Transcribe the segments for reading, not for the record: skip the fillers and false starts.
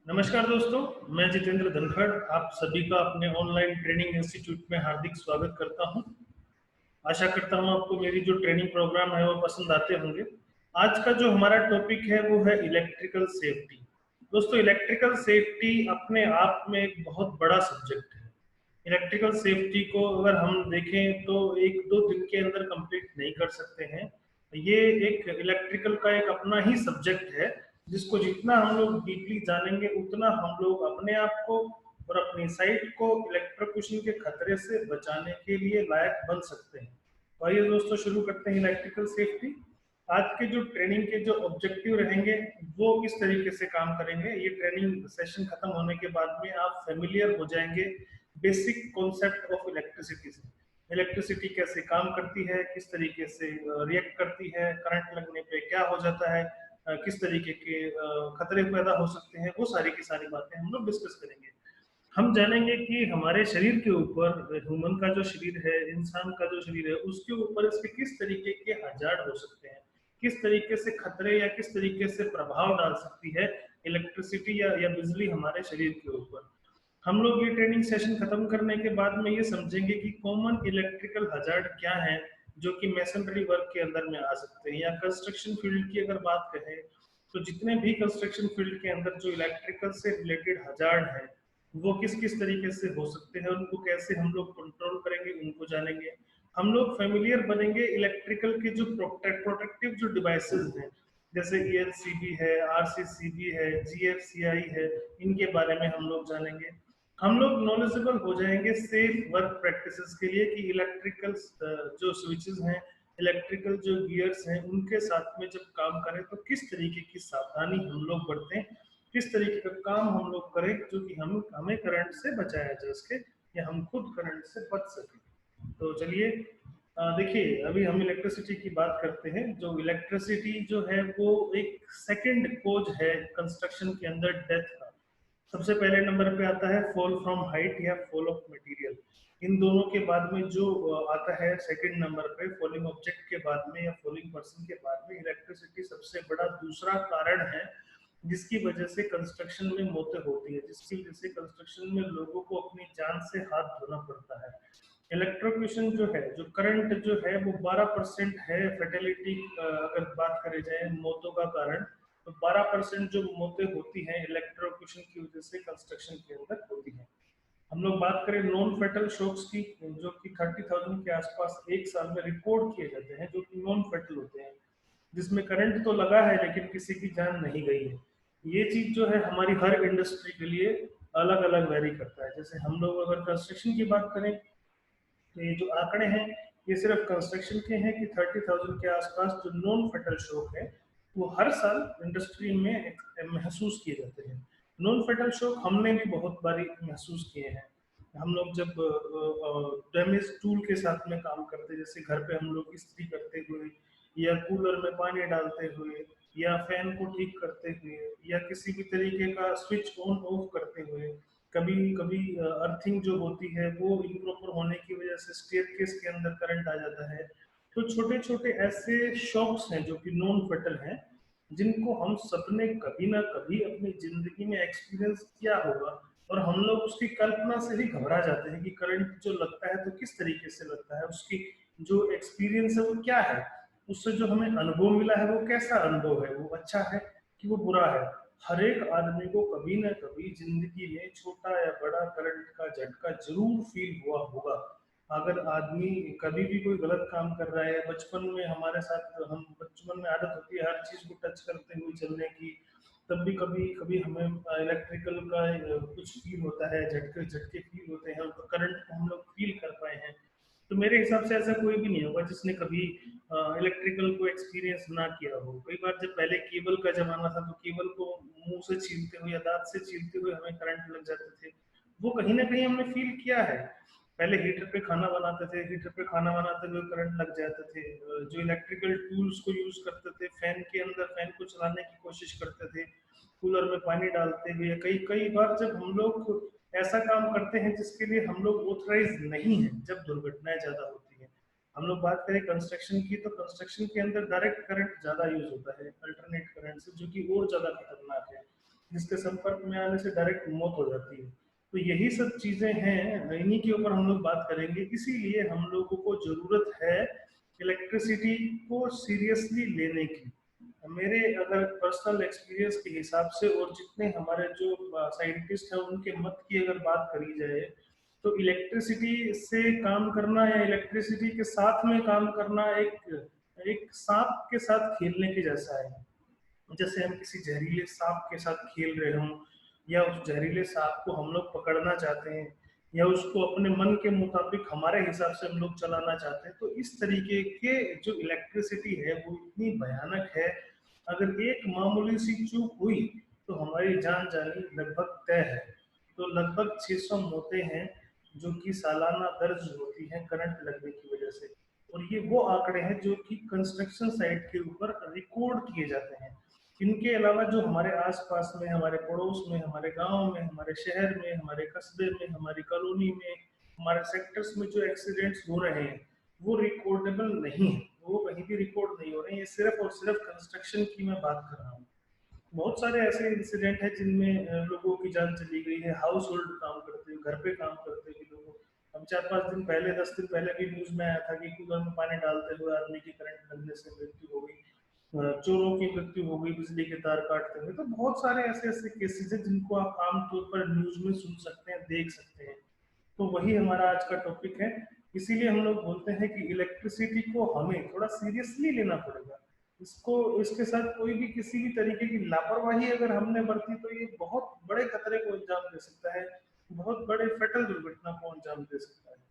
नमस्कार दोस्तों, मैं जितेंद्र धनखड़ आप सभी का अपने ऑनलाइन ट्रेनिंग इंस्टीट्यूट में हार्दिक स्वागत करता हूं। आशा करता हूं आपको मेरी जो ट्रेनिंग प्रोग्राम है वो पसंद आते होंगे। आज का जो हमारा टॉपिक है वो है इलेक्ट्रिकल सेफ्टी। दोस्तों, इलेक्ट्रिकल सेफ्टी अपने आप में एक बहुत बड़ा सब्जेक्ट है। इलेक्ट्रिकल सेफ्टी को अगर हम देखें तो एक दो दिन के अंदर कंप्लीट नहीं कर सकते हैं। ये एक इलेक्ट्रिकल का एक अपना ही सब्जेक्ट है, जिसको जितना हम लोग डीपली जानेंगे उतना हम लोग अपने आप को और अपनी साइट को इलेक्ट्रोक्यूशन के खतरे से बचाने के लिए लायक बन सकते हैं। तो आइए दोस्तों, शुरू करते हैं इलेक्ट्रिकल सेफ्टी। आज के जो ट्रेनिंग के जो ऑब्जेक्टिव रहेंगे वो किस तरीके से काम करेंगे, ये ट्रेनिंग सेशन खत्म होने के बाद में आप फेमिलियर हो जाएंगे बेसिक कॉन्सेप्ट ऑफ इलेक्ट्रिसिटी से। इलेक्ट्रिसिटी कैसे काम करती है, किस तरीके से रिएक्ट करती है, करंट लगने पे क्या हो जाता है, किस तरीके के खतरे पैदा हो सकते हैं, वो सारी की सारी बातें हम लोग डिस्कस करेंगे। हम जानेंगे कि हमारे शरीर के ऊपर, ह्यूमन का जो शरीर है, इंसान का जो शरीर है, उसके ऊपर इसके किस तरीके के हजार्ड हो सकते हैं, किस तरीके से खतरे या किस तरीके से प्रभाव डाल सकती है इलेक्ट्रिसिटी या बिजली हमारे शरीर के ऊपर। हम लोग ये ट्रेनिंग सेशन खत्म करने के बाद में ये समझेंगे कि कॉमन इलेक्ट्रिकल हजार्ड क्या है जो कि मैसनरी वर्क के अंदर में आ सकते हैं, या कंस्ट्रक्शन फील्ड की अगर बात करें तो जितने भी कंस्ट्रक्शन फील्ड के अंदर जो इलेक्ट्रिकल से रिलेटेड हजार्ड हैं वो किस किस तरीके से हो सकते हैं, उनको कैसे हम लोग कंट्रोल करेंगे, उनको जानेंगे। हम लोग फेमिलियर बनेंगे इलेक्ट्रिकल के जो प्रोटेक्टिव जो डिवाइसेस हैं, जैसे ELCB है, RCCB है, GFCI है, इनके बारे में हम लोग जानेंगे। हम लोग नॉलेजेबल हो जाएंगे सेफ वर्क प्रैक्टिसेस के लिए कि इलेक्ट्रिकल जो स्विचेस हैं, इलेक्ट्रिकल जो गियर्स हैं, उनके साथ में जब काम करें तो किस तरीके की सावधानी हम लोग बरतें, किस तरीके का काम हम लोग करें जो कि हम हमें करंट से बचाया जा सके या हम खुद करंट से बच सके। तो चलिए, देखिए, अभी हम इलेक्ट्रिसिटी की बात करते हैं। जो इलेक्ट्रिसिटी जो है वो एक सेकंड कोज है कंस्ट्रक्शन के अंदर डेथ का। सबसे पहले नंबर पे आता है फॉल फ्रॉम हाइट या फॉल ऑफ मटेरियल। इन दोनों के बाद में जो आता है सेकंड नंबर पे, फॉलिंग ऑब्जेक्ट के बाद में या फॉलिंग पर्सन के बाद में, इलेक्ट्रिसिटी सबसे बड़ा दूसरा कारण है जिसकी वजह से कंस्ट्रक्शन में मौतें होती है, जिसकी वजह से कंस्ट्रक्शन में लोगों को अपनी जान से हाथ धोना पड़ता है। इलेक्ट्रोक्यूशन जो है, जो करंट जो है वो 12% है फेटेलिटी, अगर बात करे जाए मौतों का कारण, तो 12% जो मौतें होती हैं इलेक्ट्रोक्यूशन की वजह से कंस्ट्रक्शन के अंदर होती हैं। हम लोग बात करें नॉन फेटल शॉक्स की, जो कि 30,000 के आसपास एक साल में रिकॉर्ड किए जाते हैं, जो कि नॉन फेटल होते हैं, जिसमें करंट तो लगा है लेकिन किसी की जान नहीं गई है। ये चीज जो है हमारी हर इंडस्ट्री के लिए अलग अलग वेरी करता है। जैसे हम लोग अगर कंस्ट्रक्शन की बात करें तो ये जो आंकड़े हैं ये सिर्फ कंस्ट्रक्शन के हैं कि 30,000 के आसपास जो नॉन फेटल शॉक है वो हर साल इंडस्ट्री में महसूस किए जाते हैं। नॉन फेटल शॉक हमने भी बहुत बारी महसूस किए हैं। हम लोग जब डैमेज टूल के साथ में काम करते, जैसे घर पे हम लोग इस्त्री करते हुए या कूलर में पानी डालते हुए या फैन को ठीक करते हुए या किसी भी तरीके का स्विच ऑन ऑफ करते हुए, कभी कभी अर्थिंग जो होती है वो इम्प्रॉपर होने की वजह से स्टेयरकेस के अंदर करंट आ जाता है। तो छोटे छोटे ऐसे शॉक्स हैं जो कि नॉन फेटल हैं, जिनको हम सबने कभी ना कभी अपनी जिंदगी में एक्सपीरियंस किया होगा, और हम लोग उसकी कल्पना से ही घबरा जाते हैं कि करंट जो लगता है तो किस तरीके से लगता है, उसकी जो एक्सपीरियंस है वो क्या है, उससे जो हमें अनुभव मिला है वो कैसा अनुभव है, वो अच्छा है कि वो बुरा है। हर एक आदमी को कभी ना कभी जिंदगी में छोटा या बड़ा करंट का झटका जरूर फील हुआ होगा। अगर आदमी कभी भी कोई गलत काम कर रहा है, बचपन में हमारे साथ, हम बचपन में आदत होती है हर चीज को टच करते हुए चलने की, तब भी कभी कभी हमें इलेक्ट्रिकल का कुछ फील होता है, झटके झटके फील होते हैं, तो करंट को हम लोग फील कर पाए हैं। तो मेरे हिसाब से ऐसा कोई भी नहीं होगा जिसने कभी इलेक्ट्रिकल को एक्सपीरियंस ना किया हो। कई बार जब पहले केबल का जमाना था तो केबल को मुंह से छीलते हुए या दांत से छीलते हुए हमें करंट लग जाते थे, वो कहीं ना कहीं हमने फील किया है। पहले हीटर पे खाना बनाते थे, हीटर पे खाना बनाते हुए करंट लग जाते थे। जो इलेक्ट्रिकल टूल्स को यूज करते थे, फैन के अंदर फैन को चलाने की कोशिश करते थे, कूलर में पानी डालते हुए, कई कई बार जब हम लोग ऐसा काम करते हैं जिसके लिए हम लोग ऑथराइज नहीं है, जब दुर्घटनाएं ज्यादा होती हैं। हम लोग बात करें कंस्ट्रक्शन की, तो कंस्ट्रक्शन के अंदर डायरेक्ट करंट ज्यादा यूज होता है अल्टरनेट करंट से, जो कि और ज्यादा खतरनाक है। जिसके संपर्क में आने से डायरेक्ट मौत हो जाती है। तो यही सब चीजें हैं, इन्हीं के ऊपर हम लोग बात करेंगे। इसीलिए हम लोगों को जरूरत है इलेक्ट्रिसिटी को सीरियसली लेने की। मेरे अगर पर्सनल एक्सपीरियंस के हिसाब से और जितने हमारे जो साइंटिस्ट हैं उनके मत की अगर बात करी जाए, तो इलेक्ट्रिसिटी से काम करना या इलेक्ट्रिसिटी के साथ में काम करना एक एक सांप के साथ खेलने के जैसा है। जैसे हम किसी जहरीले सांप के साथ खेल रहे हों, या उस जहरीले सांप को हम लोग पकड़ना चाहते हैं, या उसको अपने मन के मुताबिक हमारे हिसाब से हम लोग चलाना चाहते हैं। तो इस तरीके के जो इलेक्ट्रिसिटी है वो इतनी भयानक है, अगर एक मामूली सी चूक हुई तो हमारी जान जानी लगभग तय है। तो लगभग 600 मौतें हैं जो कि सालाना दर्ज होती हैं करंट लगने की वजह से। और ये वो आंकड़े हैं जो कि कंस्ट्रक्शन साइट के ऊपर रिकॉर्ड किए जाते हैं। इनके अलावा जो हमारे आसपास में, हमारे पड़ोस में, हमारे गांव में, हमारे शहर में, हमारे कस्बे में, हमारी कॉलोनी में, हमारे सेक्टर्स में जो एक्सीडेंट्स हो रहे हैं वो रिकॉर्डेबल नहीं है, वो कहीं भी रिकॉर्ड नहीं हो रहे हैं। ये सिर्फ और सिर्फ कंस्ट्रक्शन की मैं बात कर रहा हूँ। बहुत सारे ऐसे इंसिडेंट हैं जिनमें लोगों की जान चली गई है। हाउस होल्ड काम करते हुए, घर पे काम करते हुए लोगों, अब 4-5 दिन पहले, 10 दिन पहले भी न्यूज में आया था कि कूलर में पानी डालते हुए आदमी की करंट लगने से मृत्यु हो गई, चोरों की मृत्यु हो गई बिजली के तार काटते हुए। तो बहुत सारे ऐसे ऐसे केसेस हैं जिनको आप आमतौर पर न्यूज में सुन सकते हैं, देख सकते हैं। तो वही हमारा आज का टॉपिक है। इसीलिए हम लोग बोलते हैं कि इलेक्ट्रिसिटी को हमें थोड़ा सीरियसली लेना पड़ेगा। इसको, इसके साथ कोई भी किसी भी तरीके की लापरवाही अगर हमने बरती तो ये बहुत बड़े खतरे को अंजाम दे सकता है, बहुत बड़े फेटल दुर्घटना को अंजाम दे सकता है।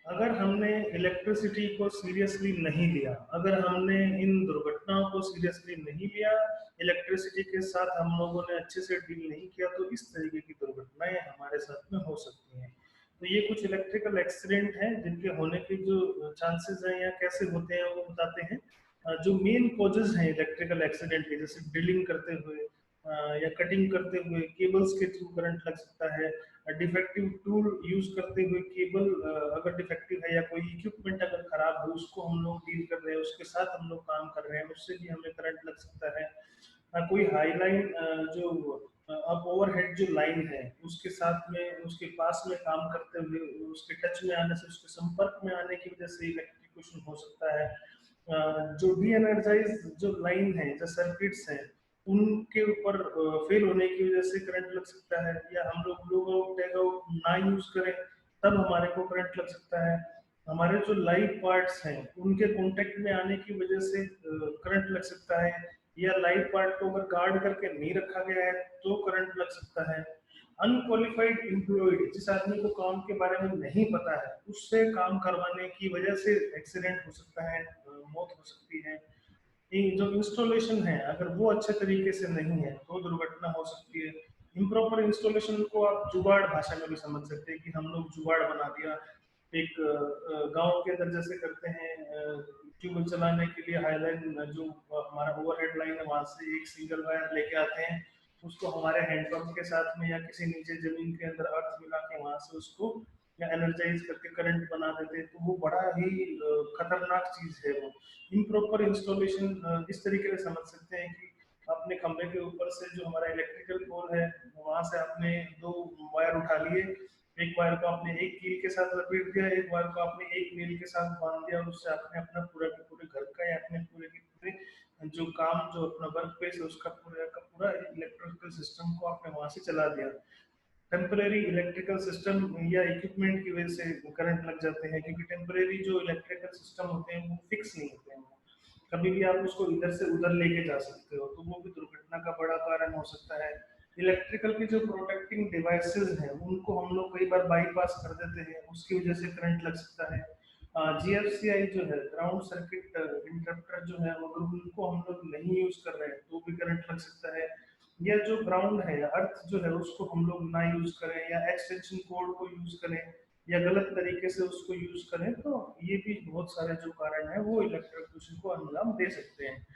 अगर हमने इलेक्ट्रिसिटी को सीरियसली नहीं लिया, अगर हमने इन दुर्घटनाओं को सीरियसली नहीं लिया, इलेक्ट्रिसिटी के साथ हम लोगों ने अच्छे से डील नहीं किया, तो इस तरीके की दुर्घटनाएं हमारे साथ में हो सकती हैं। तो ये कुछ इलेक्ट्रिकल एक्सीडेंट हैं जिनके होने के जो चांसेस हैं या कैसे होते हैं वो बताते हैं। जो मेन कॉजेज हैं इलेक्ट्रिकल एक्सीडेंट के, जैसे ड्रिलिंग करते हुए या कटिंग करते हुए केबल्स के थ्रू करंट लग सकता है, डिफेक्टिव टूल यूज करते हुए केबल अगर डिफेक्टिव है, या कोई इक्विपमेंट अगर खराब है उसको हम लोग डील कर रहे हैं, उसके साथ हम लोग काम कर रहे हैं, उससे भी हमें करंट लग सकता है। कोई हाई लाइन जो अब ओवरहेड जो लाइन है उसके साथ में, उसके पास में काम करते हुए उसके टच में आने से, उसके संपर्क में आने की वजह से इलेक्ट्रिक्यूशन हो सकता है। जो डी एनर्जाइज जो लाइन है, जो सर्किट्स हैं, उनके ऊपर फेल होने की वजह से करंट लग सकता है, या हम लोग लो आउट टैग आउट ना यूज करें तब हमारे को करंट लग सकता है। हमारे जो लाइव पार्ट्स हैं उनके कांटेक्ट में आने की वजह से करंट लग सकता है, या लाइव पार्ट को अगर गार्ड करके नहीं रखा गया है तो करंट लग सकता है। अनक्वालिफाइड एम्प्लॉयड, जिस आदमी को काम के बारे में नहीं पता है, उससे काम करवाने की वजह से एक्सीडेंट हो सकता है, मौत हो सकती है। ये जो इंस्टॉलेशन है अगर वो अच्छे तरीके से नहीं है तो दुर्घटना हो सकती है। इम्प्रॉपर इंस्टॉलेशन को आप जुगाड़ भाषा में भी समझ सकते हैं कि हम लोग जुगाड़ बना दिया। एक गांव के अंदर जैसे करते हैं, ट्यूबवेल चलाने के लिए हाईलाइन जो हमारा ओवरहेड लाइन है वहां से एक सिंगल वायर लेके आते हैं, उसको हमारे हैंडपंप के साथ में या किसी नीचे जमीन के अंदर अर्थ मिला के वहां से उसको या एनर्जाइज करके करंट बना देते हैं। तो वो बड़ा ही खतरनाक चीज है वो। इम्प्रॉपर इंस्टॉलेशन इस तरीके से समझ सकते हैं कि अपने खंभे के ऊपर से जो हमारा इलेक्ट्रिकल पोल है वहां से आपने 2 वायर उठा लिए, एक वायर को आपने एक कील के साथ लपेट दिया, एक वायर को आपने एक मील के साथ बांध दिया, और उससे आपने अपना पूरा के पूरे घर का या अपने पूरे के पूरे जो काम, जो अपना वर्क प्लेस है उसका पूरा का पूरा इलेक्ट्रिकल सिस्टम को आपने वहां से चला दिया। टेम्परेरी इलेक्ट्रिकल सिस्टम या इक्विपमेंट की वजह से करंट लग जाते हैं, क्योंकि टेम्परेरी जो इलेक्ट्रिकल सिस्टम होते हैं वो फिक्स नहीं होते हैं, कभी भी आप उसको इधर से उधर लेके जा सकते हो, तो वो भी दुर्घटना का बड़ा कारण हो सकता है। इलेक्ट्रिकल की जो प्रोटेक्टिंग डिवाइसेस हैं उनको हम लोग कई बार बाईपास कर देते हैं, उसकी वजह से करंट लग सकता है। जीएफसीआई जो है, ग्राउंड सर्किट इंटरप्टर जो है, अगर उनको हम लोग नहीं यूज कर रहे हैं तो भी करंट लग सकता है। या जो ग्राउंड है या अर्थ जो है उसको हम लोग ना यूज करें, या एक्सटेंशन कोड को यूज करें, या गलत तरीके से उसको यूज करें, तो ये भी बहुत सारे जो कारण है वो इलेक्ट्रिक्यूशन को अंजाम दे सकते हैं।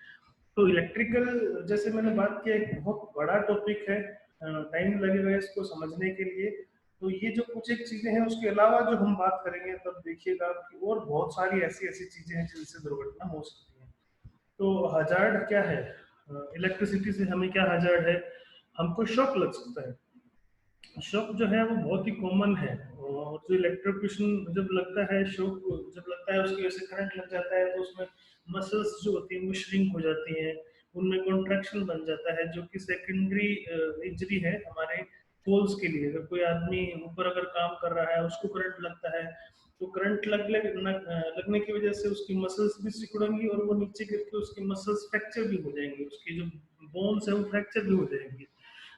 तो इलेक्ट्रिकल, जैसे मैंने बात किया, एक बहुत बड़ा टॉपिक है, टाइम लगेगा इसको समझने के लिए। तो ये जो कुछ एक चीजें हैं उसके अलावा जो हम बात करेंगे तब देखिएगा कि और बहुत सारी ऐसी ऐसी चीजें हैं जिनसे दुर्घटना हो सकती है। तो हजार्ड क्या है, इलेक्ट्रिसिटी से हमें क्या हजार्ड है? हमको शॉक लग सकता है। शॉक जो है वो बहुत ही कॉमन है, और जो इलेक्ट्रोक्यूशन जब लगता है, शॉक जब लगता है उसकी वजह से करंट लग जाता है, तो उसमें मसल्स जो होती हैं वो श्रिंक हो जाती हैं, उनमें कॉन्ट्रैक्शन बन जाता है, जो कि सेकेंडरी इंजरी है हमारे पोल्स के लिए। अगर कोई आदमी ऊपर अगर काम कर रहा है, उसको करंट लगता है, तो करंट लगने की वजह से उसकी मसल्स भी सिकुड़ेंगी, और वो नीचे गिर के उसकी मसल्स फ्रैक्चर भी हो जाएंगी, उसकी जो बोन्स है वो फ्रैक्चर भी हो जाएंगी।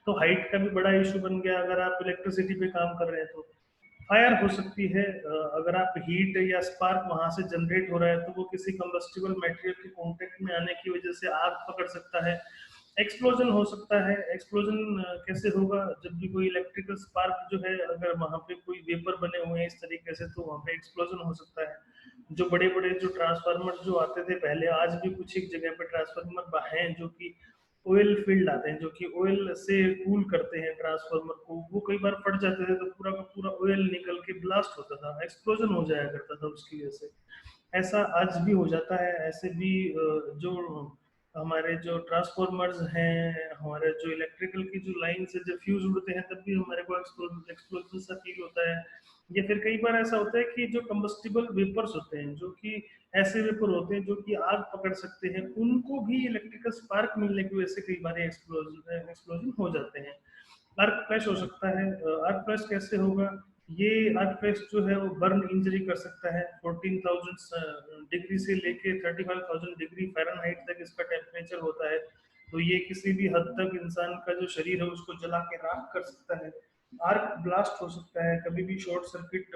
तो हाइट का भी बड़ा इशू बन गया अगर आप इलेक्ट्रिसिटी पे काम कर रहे हैं तो। फायर हो सकती है, अगर आप हीट या स्पार्क वहां से जनरेट हो रहा है, तो वो किसी कंबस्टिबल मटेरियल के कांटेक्ट में आने की वजह से आग पकड़ सकता है। एक्सप्लोजन हो सकता है। एक्सप्लोजन कैसे होगा? जब भी कोई इलेक्ट्रिकल स्पार्क जो है, अगर वहां पे कोई वेपर बने हुए हैं इस तरीके से, तो वहां पे एक्सप्लोजन हो सकता है। जो बड़े बड़े जो ट्रांसफार्मर जो आते थे पहले, आज भी कुछ एक जगह पे ट्रांसफार्मर हैं जो कि ऑयल फील्ड आते हैं, जो कि ऑयल से कूल करते हैं ट्रांसफार्मर को, वो कई बार फट जाते थे तो पूरा का पूरा ऑयल निकल के ब्लास्ट होता था, एक्सप्लोजन हो जाया करता था उसकी वजह से। ऐसा आज भी हो जाता है। ऐसे भी जो हमारे जो ट्रांसफॉर्मर्स हैं, हमारे जो इलेक्ट्रिकल की जो लाइन से जब फ्यूज उड़ते हैं, तब भी हमारे को एक्सप्लोजन सा फील होता है। या फिर कई बार ऐसा होता है कि जो कंबस्टिबल वेपर्स होते हैं, जो कि ऐसे वेपर होते हैं जो कि आग पकड़ सकते हैं, उनको भी इलेक्ट्रिकल स्पार्क मिलने की वजह से कई बार एक्सप्लोजन एक्सप्लोजन हो जाते हैं। आर्क फ्लैश हो सकता है। आर्क फ्लैश कैसे होगा? ये आर्क फ्लैश जो है वो बर्न इंजरी कर सकता है। 14,000 डिग्री से लेके 35,000 डिग्री फ़ारेनहाइट तक इसका टेम्परेचर होता है। तो ये किसी भी हद तक इंसान का जो शरीर है उसको जला के राख कर सकता है। आर्क ब्लास्ट हो सकता है कभी भी शॉर्ट सर्किट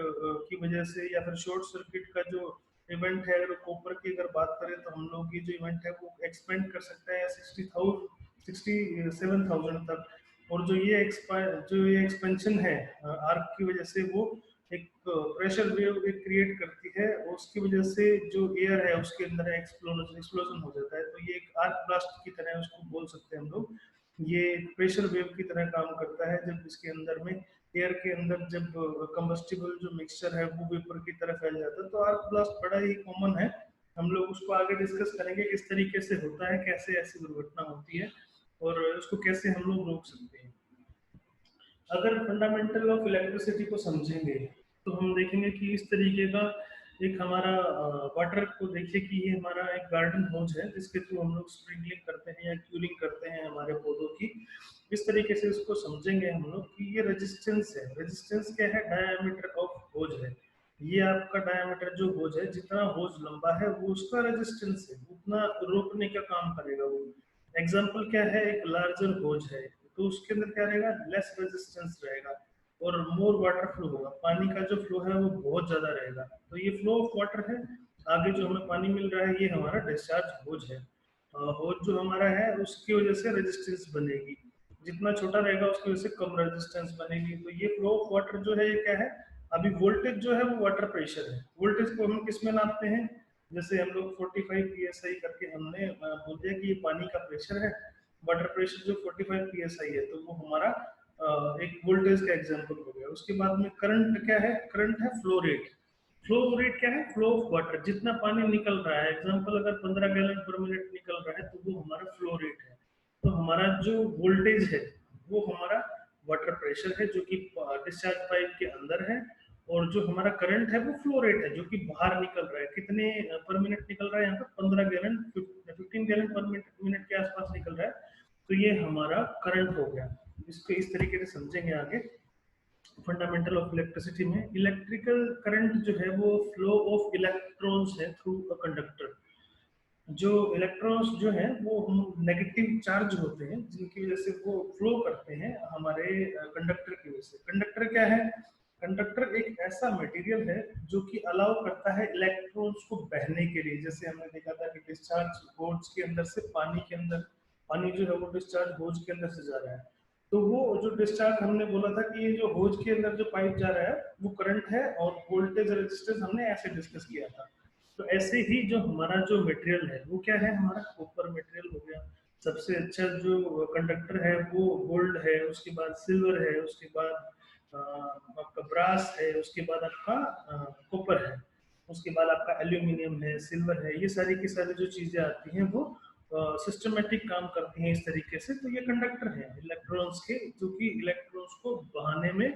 की वजह से, या फिर शॉर्ट सर्किट का जो इवेंट है, अगर कॉपर की अगर बात करें तो हम लोग ये जो इवेंट है वो एक्सपेंड कर सकते हैं 67,000 तक। और जो ये एक्सपेंशन है आर्क की वजह से, वो एक प्रेशर वेव एक क्रिएट करती है, और उसकी वजह से जो एयर है उसके अंदर एक्सप्लोजन एक्सप्लोजन हो जाता है। तो ये एक आर्क ब्लास्ट की तरह उसको बोल सकते हैं हम लोग। ये प्रेशर वेव की तरह काम करता है, जब इसके अंदर में एयर के अंदर जब कंबस्टिबल जो मिक्सचर है वो वेपर की तरह फैल जाता है। तो आर्क ब्लास्ट बड़ा ही कॉमन है। हम लोग उसको आगे डिस्कस करेंगे किस तरीके से होता है, कैसे ऐसी दुर्घटना होती है, और उसको कैसे हम लोग रोक सकते हैं। अगर फंडामेंटल ऑफ इलेक्ट्रिसिटी को समझेंगे, तो हम देखेंगे कि इस तरीके का एक हमारा वाटर को देखिए कि ये हमारा एक गार्डन होज है, जिसके थ्रू हम लोग स्प्रिंकलिंग करते हैं या क्यूरिंग करते हैं हमारे पौधों की। इस तरीके से इसको समझेंगे हम लोग कि ये रेजिस्टेंस है। रेजिस्टेंस क्या है? डायमीटर ऑफ होज है। ये आपका डायमीटर जो होज है, जितना होज लंबा है वो उसका रेजिस्टेंस है, उतना रोकने का काम करेगा वो। एग्जाम्पल क्या है? एक लार्जर होज है, तो उसके अंदर क्या रहेगा? लेस रेजिस्टेंस रहेगा, और मोर वाटर फ्लो होगा। पानी का जो फ्लो है वो बहुत ज्यादा रहेगा। तो ये फ्लो ऑफ वाटर है। आगे जो हमें पानी मिल रहा है ये हमारा डिस्चार्ज होज है। होज जो हमारा है उसकी वजह से रेजिस्टेंस बनेगी। जितना छोटा रहेगा उसकी वजह से कम रेजिस्टेंस बनेगी। तो ये फ्लो ऑफ वाटर जो है ये क्या है? अभी वोल्टेज जो है वो वाटर प्रेशर है। वोल्टेज को हम किस में नापते हैं? जैसे हम लोग 45 psi करके हमने बोल दिया कि ये पानी का प्रेशर है। वाटर प्रेशर जो 45 psi है, तो वो हमारा एक वोल्टेज का एग्जांपल हो गया। उसके बाद में करंट क्या है? करंट है फ्लो रेट। फ्लो रेट क्या है? फ्लो ऑफ वाटर, जितना पानी निकल रहा है। एग्जांपल अगर 15 गैलन पर मिनट निकल रहा है, तो वो हमारा फ्लो रेट है। तो हमारा जो वोल्टेज है वो हमारा वाटर प्रेशर है, जो कि डिस्चार्ज पाइप के अंदर है। और जो हमारा करंट है वो फ्लो रेट है, जो कि बाहर निकल रहा है। कितने पर मिनट निकल रहा है? यहाँ पर 15 गैलन 15 गैलन पर मिनट के आसपास निकल रहा है। तो ये हमारा करंट हो गया। इसको इस तरीके से समझेंगे आगे। फंडामेंटल ऑफ इलेक्ट्रिसिटी में इलेक्ट्रिकल करंट जो है वो फ्लो ऑफ इलेक्ट्रॉन्स है थ्रू अ कंडक्टर। जो इलेक्ट्रॉन्स जो हैं वो हम नेगेटिव चार्ज होते हैं, जिनकी वजह से वो फ्लो करते हैं हमारे कंडक्टर की वजह से। कंडक्टर क्या है? कंडक्टर एक ऐसा मटेरियल है जो कि अलाउ करता है इलेक्ट्रॉन्स को बहने के लिए। जैसे हमने देखा था कि डिस्चार्ज होज के अंदर से पानी के अंदर, पानी जो है वो डिस्चार्ज होज के अंदर से जा रहा है। तो वो जो डिस्चार्ज हमने बोला था कि ये जो होज के अंदर जो पाइप जा रहा है वो करंट है, और वोल्टेज रेजिस्टेंस हमने ऐसे डिस्कस किया था। तो ऐसे ही जो हमारा जो मटेरियल है वो क्या है? हमारा कॉपर मटेरियल हो गया। सबसे अच्छा जो कंडक्टर है वो गोल्ड है, उसके बाद सिल्वर है, उसके बाद आपका ब्रास है, उसके बाद आपका कॉपर है, उसके बाद आपका एल्यूमिनियम है, सिल्वर है। ये सारी की सारी जो चीजें आती हैं वो सिस्टमेटिक काम करती हैं इस तरीके से। तो ये कंडक्टर हैं इलेक्ट्रॉन्स के, जो कि इलेक्ट्रॉन्स को बहाने में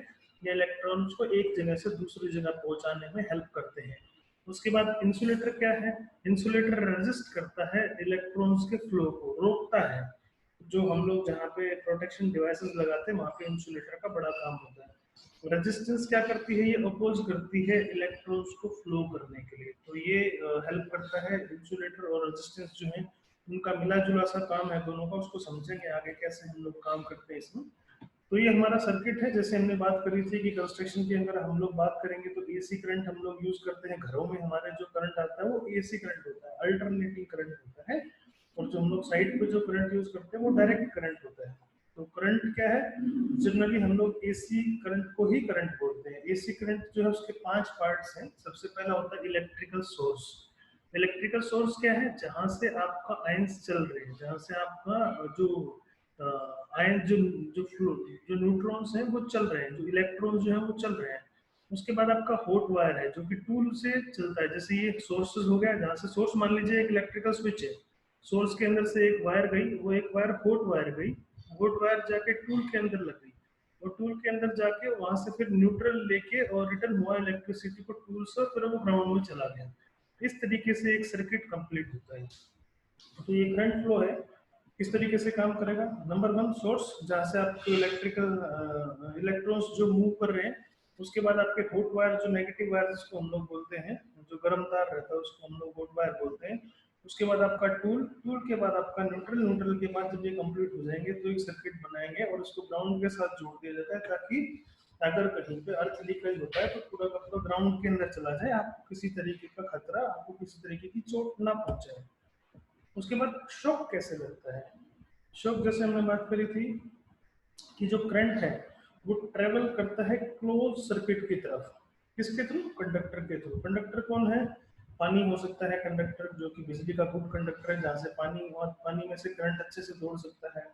या इलेक्ट्रॉन्स को एक जगह से दूसरी जगह पहुंचाने में हेल्प करते हैं। उसके बाद इंसुलेटर क्या है? इंसुलेटर रेजिस्ट करता है इलेक्ट्रॉन्स के फ्लो को, रोकता है। जो हम लोग जहाँ पे प्रोटेक्शन डिवाइसेस लगाते हैं वहाँ पे इंसुलेटर का बड़ा काम होता है। रेजिस्टेंस क्या करती है? ये अपोज करती है इलेक्ट्रॉन्स को फ्लो करने के लिए। तो ये हेल्प करता है। इंसुलेटर और रेजिस्टेंस जो है उनका मिला जुला सा काम है दोनों का, उसको समझेंगे आगे कैसे हम लोग काम करते हैं इसमें। तो ये हमारा सर्किट है। जैसे हमने बात करी थी कि कंस्ट्रक्शन के अंदर हम लोग बात करेंगे तो एसी करंट हम लोग यूज करते हैं घरों में। हमारे जो करंट आता है वो एसी करंट होता है, अल्टरनेटिंग करंट होता है। और जो हम लोग साइड पे जो करंट यूज करते हैं वो डायरेक्ट करंट होता है। तो करंट क्या है? जनरली हम लोग एसी करंट को ही करंट बोलते हैं। एसी करंट जो है उसके 5 पार्ट्स हैं। सबसे पहला होता है इलेक्ट्रिकल सोर्स। इलेक्ट्रिकल सोर्स क्या है? जहां से आपका आयंस चल रहे हैं, जहां से आपका जो आयन जो जो फ्लो जो न्यूट्रॉन्स हैं वो चल रहे हैं, जो इलेक्ट्रॉन्स जो हैं वो चल रहे हैं। उसके बाद आपका हॉट वायर है जो कि टूल से चलता है। जैसे ये सोर्सेज हो गया, जहां से सोर्स मान लीजिए एक इलेक्ट्रिकल स्विच है, सोर्स के अंदर से एक वायर गई, वो एक वायर हॉट वायर गई, हॉट वायर जाके टूल के अंदर लग गई, और टूल के अंदर जाके वहां से फिर न्यूट्रल लेके और रिटर्न हुआ इलेक्ट्रिसिटी को टूल से, फिर वो ग्राउंड में चला गया। इस तरीके से एक सर्किट कंप्लीट होता है। तो ये करंट फ्लो है, किस तरीके से काम करेगा? नंबर 1 सोर्स, जहां से आपके इलेक्ट्रिकल इलेक्ट्रॉन्स जो मूव कर रहे हैं। उसके बाद आपके हॉट वायर, जो नेगेटिव वायर जिसको हम लोग बोलते हैं, जो गर्म तार रहता है उसको हम लोग हॉट वायर बोलते हैं। उसके बाद आपका टूल, टूल के बाद आपका न्यूट्रल, न्यूट्रल के बाद जब ये कंप्लीट हो जाएंगे तो एक सर्किट बनाएंगे और इसको ग्राउंड के साथ जोड़ दिया जाता है, ताकि अगर कहीं पे अर्थ लीकेज होता है तो पूरा का पूरा ग्राउंड के अंदर चला जाए, आपको किसी तरीके का खतरा, आपको किसी तरीके की चोट ना पहुंचाए। उसके बाद शॉक कैसे लगता है? शॉक जैसे हमने बात करी थी कि जो करंट है वो ट्रेवल करता है क्लोज सर्किट की तरफ। किसके थ्रू? कंडक्टर के थ्रू। कंडक्टर कौन है? पानी हो सकता है कंडक्टर, जो कि बिजली का गुड कंडक्टर है, जहाँ से पानी और पानी में से करंट अच्छे से दौड़ सकता है,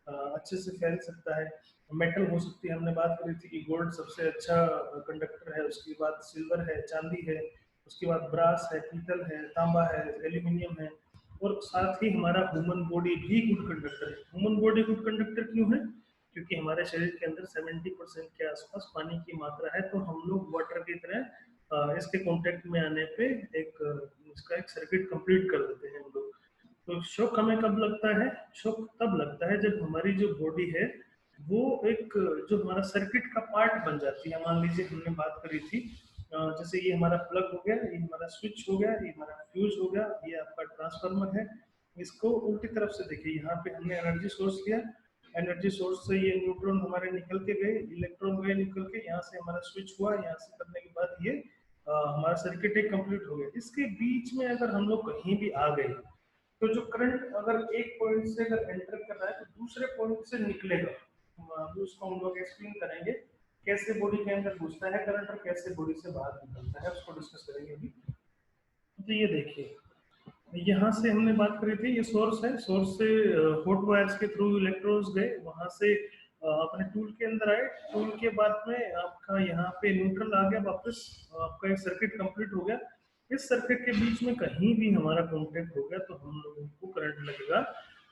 अच्छे से फैल सकता है। मेटल हो सकती है, हमने बात करी थी कि गोल्ड सबसे अच्छा कंडक्टर है, उसके बाद सिल्वर है, चांदी है, उसके बाद ब्रास है, पीतल है, तांबा है, एल्यूमिनियम है। और साथ ही हमारा ह्यूमन बॉडी भी गुड कंडक्टर है। ह्यूमन बॉडी गुड कंडक्टर क्यों है? क्योंकि हमारे शरीर के अंदर 70% के आसपास पानी की मात्रा है। तो हम लोग वाटर की तरह इसके कांटेक्ट में आने पे एक इसका एक सर्किट कंप्लीट कर देते हैं हम लोग। तो शॉक हमें कब लगता है? शॉक तब लगता है जब हमारी जो बॉडी है वो एक जो हमारा सर्किट का पार्ट बन जाती है। मान लीजिए हमने बात करी थी जैसे ये हमारा प्लग हो गया, ये हमारा स्विच हो गया, ये हमारा फ्यूज हो गया, ये आपका ट्रांसफार्मर है। इसको उल्टी तरफ से देखिए, यहाँ पे हमने एनर्जी सोर्स लिया, एनर्जी सोर्स से ये न्यूट्रॉन हमारे निकल के गए, इलेक्ट्रॉन गए निकल के, यहाँ से हमारा स्विच हुआ, यहाँ से करने के बाद ये हमारा सर्किट एक कंप्लीट हो गया। इसके बीच में अगर हम लोग कहीं भी आ गए तो जो करंट अगर एक पॉइंट से अगर एंटर कर रहा है तो दूसरे पॉइंट से निकलेगा। अभी उसको हम लोग एक्सप्लेन करेंगे कैसे बॉडी के अंदर घुसता है करंट और कैसे बॉडी से बाहर निकलता है, उसको डिस्कस करेंगे अभी। तो ये देखिए, यहाँ से हमने बात करी थी, ये सोर्स है, सोर्स से हॉट वायर्स के थ्रू इलेक्ट्रॉन्स गए, वहां से अपने टूल के अंदर आए, टूल के बाद में आपका यहाँ पे न्यूट्रल आ गया वापस, आपका एक सर्किट कंप्लीट हो गया। इस सर्किट के बीच में कहीं भी हमारा कॉन्टेक्ट हो गया तो हम लोगों को करंट लगेगा।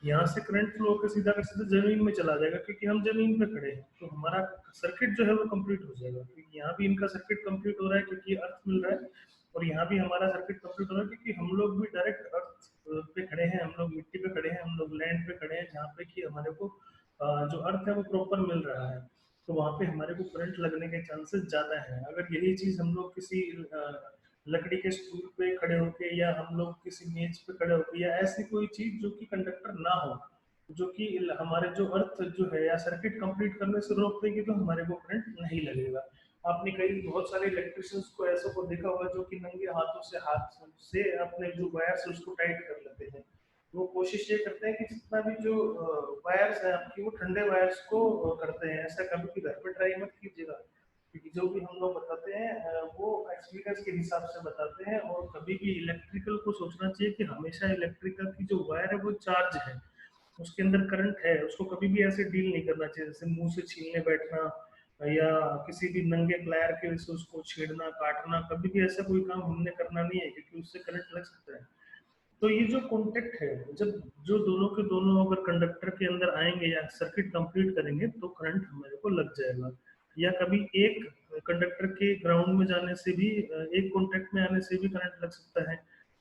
यहाँ से करंट फ्लो होकर सीधा का सीधा जमीन में चला जाएगा, क्योंकि हम जमीन पे खड़े हैं। तो हमारा सर्किट जो है वो कंप्लीट हो जाएगा, क्योंकि यहाँ भी इनका सर्किट कंप्लीट हो रहा है क्योंकि अर्थ मिल रहा है, और यहाँ भी हमारा सर्किट कंप्लीट हो रहा है क्योंकि हम लोग भी डायरेक्ट अर्थ पे खड़े हैं, हम लोग मिट्टी पे खड़े हैं, हम लोग लैंड पे खड़े हैं, जहाँ पे कि हमारे को जो अर्थ है वो प्रॉपर मिल रहा है। तो वहाँ पे हमारे को करंट लगने के चांसेस ज्यादा हैं। अगर यही चीज हम लोग किसी लकड़ी के स्टूल पे खड़े होके, या हम लोग किसी मेज पे खड़े होके, या ऐसी कोई चीज जो कि कंडक्टर ना हो, जो कि हमारे जो अर्थ जो है या सर्किट कंप्लीट करने से रोक देगी, तो हमारे को करंट नहीं लगेगा। आपने कई बहुत सारे इलेक्ट्रिशियंस को ऐसे को देखा होगा जो कि नंगे हाथों से हाथ से अपने जो वायर्स है उसको टाइट कर लेते हैं। वो कोशिश ये करते हैं कि जितना भी जो वायर्स है आपकी, वो ठंडे वायर्स को करते हैं। ऐसा कभी भी घर पे ट्राई मत कीजिएगा, क्योंकि जो भी हम लोग बताते हैं वो एक्सपीरियंस के हिसाब से बताते हैं। और कभी भी इलेक्ट्रिकल को सोचना चाहिए कि हमेशा इलेक्ट्रिकल की जो वायर है वो चार्ज है, उसके अंदर करंट है, उसको कभी भी ऐसे डील नहीं करना चाहिए जैसे मुंह से छीलने बैठना, या किसी भी नंगे प्लायर के वजह से उसको छेड़ना काटना। कभी भी ऐसा कोई काम हमने करना नहीं है, क्योंकि उससे करंट लग सकता है। तो ये जो कॉन्टेक्ट है, जब जो दोनों के दोनों अगर कंडक्टर के अंदर आएंगे या सर्किट कंप्लीट करेंगे तो करंट हमारे को लग जाएगा। या कभी एक कंडक्टर के ग्राउंड में जाने से भी एक कॉन्टेक्ट में आने से भी करंट लग सकता है,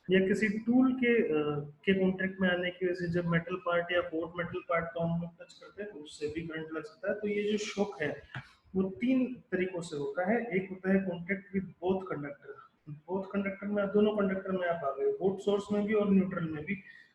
या किसी टूल के कॉन्टेक्ट में आने की वजह से जब मेटल पार्ट या कोट मेटल पार्ट को हम लोग टच करते हैं तो उससे भी करंट लग सकता है। तो ये जो शॉक है वो तीन तरीकों से होता है। एक होता है contact with both conductor, both conductor में दोनों कंडक्टर में आप आ गए, बोथ सोर्स में भी और न्यूट्रल में भी,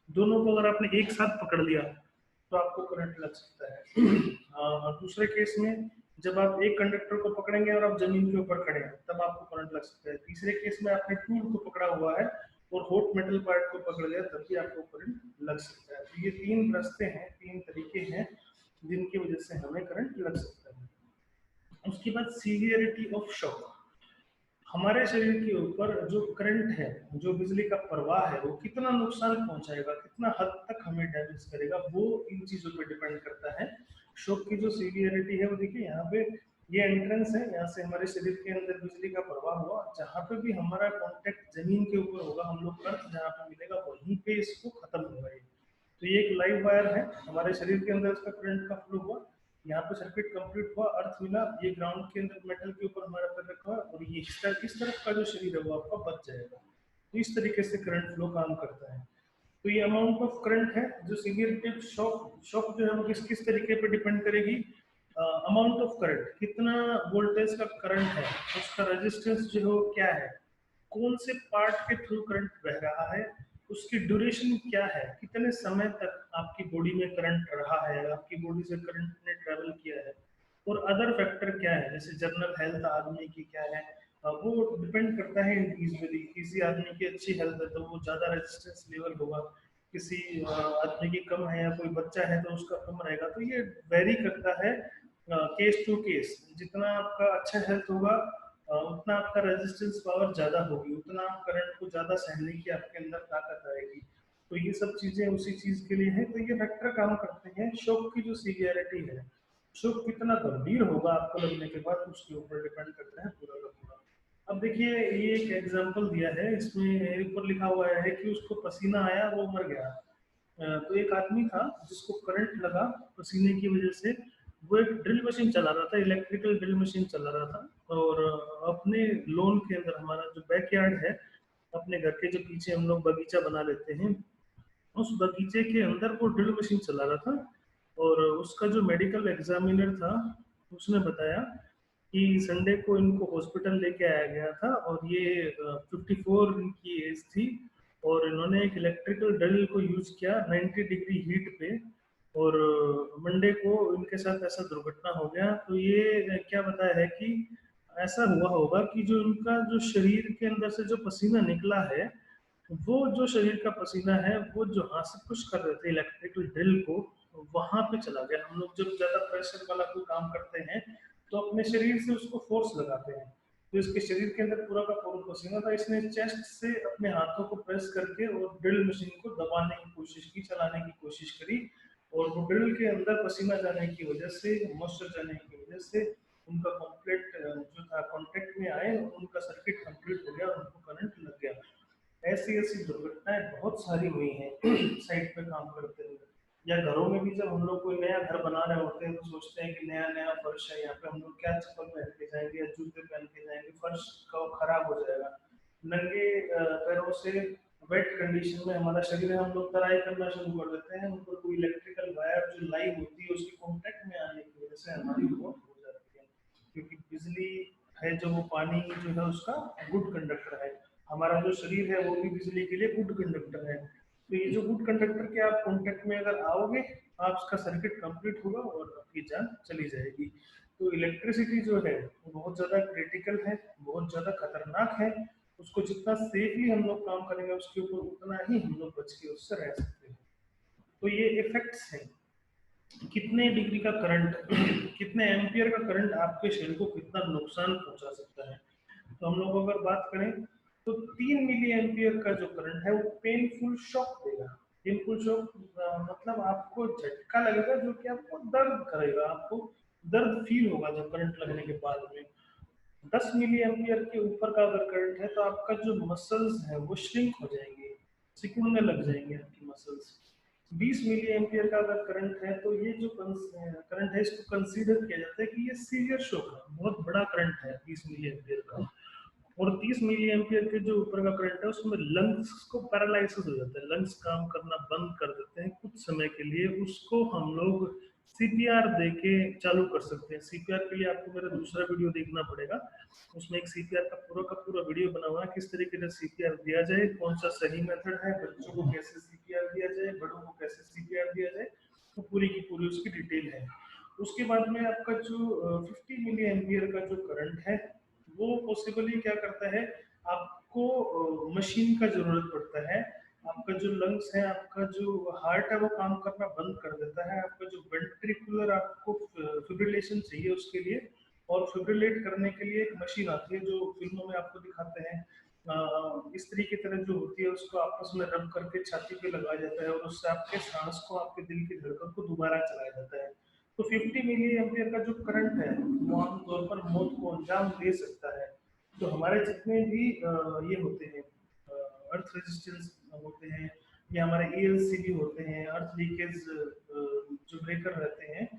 दोनों को अगर आपने एक साथ पकड़ लिया तो आपको करंट लग सकता है। दूसरे केस में जब आप एक कंडक्टर को पकड़ेंगे और आप जमीन के ऊपर खड़े हैं तब आपको करंट लग सकता है। तीसरे केस में आपने टूल को पकड़ा हुआ है और हॉट मेटल पार्ट को पकड़ लिया तब भी आपको करंट लग सकता है। तो ये तीन रास्ते हैं, तीन तरीके हैं जिनकी वजह से हमें करंट लग सकता है। उसके बाद सीवियरिटी ऑफ शॉक। हमारे शरीर के ऊपर जो करंट है, जो बिजली का प्रवाह है, वो कितना नुकसान पहुंचाएगा, कितना हद तक हमें डैमेज करेगा, वो इन चीजों पे डिपेंड करता है। शॉक की जो सीवियरिटी है वो देखिए यहाँ पे, ये एंट्रेंस है, यहाँ से हमारे शरीर के अंदर बिजली का प्रवाह हुआ, जहाँ पे भी हमारा कॉन्टेक्ट जमीन के ऊपर होगा, हम लोग अर्थ जहाँ पे मिलेगा वहीं पे इसको खत्म होगा ये। तो ये एक लाइव वायर है, हमारे शरीर के अंदर इसका करंट का फ्लो हुआ, यहाँ पे सर्किट कंप्लीट हुआ, अर्थ मिला, ये ग्राउंड के अंदर मेटल के ऊपर हमारा पैर रखा हुआ और ये इस तरफ का जो शरीर है वो आपका बच जाएगा। तो इस तरीके से करंट फ्लो काम करता है। तो ये अमाउंट ऑफ करंट है, जो सीवियरिटी शॉक शॉक जो है वो किस किस तरीके पे डिपेंड करेगी। अमाउंट ऑफ करंट, कितना वोल्टेज का करंट है, उसका रेजिस्टेंस जो है वो क्या है, कौन से पार्ट के थ्रू करंट बह रहा है, उसकी ड्यूरेशन क्या है, कितने समय तक आपकी बॉडी में करंट रहा है, आपकी बॉडी से करंट ने ट्रेवल किया है, और अदर फैक्टर क्या है, जैसे जनरल हेल्थ आदमी की क्या है, वो डिपेंड करता है इंडिविजुअली। किसी आदमी की अच्छी हेल्थ है तो वो ज़्यादा रेजिस्टेंस लेवल होगा, किसी आदमी की कम है या कोई बच्चा है तो उसका कम रहेगा। तो ये वेरी करता है केस टू केस। जितना आपका अच्छा हेल्थ होगा उतना आपका रेजिस्टेंस पावर ज़्यादा होगी, उतना आप करंट को ज़्यादा सहने की आपके अंदर ताकत आएगी। तो ये सब चीज़ें उसी चीज़ के लिए हैं। तो ये फैक्टर काम करते हैं। शॉक की जो सीवियरिटी है, शॉक कितना गंभीर होगा आपको लगने के बाद, उसके ऊपर डिपेंड करता है पूरा का पूरा। अब देखिए ये एक एग्जांपल दिया है, इसमें ऊपर लिखा हुआ है कि उसको पसीना आया वो मर गया। तो एक आदमी था जिसको करंट लगा पसीने की वजह से, वो एक ड्रिल मशीन चला रहा था, इलेक्ट्रिकल ड्रिल मशीन चला रहा था, और अपने लोन के अंदर, हमारा जो बैकयार्ड है, अपने घर के जो पीछे हम लोग बगीचा बना लेते हैं, उस बगीचे के अंदर वो ड्रिल मशीन चला रहा था। और उसका जो मेडिकल एग्जामिनर था उसने बताया कि संडे को इनको हॉस्पिटल लेके आया गया था और ये 54 इनकी एज थी, और इन्होंने एक इलेक्ट्रिकल ड्रिल को यूज किया 90 डिग्री हीट पे, और मंडे को इनके साथ ऐसा दुर्घटना हो गया। तो ये क्या बताया है कि ऐसा हुआ होगा कि जो इनका जो शरीर के अंदर से जो पसीना निकला है, वो जो शरीर का पसीना है वो जहाँ से पुश कर रहे थे इलेक्ट्रिकल ड्रिल को, वहां पे चला गया। हम लोग जब ज्यादा प्रेशर वाला कोई काम करते हैं तो अपने शरीर से उसको फोर्स लगाते हैं, तो इसके शरीर के अंदर पूरा का पूरा पसीना था, इसने चेस्ट से अपने हाथों को प्रेस करके और ड्रिल मशीन को दबाने की कोशिश की, चलाने की कोशिश करी, और वो ड्रिल के अंदर पसीना जाने की वजह से, मॉइस्चर जाने की वजह से उनका कंप्लीट जो था कॉन्टेक्ट में आए, उनका सर्किट कंप्लीट हो गया, उनको करंट लग गया। ऐसी ऐसी दुर्घटनाएं बहुत सारी हुई हैं साइट पे काम करते हुए। या घरों में भी जब हम लोग कोई नया घर बना रहे होते हैं तो सोचते हैं कि नया नया फर्श है, यहाँ पे हम लोग क्या चप्पल पहन के जाएंगे या जूते पहन के जाएंगे, फर्श का खराब हो जाएगा। नंगे पैरों से वेट कंडीशन में हमारा शरीर है, हम लोग तराई करना शुरू कर देते हैं, उन पर कोई इलेक्ट्रिकल वायर जो लाइव होती है उसकी कॉन्टेक्ट में आने की वजह से हमारी मौत हो जाती है। क्योंकि बिजली है जो, वो पानी जो है उसका गुड कंडक्टर है, हमारा जो शरीर है वो भी बिजली के लिए गुड कंडक्टर है। तो ये जो गुड कंडक्टर के आप कांटेक्ट में अगर आओगे, आपका सर्किट कंप्लीट होगा और आपकी जान चली जाएगी। तो इलेक्ट्रिसिटी जो है वो बहुत ज़्यादा क्रिटिकल है, बहुत ज़्यादा खतरनाक है। उसको जितना सेफली हम लोग काम करेंगे उसके ऊपर उतना ही हम लोग बच के उससे रह सकते हैं। तो ये इफेक्ट्स हैं, कितने डिग्री का करंट कितने एम्पियर का करंट आपके शरीर को कितना नुकसान पहुंचा सकता है। तो हम लोग अगर बात करें तो 3 मिली एम्पियर का जो करंट है वो पेनफुल शॉक देगा। पेनफुल शॉक मतलब आपको झटका लगेगा जो कि आपको दर्द करेगा, आपको दर्द फील होगा जब करंट लगने के बाद में। 10 मिली एम्पियर के ऊपर का अगर करंट है तो आपका जो मसल्स है वो श्रिंक हो जाएंगे, सिकुड़ने लग जाएंगे आपकी मसल्स। 20 मिली एम्पियर का अगर करंट है तो ये जो करंट है इसको कंसीडर किया जाता है कि ये सीवियर शॉक है, बहुत बड़ा करंट है 20 मिली एम्पियर का। और 30 मिली एम्पियर के जो ऊपर का करंट है उसमें लंग्स को पैरालाइसिस हो जाता है, लंग्स काम करना बंद कर देते हैं कुछ समय के लिए, उसको हम लोग सीपीआर देके चालू कर सकते हैं। सीपीआर के लिए आपको मेरा दूसरा वीडियो देखना पड़ेगा, उसमें एक सीपीआर का पूरा वीडियो बना हुआ है, किस तरीके से सीपीआर दिया जाए, कौन सा सही मेथड है, बच्चों को कैसे सीपीआर दिया जाए, बड़ों को कैसे सीपीआर दिया जाए, तो पूरी की पूरी उसकी डिटेल है। उसके बाद में आपका जो 50 मिली एम्पियर का जो करंट है वो पॉसिबली क्या करता है, आपको मशीन का जरूरत पड़ता है, आपका जो लंग्स है, आपका जो हार्ट है वो काम करना बंद कर देता है, आपका जो वेंट्रिकुलर आपको फिब्रिलेशन चाहिए उसके लिए, और फिब्रिलेट करने के लिए एक मशीन आती है जो फिल्मों में आपको दिखाते हैं, इस तरीके की तरह जो होती है उसको आपस में रब करके छाती पे लगाया जाता है और उससे आपके सांस को, आपके दिल की धड़कन को दोबारा चलाया जाता है। तो 50 मिली एम्पियर का जो करंट है वो आमतौर पर मौत को अंजाम दे सकता है। तो हमारे जितने भी ये होते हैं अर्थ रेजिस्टेंस होते हैं, या हमारे एएलसीबी होते हैं, अर्थ लीकेज जो ब्रेकर रहते हैं,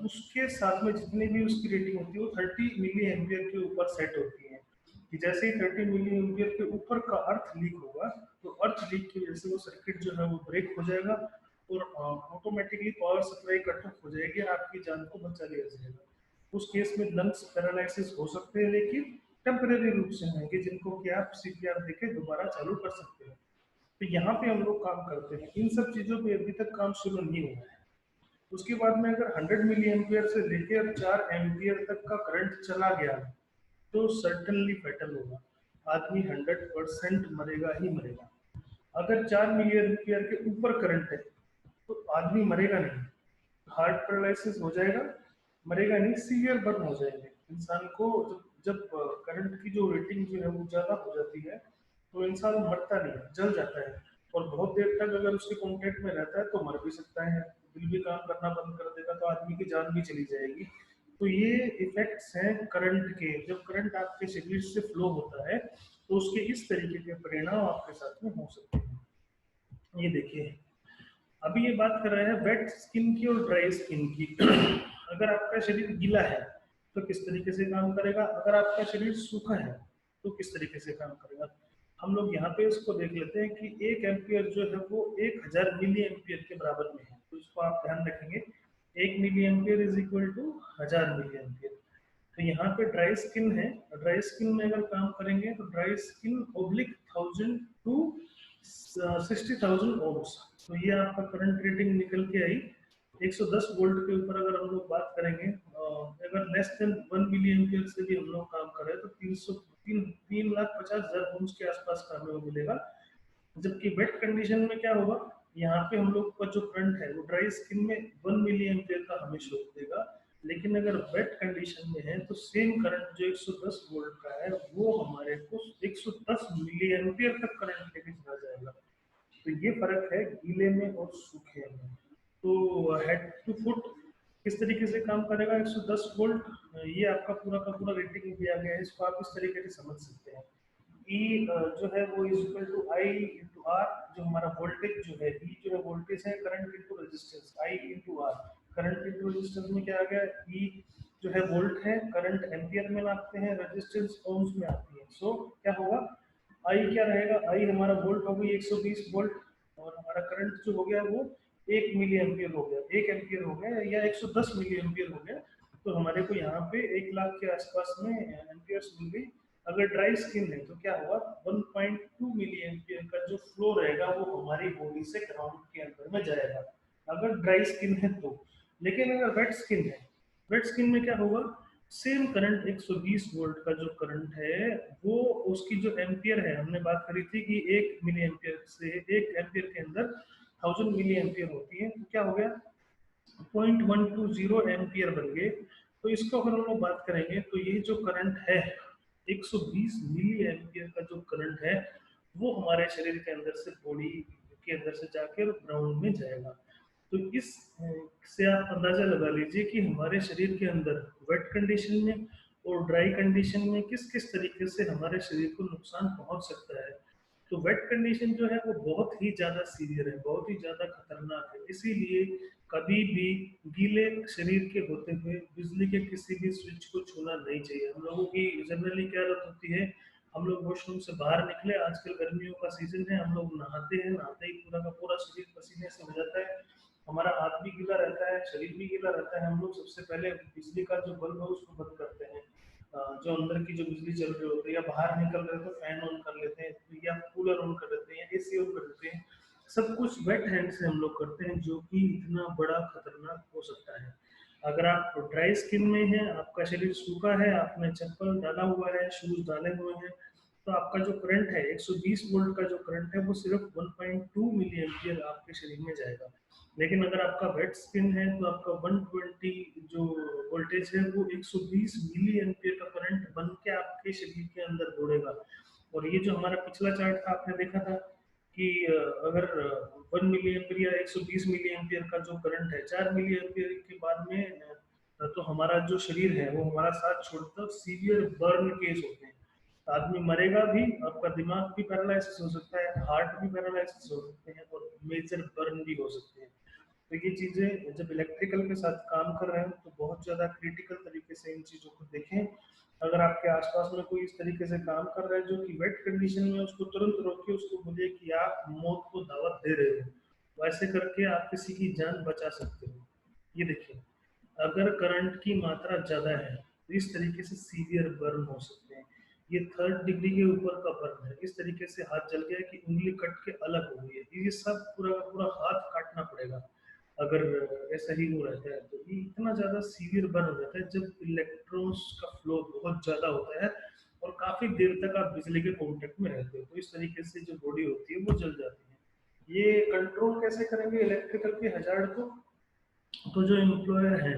उसके साथ में जितनी भी उसकी रेटिंग होती है वो 30 मिली एम्पियर के ऊपर सेट होती है। कि जैसे ही 30 मिली एम्पियर के ऊपर का अर्थ लीक होगा तो अर्थ लीक की वजह से वो सर्किट जो है वो ब्रेक हो जाएगा और automatically power supply cut off हो जाएगी और आपकी जान को बचा लिया जाएगा। उस केस में लंग्स पैरालिसिस हो सकते हैं, लेकिन टेम्परेरी रूप से होंगे, जिनको कि आप सीपीआर देके दोबारा चालू कर सकते हैं। तो यहाँ पे हम लोग काम करते हैं, इन सब चीजों पे अभी तक काम शुरू नहीं हुआ है। उसके बाद में अगर 100 मिली एम्पियर से लेकर 4 एम्पियर तक का करंट चला गया तो सर्टनली फैटल होगा, आदमी 100% मरेगा ही मरेगा। अगर 4 मिली एम्पियर के ऊपर करंट है तो आदमी मरेगा नहीं, हार्ट पैरालिसिस हो जाएगा, मरेगा नहीं, सीवियर बर्न हो जाएंगे इंसान को। जब जब करंट की जो रेटिंग जो है वो ज्यादा हो जाती है तो इंसान मरता नहीं, जल जाता है, और बहुत देर तक अगर उसके कांटेक्ट में रहता है तो मर भी सकता है, दिल भी काम करना बंद कर देगा तो आदमी की जान भी चली जाएगी। तो ये इफेक्ट्स हैं करंट के, जब करंट आपके शरीर से फ्लो होता है तो उसके इस तरीके के परिणाम आपके साथ में हो सकते हैं। ये देखिए, अभी ये बात कर रहे हैं वेट स्किन की और ड्राई स्किन की। अगर आपका शरीर गीला है तो किस तरीके से काम करेगा, अगर आपका शरीर सूखा है तो किस तरीके से काम करेगा। हम लोग यहाँ पे इसको देख लेते हैं कि 1 एम्पियर जो है वो 1000 मिली एम्पियर के बराबर में है, तो इसको आप ध्यान रखेंगे, 1 milli ampere is equal to 1000 milli ampere. तो यहाँ पे ड्राई स्किन है, ड्राई स्किन में अगर काम करेंगे तो dry skin oblique 1000 to 60,000 ohms. तो ये आपका करंट रेटिंग निकल के आई 110 वोल्ट के ऊपर। अगर हम लोग बात करेंगे अगर लेस देन 1 मिली एम्पियर से भी हम लोग काम करें तो 3,50,000 ओम्स के आसपास का हमें मिलेगा। जबकि वेट कंडीशन में क्या होगा, यहाँ पे हम लोग का जो करंट है वो ड्राई स्किन में 1 मिली एम्पियर का हमें शो देगा, लेकिन अगर वेट कंडीशन में है तो सेम करंट जो 110 वोल्ट का है वो हमारे को 110 मिली एम्पियर तक करंट लेके चला जाएगा। तो ये फर्क है गीले में और सूखे में। तो हेड टू फुट किस तरीके से काम करेगा 110 वोल्ट, ये आपका पूरा का पूरा रेटिंग दिया गया है, इसको आप इस तरीके से समझ सकते हैं। ई जो है वो is equal to I into R, जो हमारा वोल्टेज जो है, ई जो है वोल्टेज है, current into resistance, I into R. Current into resistance में क्या आ गया, ई जो है वोल्ट है, करंट एम्पियर में नापते हैं, रेजिस्टेंस ओम्स में आती है। सो क्या होगा, आई क्या रहेगा, आई हमारा वोल्ट हो गई 120 वोल्ट, और हमारा करंट जो हो गया वो 1 मिली एम्पियर हो गया, 1 एम्पियर हो गया या 110 मिली एम्पियर हो गया। तो हमारे को यहाँ पे 1 लाख के आसपास में एम्पियर्स मिल गई। अगर ड्राई स्किन है तो क्या होगा, 1.2 मिली एम्पियर का जो फ्लो रहेगा वो हमारी बॉडी से ग्राउंड के अंदर में जाएगा, अगर ड्राई स्किन है तो। लेकिन अगर वेट स्किन है, वेट स्किन में क्या होगा, सेम करंट 120 वोल्ट का जो करंट है वो, उसकी जो एम्पियर है, हमने बात करी थी कि 1 मिली एम्पियर से 1 एम्पियर के अंदर 1000 मिली एम्पियर होती है, तो क्या हो गया 0.120 एम्पियर बन गए। तो इसको अगर हम लोग बात करेंगे तो ये जो करंट है 120 मिली एम्पियर का जो करंट है वो हमारे शरीर के अंदर से, बॉडी के अंदर से जाकर ग्राउंड में जाएगा। तो इस से आप अंदाजा लगा लीजिए कि हमारे शरीर के अंदर वेट कंडीशन में और ड्राई कंडीशन में किस किस तरीके से हमारे शरीर को नुकसान पहुंच सकता है। तो वेट कंडीशन जो है वो बहुत ही ज़्यादा सीवियर है, बहुत ही ज़्यादा खतरनाक है। इसीलिए कभी भी गीले शरीर के होते हुए बिजली के किसी भी स्विच को छूना नहीं चाहिए। हम लोगों की जनरली क्या आदत होती है, हम लोग वॉशरूम से बाहर निकले, आजकल गर्मियों का सीजन है, हम लोग नहाते हैं, नहाते ही पूरा का पूरा शरीर पसीने से हो जाता है, हमारा हाथ भी गीला रहता है, शरीर भी गीला रहता है। हम लोग सबसे पहले बिजली का जो बल्ब है उसको बंद करते हैं, जो अंदर की जो बिजली चल रही होती है, या बाहर निकल रहे तो फैन ऑन कर लेते हैं, या कूलर ऑन कर लेते हैं, एसी ऑन कर देते हैं। सब कुछ वेट हैंड से हम लोग करते हैं, जो कि इतना बड़ा खतरनाक हो सकता है। अगर आप ड्राई स्किन में हैं, आपका शरीर सूखा है, आपने चप्पल डाला हुआ है, शूज डाले हुए हैं, तो आपका जो करंट है 120 वोल्ट का जो करंट है वो सिर्फ 1.2 मिली एम्पियर आपके शरीर में जाएगा। लेकिन अगर आपका वेट स्किन है तो आपका 120 जो वोल्टेज है वो 120 मिली एम्पियर का करंट बन के आपके शरीर के अंदर दौड़ेगा। और ये जो हमारा पिछला चार्ट था आपने देखा था कि अगर 1 मिली एम्पियर या 120 मिली एम्पियर का जो करंट है, 4 मिली एम्पियर के बाद में तो हमारा जो शरीर है वो हमारा साथ छोड़ता, सीवियर बर्न केस होते हैं। आदमी मरेगा भी, आपका दिमाग भी पैरालिसिस हो सकता है, हार्ट भी पैरालिसिस हो सकते हैं, और मेजर बर्न भी हो सकते हैं। तो ये चीज़ें जब इलेक्ट्रिकल के साथ काम कर रहे हैं तो बहुत ज़्यादा क्रिटिकल तरीके से इन चीज़ों को देखें। अगर आपके आसपास में कोई इस तरीके से काम कर रहा है जो कि वेट कंडीशन में, उसको तुरंत रोकिए, उसको बोलिए कि आप मौत को दावत दे रहे हो। वैसे करके आप किसी की जान बचा सकते हो। ये देखिए, अगर करंट की मात्रा ज़्यादा है तो इस तरीके से सीवियर बर्न हो सकते हैं। ये 3rd डिग्री के ऊपर का बर्न है। इस तरीके से हाथ जल गया कि उंगली कट के अलग हो गई है, ये सब पूरा का पूरा हाथ काटना पड़ेगा अगर ऐसा ही वो रहता है। तो ये इतना ज़्यादा सीवियर बर्न हो जाता है जब इलेक्ट्रॉन्स का फ्लो बहुत ज़्यादा होता है और काफ़ी देर तक आप बिजली के कॉन्टेक्ट में रहते हो, तो इस तरीके से जो बॉडी होती है वो जल जाती है। ये कंट्रोल कैसे करेंगे इलेक्ट्रिकल के हजार्ड को? तो जो एम्प्लॉयर हैं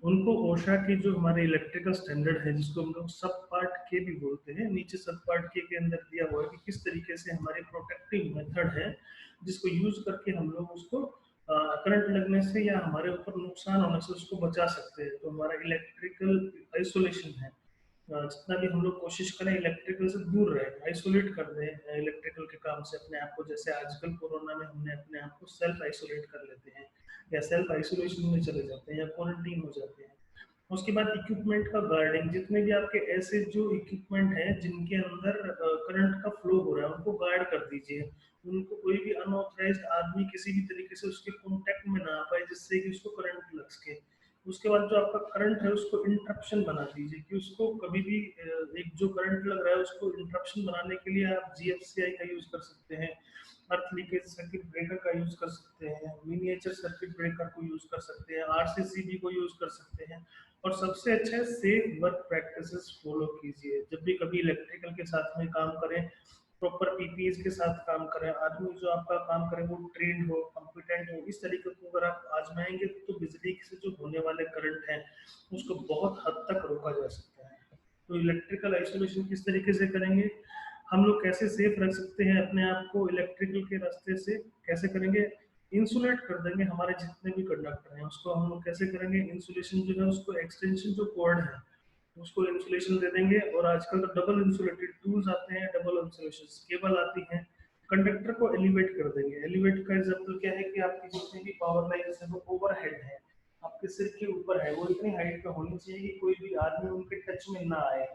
उनको ओशा की जो हमारे इलेक्ट्रिकल स्टैंडर्ड है, जिसको हम लोग सब पार्ट के भी बोलते हैं, नीचे सब पार्ट के अंदर दिया हुआ है कि किस तरीके से हमारे प्रोटेक्टिव मेथड है जिसको यूज करके हम लोग उसको करंट लगने से या हमारे ऊपर नुकसान होने से उसको बचा सकते हैं। तो हमारा इलेक्ट्रिकल आइसोलेशन है, जितना भी हम लोग कोशिश करें इलेक्ट्रिकल से दूर रहे, आइसोलेट कर दें इलेक्ट्रिकल के काम से अपने आप को। जैसे आजकल कोरोना में हमने अपने आप को सेल्फ आइसोलेट कर लेते हैं, या सेल्फ आइसोलेशन में चले जाते हैं, या क्वारंटीन हो जाते हैं। उसके बाद इक्विपमेंट का गार्डिंग, जितने भी आपके ऐसे जो इक्विपमेंट हैं जिनके अंदर करंट का फ्लो हो रहा है उनको गार्ड कर दीजिए। उनको कोई भी अनऑथराइज्ड आदमी किसी भी तरीके से उसके कांटेक्ट में ना आ पाए जिससे कि उसको करंट लग सके। उसके बाद जो आपका करंट है उसको इंटरप्शन बना दीजिए कि उसको कभी भी एक जो करंट लग रहा है उसको इंटरप्शन बनाने के लिए आप जीएफसीआई का यूज कर सकते हैं, अर्थ लीकेज सर्किट ब्रेकर का यूज कर सकते हैं, मिनिएचर सर्किट ब्रेकर को यूज कर सकते हैं, आरसीसीबी को यूज कर सकते हैं। और सबसे अच्छा है सेफ वर्क प्रैक्टिसेस फॉलो कीजिए। जब भी कभी इलेक्ट्रिकल के साथ में काम करें, प्रॉपर पीपीईज के साथ काम करें, आदमी जो आपका काम करे वो ट्रेंड हो, कॉम्पिटेंट हो। इस तरीके को अगर आप आजमाएंगे तो बिजली से जो होने वाले करंट हैं उसको बहुत हद तक रोका जा सकता है। तो इलेक्ट्रिकल आइसोलेशन किस तरीके से करेंगे, हम लोग कैसे सेफ रख सकते हैं अपने आप को इलेक्ट्रिकल के रास्ते से, कैसे करेंगे? इंसुलेट कर देंगे हमारे जितने भी कंडक्टर हैं उसको। हम लोग कैसे करेंगे? इंसुलेशन जो है उसको एक्सटेंशन जो कॉर्ड है उसको इंसुलेशन दे देंगे। और आजकल तो डबल इंसुलेटेड टूल्स आते हैं, डबल इंसुलेशन केबल आती हैं। कंडक्टर को एलिवेट कर देंगे। एलिवेट का एग्जांपल क्या है कि आपकी जितनी भी पावर लाइन है वो ओवरहेड है, आपके सिर के ऊपर है, वो इतनी हाइट पे होनी चाहिए कि कोई भी आदमी उनके टच में ना आए।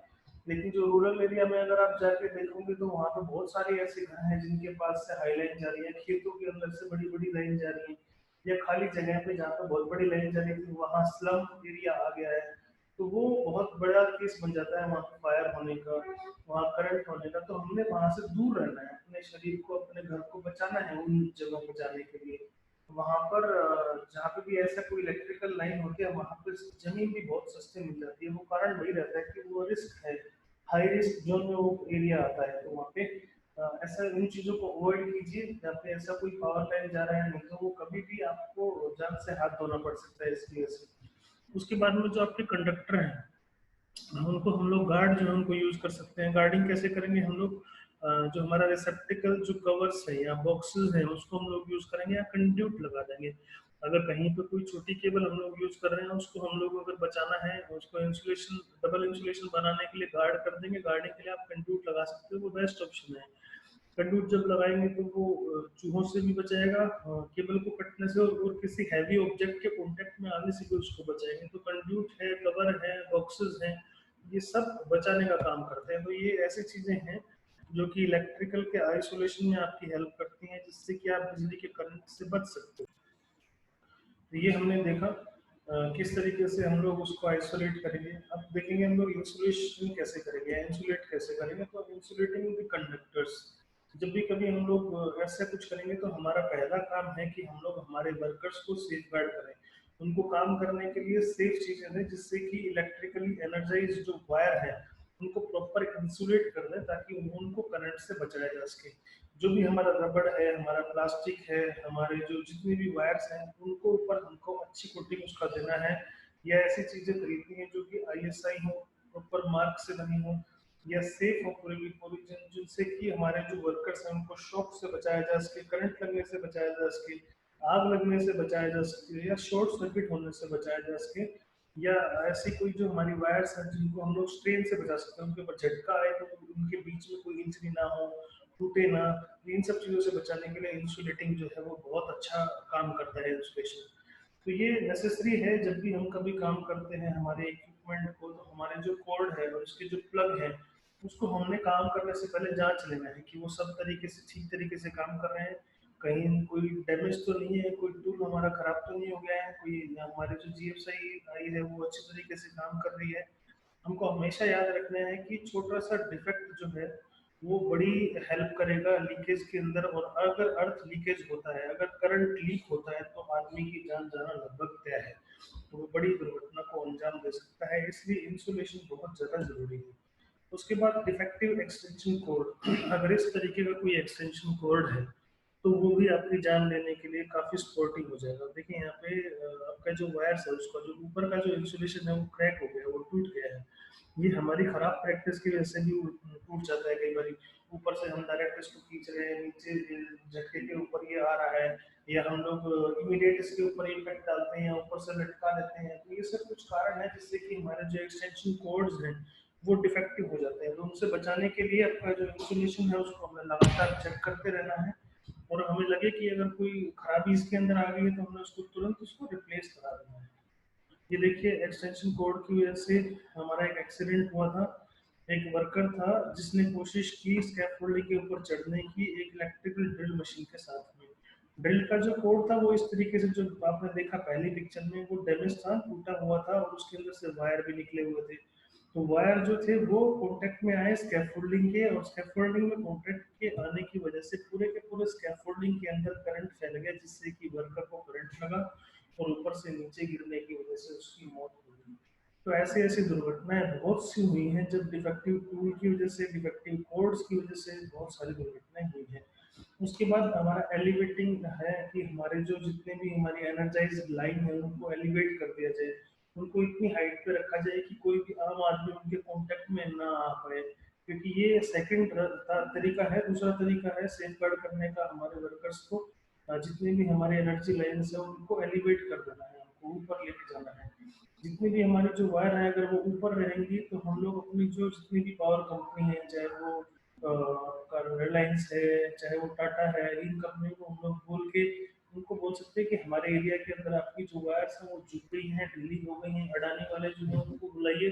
लेकिन जो रूरल एरिया में अगर आप जाके देखोगे तो वहाँ पे बहुत सारे ऐसे घर हैं जिनके पास से हाई लाइन जा रही है, खेतों के अंदर से बड़ी बड़ी लाइन जा रही है, या खाली जगह पे जहाँ पे बहुत बड़ी लाइन जा रही थी वहाँ स्लम एरिया आ गया है। तो वो बहुत बड़ा केस बन जाता है वहाँ पे फायर होने का, वहाँ करंट होने का। तो हमने वहाँ से दूर रहना है, अपने शरीर को अपने घर को बचाना है उन जगहों पर जाने के लिए। वहाँ पर जहाँ पे भी ऐसा कोई इलेक्ट्रिकल लाइन होती है वहाँ पर जमीन भी बहुत सस्ते मिल जाती है। वो कारण वही रहता है कि वो रिस्क है, हाई रिस्क जोन में वो एरिया आता है। तो वहाँ पे ऐसा इन चीज़ों को अवॉइड कीजिए। जहाँ पे ऐसा कोई पावर लाइन जा रहा है नहीं तो वो कभी भी आपको जान से हाथ धोना पड़ सकता है इसकी वजह से। उसके बाद में जो आपके कंडक्टर हैं उनको हम लोग गार्ड जो है उनको यूज कर सकते हैं। गार्डिंग कैसे करेंगे हम लोग? जो हमारा रिसेप्टिकल जो कवर्स है या बॉक्सेस हैं उसको हम लोग यूज करेंगे, या कंड्यूट लगा देंगे। अगर कहीं पे कोई छोटी केबल हम लोग यूज कर रहे हैं उसको हम लोग अगर बचाना है, उसको इंसुलेशन डबल इंसुलेशन बनाने के लिए गार्ड कर देंगे। गार्डिंग के लिए आप कंड्यूट लगा सकते हो, वो बेस्ट ऑप्शन है। कंडूट जब लगाएंगे तो वो चूहों से भी बचाएगा, केबल को कटने से, और किसी हैवी ऑब्जेक्ट के कांटेक्ट में आने से भी उसको बचाएंगे। तो कंडूट है, कवर है, बॉक्सेस हैं, ये सब बचाने का काम करते हैं। तो ये ऐसी चीजें हैं जो कि इलेक्ट्रिकल के आइसोलेशन में आपकी हेल्प करती हैं, जिससे कि आप बिजली के करंट से बच सकते हो। तो ये हमने देखा किस तरीके से हम लोग उसको आइसोलेट करेंगे। अब देखेंगे हम लोग इंसुलेशन कैसे करेंगे, इंसुलेट कैसे करेंगे। तो इंसुलेटिंग द कंडक्टर्स, जब भी कभी हम लोग ऐसा कुछ करेंगे तो हमारा पहला काम है कि हम लोग हमारे वर्कर्स को सेफ गार्ड करें, उनको काम करने के लिए सेफ चीजें दें, जिससे कि इलेक्ट्रिकली एनर्जाइज जो वायर है उनको प्रॉपर इंसुलेट कर दें, ताकि उनको करंट से बचाया जा सके। जो भी हमारा रबड़ है, हमारा प्लास्टिक है, हमारे जो जितने भी वायर्स हैं, उनको ऊपर हमको अच्छी कोटिंग उसका देना है, या ऐसी चीजें खरीदनी है जो कि आईएसआई हो, प्रॉपर मार्क से बनी हो, या सेफ हो पूरी की पूरी, जिनसे कि हमारे जो वर्कर्स हैं उनको शॉक से बचाया जा सके, करंट लगने से बचाया जा सके, आग लगने से बचाया जा सके, या शॉर्ट सर्किट होने से बचाया जा सके, या ऐसी कोई जो हमारी वायर्स हैं जिनको हम लोग स्ट्रेन से बचा सकते हैं, उनके ऊपर झटका आए तो उनके बीच में कोई इंजरी ना हो, टूटे ना। इन सब चीजों से बचाने के लिए इंसुलेटिंग जो है वो बहुत अच्छा काम करता है, इंसुलेशन। तो ये नेसेसरी है जब भी हम कभी काम करते हैं हमारे इक्विपमेंट को। तो हमारे जो कोड है और उसके जो प्लग है, उसको हमने काम करने से पहले जांच लेना है कि वो सब तरीके से ठीक तरीके से काम कर रहे हैं, कहीं कोई डैमेज तो नहीं है, कोई टूल हमारा खराब तो नहीं हो गया है, कोई हमारे जो जीएफएसआई आई है वो अच्छी तरीके से काम कर रही है। हमको हमेशा याद रखना है कि छोटा सा डिफेक्ट जो है वो बड़ी हेल्प करेगा लीकेज के अंदर। और अगर अर्थ लीकेज होता है, अगर करंट लीक होता है, तो आदमी की जान जाना लगभग तय है, तो वो बड़ी दुर्घटना को अंजाम दे सकता है। इसलिए इंसुलेशन बहुत ज्यादा जरूरी है। उसके बाद डिफेक्टिव एक्सटेंशन कोड, अगर इस तरीके का कोई एक्सटेंशन कोड है तो वो भी आपकी जान लेने के लिए काफी सपोर्टिव हो जाएगा। देखिए यहाँ पे आपका जो वायर्स है उसका जो ऊपर का जो इंसुलेशन है वो क्रैक हो गया, वो टूट गया है। ये हमारी खराब प्रैक्टिस की वजह से भी टूट जाता है कई बार। ऊपर से हम डायरेक्ट इसको खींच रहे हैं, नीचे झटके के ऊपर ये आ रहा है, या हम लोग इमीडिएट इसके ऊपर इम्पैक्ट डालते हैं, ऊपर से लटका देते हैं। तो ये सब कुछ कारण है जिससे कि हमारे जो एक्सटेंशन कोड्स हैं वो डिफेक्टिव हो जाते हैं। तो उनसे बचाने के लिए आपका जो इंसुलेशन है उसको हमें लगातार चेक करते रहना है, और हमें लगे कि अगर कोई खराबी इसके अंदर आ गई है तो हमें उसको तुरंत उसको रिप्लेस करा देना है। ये देखिए एक्सटेंशन कोड की वजह से हमारा एक एक्सीडेंट हुआ था। एक वर्कर था जिसने कोशिश की स्कैफोल्डिंग के ऊपर चढ़ने की एक इलेक्ट्रिकल ड्रिल मशीन के साथ में। ड्रिल का जो कोड था वो इस तरीके से, जो आपने देखा पहली पिक्चर में, वो डैमेज था, टूटा हुआ था, और उसके अंदर से वायर भी निकले हुए थे। तो वायर जो थे वो कॉन्टेक्ट में आए स्कैफोल्डिंग के, और स्कैफोल्डिंग में कॉन्टेक्ट के आने की वजह से पूरे के पूरे स्कैफोल्डिंग के अंदर करंट फैल गया, जिससे कि वर्कर को करंट लगा, और ऊपर से नीचे गिरने की वजह से उसकी मौत हो गई। तो ऐसी ऐसी दुर्घटनाएं बहुत सी हुई हैं, जब डिफेक्टिव टूल की वजह से, डिफेक्टिव कोड्स की वजह से बहुत सारी दुर्घटनाएं हुई हैं। उसके बाद हमारा एलिवेटिंग है कि हमारे जो जितने भी हमारी एनर्जाइज लाइन है उनको एलिवेट कर दिया जाए, उनको इतनी हाइट पे रखा जाए कि कोई भी आम आदमी उनके कांटेक्ट में ना आ पाए। क्योंकि ये सेकंड तरीका है। दूसरा तरीका है सेफ गार्ड करने का हमारे वर्कर्स को, जितनी भी हमारे एनर्जी लाइन्स है उनको एलिवेट कर देना है, उनको ऊपर लेके जाना है। जितनी भी हमारी जो वायर है अगर वो ऊपर रहेंगी तो हम लोग अपनी जो जितनी भी पावर कंपनी है, चाहे वो रिलायंस है, चाहे वो टाटा है, इन कंपनी को हम लोग बोल के उनको बोल सकते हैं कि हमारे एरिया के अंदर आपकी जो वायर्स हैं वो झुक गई हैं, ढीली हो गई हैं, अडानी वाले जो है उनको बुलाइए,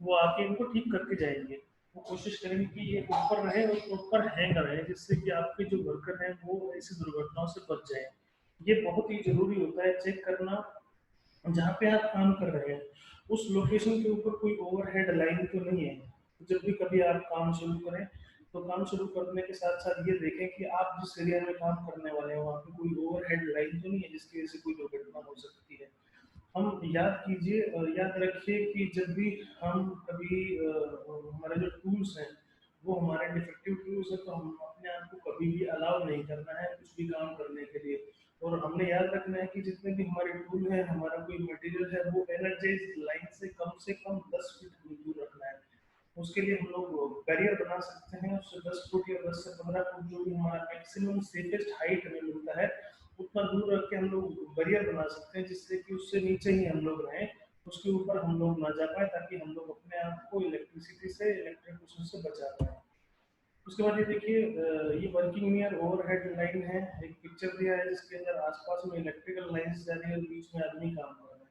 वो आके इनको ठीक करके जाएंगे। वो कोशिश करेंगे कि ये ऊपर रहे और ऊपर हैंग रहे, जिससे कि आपके जो वर्कर हैं वो ऐसी दुर्घटनाओं से बच जाए। ये बहुत ही जरूरी होता है चेक करना, जहाँ पे आप काम कर रहे हैं उस लोकेशन के ऊपर कोई ओवरहेड लाइन तो नहीं है। तो जब भी कभी आप काम शुरू करें तो काम शुरू करने के साथ साथ ये देखें कि आप जिस एरिया में काम करने वाले हैं वहाँ पे कोई ओवरहेड लाइन तो नहीं है जिसकी वजह से कोई दुर्घटना हो सकती है। हम याद कीजिए, याद रखिए कि जब भी हम कभी हमारे जो टूल्स हैं वो हमारे डिफेक्टिव टूल्स हैं, तो हम अपने आप को कभी भी अलाउ नहीं करना है कुछ भी काम करने के लिए। और हमने याद रखना है कि जितने भी हमारे टूल हैं, हमारा कोई मटेरियल है, वो एनर्जाइज लाइन से कम 10 फीट दूर रखना है। उसके लिए हम लोग बैरियर बना सकते हैं, उससे 10 फुट या 10 से 15 फुट, जो भी हमारा मैक्सिमम सेफेस्ट हाइट हमें मिलता है उतना दूर रख के हम लोग बैरियर बना सकते हैं, जिससे कि उससे नीचे ही हम लोग रहें, उसके ऊपर हम लोग ना जा पाए, ताकि हम लोग अपने आप को इलेक्ट्रिसिटी से, इलेक्ट्रिक से बचा पाए। उसके बाद ये देखिए ये वर्किंग नियर ओवरहेड लाइन है, एक पिक्चर दिया है जिसके अंदर आसपास में इलेक्ट्रिकल लाइंस जा रही है और बीच में आदमी काम कर रहा है।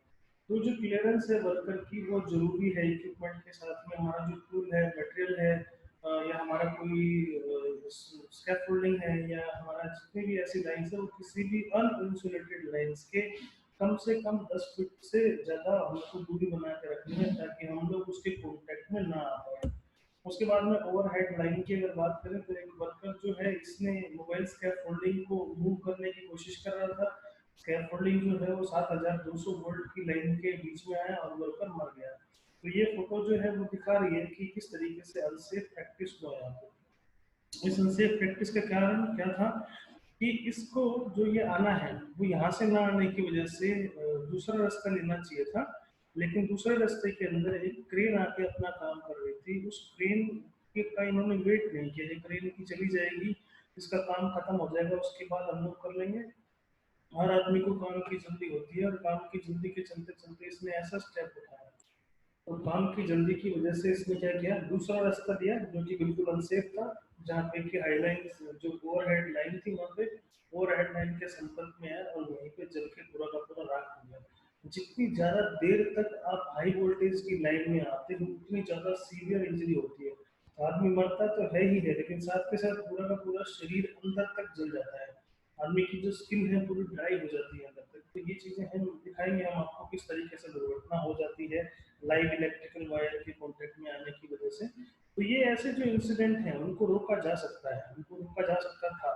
तो जो क्लियरेंस है वर्कर की वो जरूरी है, इक्विपमेंट के साथ में हमारा जो टूल है, मटेरियल है, या हमारा कोई स्कैफोल्डिंग है, या हमारा जितनी भी ऐसी लाइंस है वो किसी भी अनइंसुलेटेड लाइंस के कम से कम 10 फीट से ज़्यादा हमको दूरी बना के रखनी है ताकि हम लोग उसके कॉन्टेक्ट में ना आ पाए। उसके बाद में ओवरहेड लाइन की अगर बात करें तो एक वर्कर जो है इसने मोबाइल स्कैफोल्डिंग को मूव करने की कोशिश कर रहा था। स्कैफोल्डिंग जो है वो 7200 वोल्ट की लाइन के बीच में आया और वर्कर मर गया। तो ये फोटो जो है वो दिखा रही है कि किस तरीके से अनसेफ प्रैक्टिस हुआ यहाँ पे। इस अनसेफ प्रैक्टिस का कारण क्या था कि इसको जो ये आना है वो यहाँ से ना आने की वजह से दूसरा रास्ता लेना चाहिए था, लेकिन दूसरे रास्ते के अंदर एक क्रेन आके अपना काम कर रही थी। उस क्रेन के का इन्होंने वेट नहीं किया, ये क्रेन की चली जाएगी, इसका काम खत्म हो जाएगा, उसके बाद हम लोग कर लेंगे। हर आदमी को काम की जल्दी होती है और काम की जल्दी के चलते चलते इसने ऐसा स्टेप उठाया और काम की जल्दी की वजह से इसने क्या किया, दूसरा रास्ता दिया जो कि बिल्कुल अनसेफ था, जहाँ पे कि हाईलाइन जो ओवरहेड लाइन थी वहाँ पे ओवरहेड लाइन के संपर्क में है और वहीं पे जल के पूरा का पूरा राख हो गया। जितनी ज्यादा देर तक आप हाई वोल्टेज की लाइन में आते हो उतनी ज्यादा सीवियर इंजरी होती है। आदमी मरता तो है ही है, लेकिन साथ के साथ पूरा का पूरा शरीर अंदर तक जल जाता है। आदमी की जो स्किन है पूरी ड्राई हो जाती है अंदर तक। तो ये चीजें हम दिखाएंगे हम आपको किस तरीके से दुर्घटना हो जाती है लाइव इलेक्ट्रिकल वायर के कांटेक्ट में आने की वजह से। तो ये ऐसे जो इंसिडेंट हैं उनको रोका जा सकता है, उनको रोका जा सकता था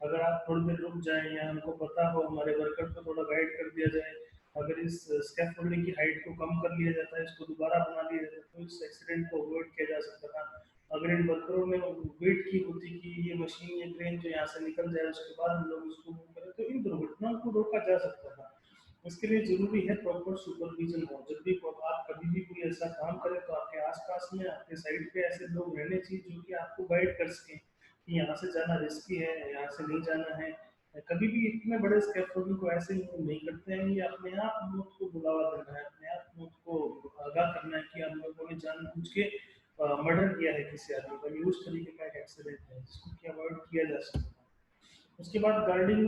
अगर आप थोड़ी देर रुक जाएं या हमको पता हो, हमारे वर्कर को थोड़ा गाइड कर दिया जाए, अगर इस स्कैफोल्डिंग की हाइट को कम कर लिया जाता है, इसको दोबारा बना लिया जाता है, तो इस एक्सीडेंट को अवॉइड किया जा सकता था। अगर इन वर्करों ने वेट की होती कि ये मशीन या क्रेन जो यहाँ से निकल जाए उसके बाद हम लोग इसको मूव करें, तो इन दुर्घटनाओं को रोका जा सकता था। उसके लिए जरूरी है प्रॉपर सुपरविजन हो। जब भी आप कभी भी कोई ऐसा काम करें तो आपके आसपास में आपके साइड पे ऐसे लोग रहने चाहिए जो कि आपको गाइड कर सकें कि यहाँ से जाना रिस्की है, यहाँ से नहीं जाना है। कभी भी इतने बड़े स्कैफोल्डिंग को ऐसे नहीं करते हैं, ये अपने आप मौत को बुलावा देना है, अपने आप मौत को आगाह करना है कि हम लोगों ने जानबूझ के मर्डर किया है किसी आदमी का। ये उस तरीके का एक एक्सीडेंट है जिसको कि अवॉइड किया जा सकता है। उसके बाद गार्डिंग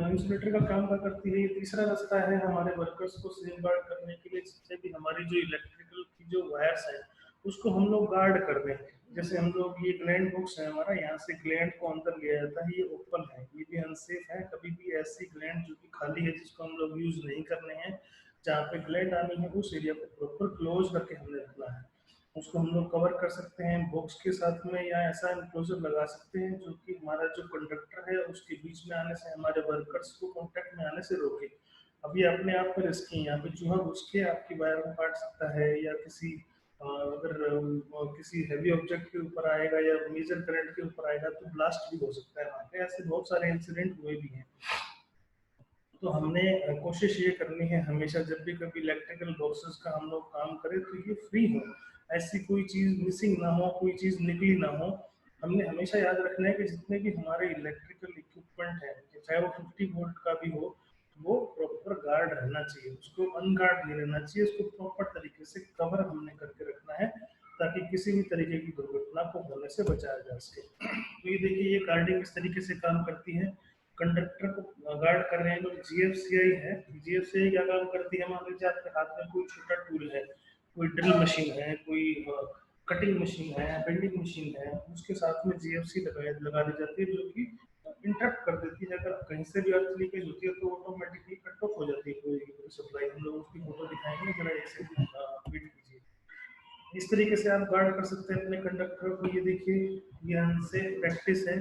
इंसुलेटर का काम क्या करती है, ये तीसरा रास्ता है हमारे वर्कर्स को सेफ गार्ड करने के लिए, जिससे भी हमारी जो इलेक्ट्रिकल की जो वायर्स है उसको हम लोग गार्ड कर दें। जैसे हम लोग ये ग्लैंड बॉक्स है हमारा, यहाँ से ग्लैंड को अंदर लिया जाता है, ये ओपन है, ये भी अनसेफ है। कभी भी ऐसी ग्लैंड जो कि खाली है जिसको हम लोग यूज नहीं करने हैं, जहाँ पे ग्लैंड आनी है उस एरिया को प्रॉपर क्लोज करके हमने रखना है। उसको हम लोग कवर कर सकते हैं बॉक्स के साथ में, या ऐसा इनक्लोजर लगा सकते हैं जो कि हमारा जो कंडक्टर है उसके बीच में आने से, हमारे वर्कर्स को कांटेक्ट में आने से रोके। अभी अपने आप में रिस्की है, यहाँ पे चूहा घुस के आपकी वायर को काट सकता है, या किसी अगर किसी हैवी ऑब्जेक्ट के ऊपर आएगा या मेजर करंट के ऊपर आएगा तो ब्लास्ट भी हो सकता है। वहाँ पे ऐसे बहुत सारे इंसिडेंट हुए भी हैं। तो हमने कोशिश ये करनी है हमेशा जब भी कभी इलेक्ट्रिकल बॉक्सेस का हम लोग काम करें तो ये फ्री हो, ऐसी कोई चीज़ मिसिंग ना हो, कोई चीज़ निकली ना हो। हमने हमेशा याद रखना है कि जितने भी हमारे इलेक्ट्रिकल इक्विपमेंट है, चाहे वो 50 वोल्ट का भी हो, वो प्रॉपर गार्ड रहना चाहिए, उसको अनगार्ड नहीं रहना चाहिए, उसको प्रॉपर तरीके से कवर हमने करके रखना है ताकि किसी भी तरीके की दुर्घटना को होने से बचाया जा सके। तो ये देखिए ये गार्डिंग इस तरीके से काम करती है। कंडक्टर को गार्ड कर रहे हैं तो जीएफसीआई है। जीएफसीआई क्या काम करती है, मान लीजिए आपके हाथ में कोई छोटा टूल है, कोई ड्रिल मशीन है, कोई कटिंग मशीन है, बेंडिंग मशीन है, उसके साथ में जीएफसी लगा दी जाती है जो कि इंटरप्ट कर देती है। अगर कहीं से भी अर्थ लीकेज होती है तो ऑटोमेटिकली कट ऑफ हो जाती है कोई सप्लाई। हम लोग उसकी फोटो दिखाएंगे, जरा एक सेकंड वेट कीजिए। इस तरीके से आप गार्ड कर सकते हैं अपने कंडक्टर को। ये देखिए ये अनसेफ प्रैक्टिस है,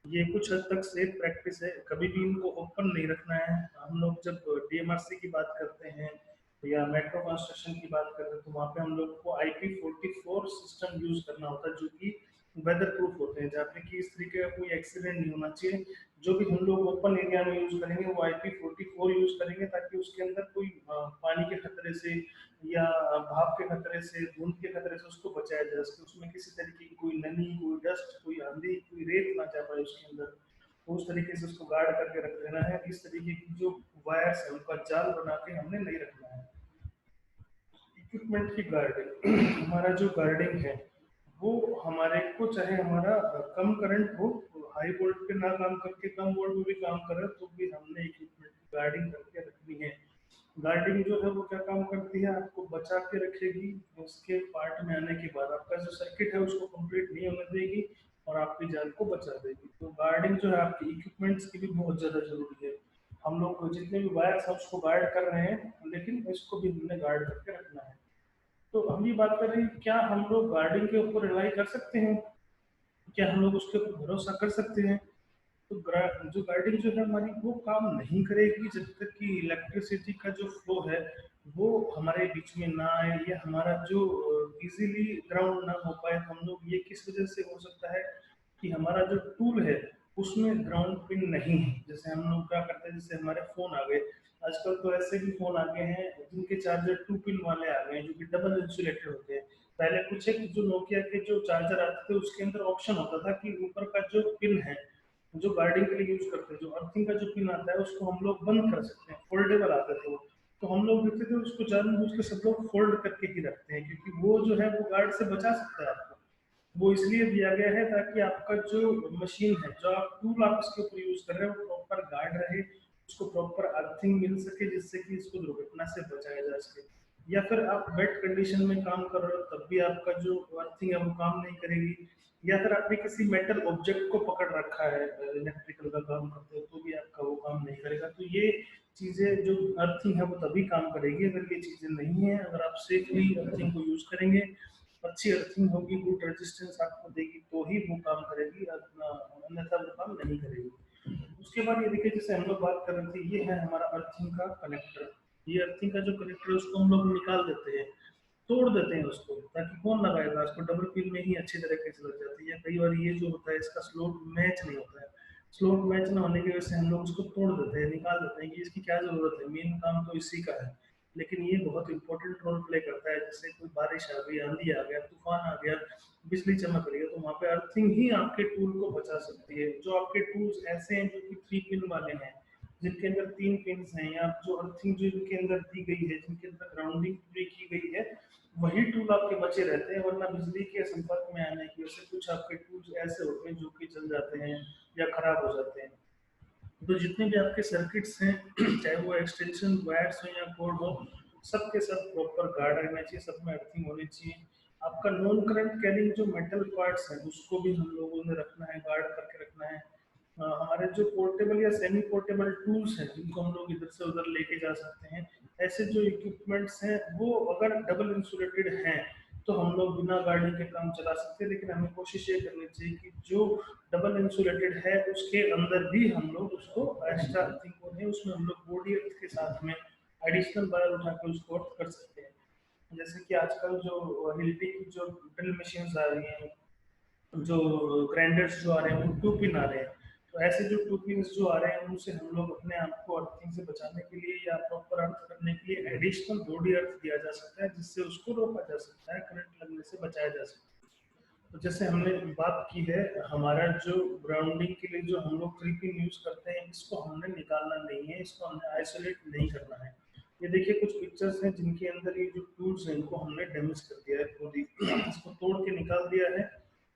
ये कुछ हद तक सेफ प्रैक्टिस है, कभी भी इनको ओपन नहीं रखना है। हम लोग जब डीएमआरसी की बात करते हैं या मेट्रो कंस्ट्रक्शन की बात करते हैं तो वहाँ पे हम लोग को IP44 सिस्टम यूज करना होता है जो कि वेदर प्रूफ होते हैं, जहाँ पे कि इस तरीके का कोई एक्सीडेंट नहीं होना चाहिए। जो भी हम लोग ओपन एरिया में यूज करेंगे वो IP44 यूज करेंगे ताकि उसके अंदर कोई पानी के खतरे से या भाप के खतरे से, धुंध के खतरे से उसको बचाया जा सके। उसमें किसी तरीके की कोई नमी, कोई डस्ट, कोई आंधी, कोई रेत ना जा पाए उसके अंदर, तो उस तरीके से उसको गार्ड करके रख देना है। इस तरीके की जो वायर्स है उनका जाल बना के हमने नहीं रखना है। इक्विपमेंट की गार्डिंग हमारा जो गार्डिंग है वो हमारे को चाहे हमारा कम करंट हो, हाई वोल्ट पे ना काम करके कम वोल्ट में भी काम करे, तो भी हमने इक्विपमेंट की गार्डिंग करके रखनी है। गार्डिंग जो है वो क्या काम करती है, आपको बचा के रखेगी, उसके पार्ट में आने के बाद आपका जो सर्किट है उसको कंप्लीट नहीं होने देगी और आपकी जान को बचा देगी। तो गार्डिंग जो है आपकी इक्विपमेंट्स की भी बहुत ज़्यादा जरूरी है। हम लोग जितने भी वायर्स हैं उसको गार्ड कर रहे हैं, लेकिन इसको भी हमने गार्ड करके रखना है। तो हम ये बात कर रहे हैं, क्या हम लोग गार्डिंग के ऊपर रिलाई कर सकते हैं, क्या हम लोग उसके ऊपर भरोसा कर सकते हैं? तो जो गार्डिंग जो है हमारी वो काम नहीं करेगी जब तक कि इलेक्ट्रिसिटी का जो फ्लो है वो हमारे बीच में ना आए, या हमारा जो इजीली ग्राउंड ना हो पाए। हम लोग ये किस वजह से हो सकता है कि हमारा जो टूल है उसमें ग्राउंड पिन नहीं है। जैसे हम लोग क्या करते हैं, जैसे हमारे फोन आ गए, आजकल तो ऐसे भी फोन आ गए हैं जिनके चार्जर 2 पिन वाले आ गए हैं, जो कि डबल इंसुलेटेड होते हैं। पहले कुछ एक जो नोकिया के जो चार्जर आते थे उसके अंदर ऑप्शन होता था कि ऊपर का जो पिन है, जो गार्डिंग के लिए यूज करते हैं, जो अर्थिंग का जो पिन आता है उसको हम लोग बंद कर सकते हैं, फोल्डेबल आते थे वो। तो हम लोग देखते थे उसको जानबूझ के सब लोग फोल्ड करके ही रखते हैं, क्योंकि वो जो है वो गार्ड से बचा सकता है आपको। वो इसलिए दिया गया है ताकि आपका जो मशीन है, जो आप टूल आप इसके ऊपर यूज कर रहे हो, वो प्रॉपर गार्ड रहे, उसको प्रॉपर अर्थिंग मिल सके, जिससे कि इसको दुर्घटना से बचाया जा सके। या फिर आप वेट कंडीशन में काम कर रहे हो तब भी आपका जो अर्थिंग है वो काम नहीं करेगी। या फिर आपने किसी मेटल ऑब्जेक्ट को पकड़ रखा है, इलेक्ट्रिकल का काम करते हो, तो भी आपका वो काम नहीं करेगा। तो ये चीजें जो अर्थिंग है वो तभी काम करेगी अगर ये चीजें नहीं है, अगर आप सेफली अर्थिंग को यूज करेंगे, अच्छी अर्थिंग होगी, गुड रेजिस्टेंस आपको देगी, तो ही वो काम करेगी, अन्यथा वो काम नहीं करेगी। उसके बाद ये देखिए, जैसे हम लोग बात कर रहे थे, ये है हमारा अर्थिंग का कनेक्टर। ये अर्थिंग का जो कनेक्टर है उसको हम लोग निकाल देते हैं, तोड़ देते हैं उसको, ताकि कौन लगाएगा उसको, डबल पिन में ही अच्छी तरीके से लग जाती है। कई बार ये जो होता है इसका स्लोट मैच नहीं होता है, स्लोट मैच ना होने की वजह से हम लोग उसको तोड़ देते हैं, निकाल देते हैं कि इसकी क्या जरूरत है, मेन काम तो इसी का है। लेकिन ये बहुत इंपॉर्टेंट रोल प्ले करता है। जैसे कोई बारिश आ गई, आंधी आ गया, तूफान आ गया, बिजली चमक रही है, तो वहां पे अर्थिंग ही आपके टूल को बचा सकती है। जो आपके टूल्स ऐसे हैं जो कि 3 पिन वाले हैं, जिनके अंदर 3 पिन हैं, या जो अर्थिंग जो इनके अंदर दी गई है, जिनके अंदर ग्राउंडिंग पूरी की गई है, वही टूल आपके बचे रहते हैं। वरना बिजली के संपर्क में आने की वजह से कुछ आपके टूल्स ऐसे होते हैं जो कि जल जाते हैं या खराब हो जाते हैं। तो जितने भी आपके सर्किट्स हैं, चाहे वो एक्सटेंशन वायर्स हो या कोड हो, सब के सब प्रॉपर गार्ड रहना चाहिए, सब में अर्थिंग होनी चाहिए। आपका नॉन करंट कैरिंग जो मेटल पार्ट्स हैं उसको भी हम लोगों ने रखना है, गार्ड करके रखना है। हमारे जो पोर्टेबल या सेमी पोर्टेबल टूल्स हैं जिनको हम लोग इधर से उधर लेके जा सकते हैं, ऐसे जो इक्विपमेंट्स हैं वो अगर डबल इंसुलेटेड हैं तो हम लोग बिना गाड़ी के काम चला सकते हैं। लेकिन हमें कोशिश ये करनी चाहिए कि जो डबल इंसुलेटेड है उसके अंदर भी हम लोग उसको एक्स्ट्रा अर्थिंग को नहीं, उसमें हम लोग बॉडी अर्थ के साथ में एडिशनल वायर उठा के उसको अर्थ कर सकते हैं। जैसे कि आजकल जो हिल्टी की जो ड्रिल मशीन्स आ रही हैं, जो ग्राइंडर्स जो आ रहे हैं वो 2 पिन आ रहे हैं। तो ऐसे जो 2 पिन जो आ रहे हैं उनसे हम लोग अपने आप को अर्थिंग से बचाने के लिए या प्रॉपर अर्थ करने के लिए एडिशनल बॉडी अर्थ दिया जा सकता है, जिससे उसको रोका जा सकता है, करंट लगने से बचाया जा सकता है। तो जैसे हमने बात की है, हमारा जो ग्राउंडिंग के लिए जो हम लोग 3 पिन यूज करते हैं, इसको हमने निकालना नहीं है, इसको हमने आइसोलेट नहीं करना है। ये देखिए कुछ पिक्चर्स हैं जिनके अंदर ये जो टूल्स हैं इनको हमने डैमेज कर दिया है खुद ही, इसको तोड़ के निकाल दिया है।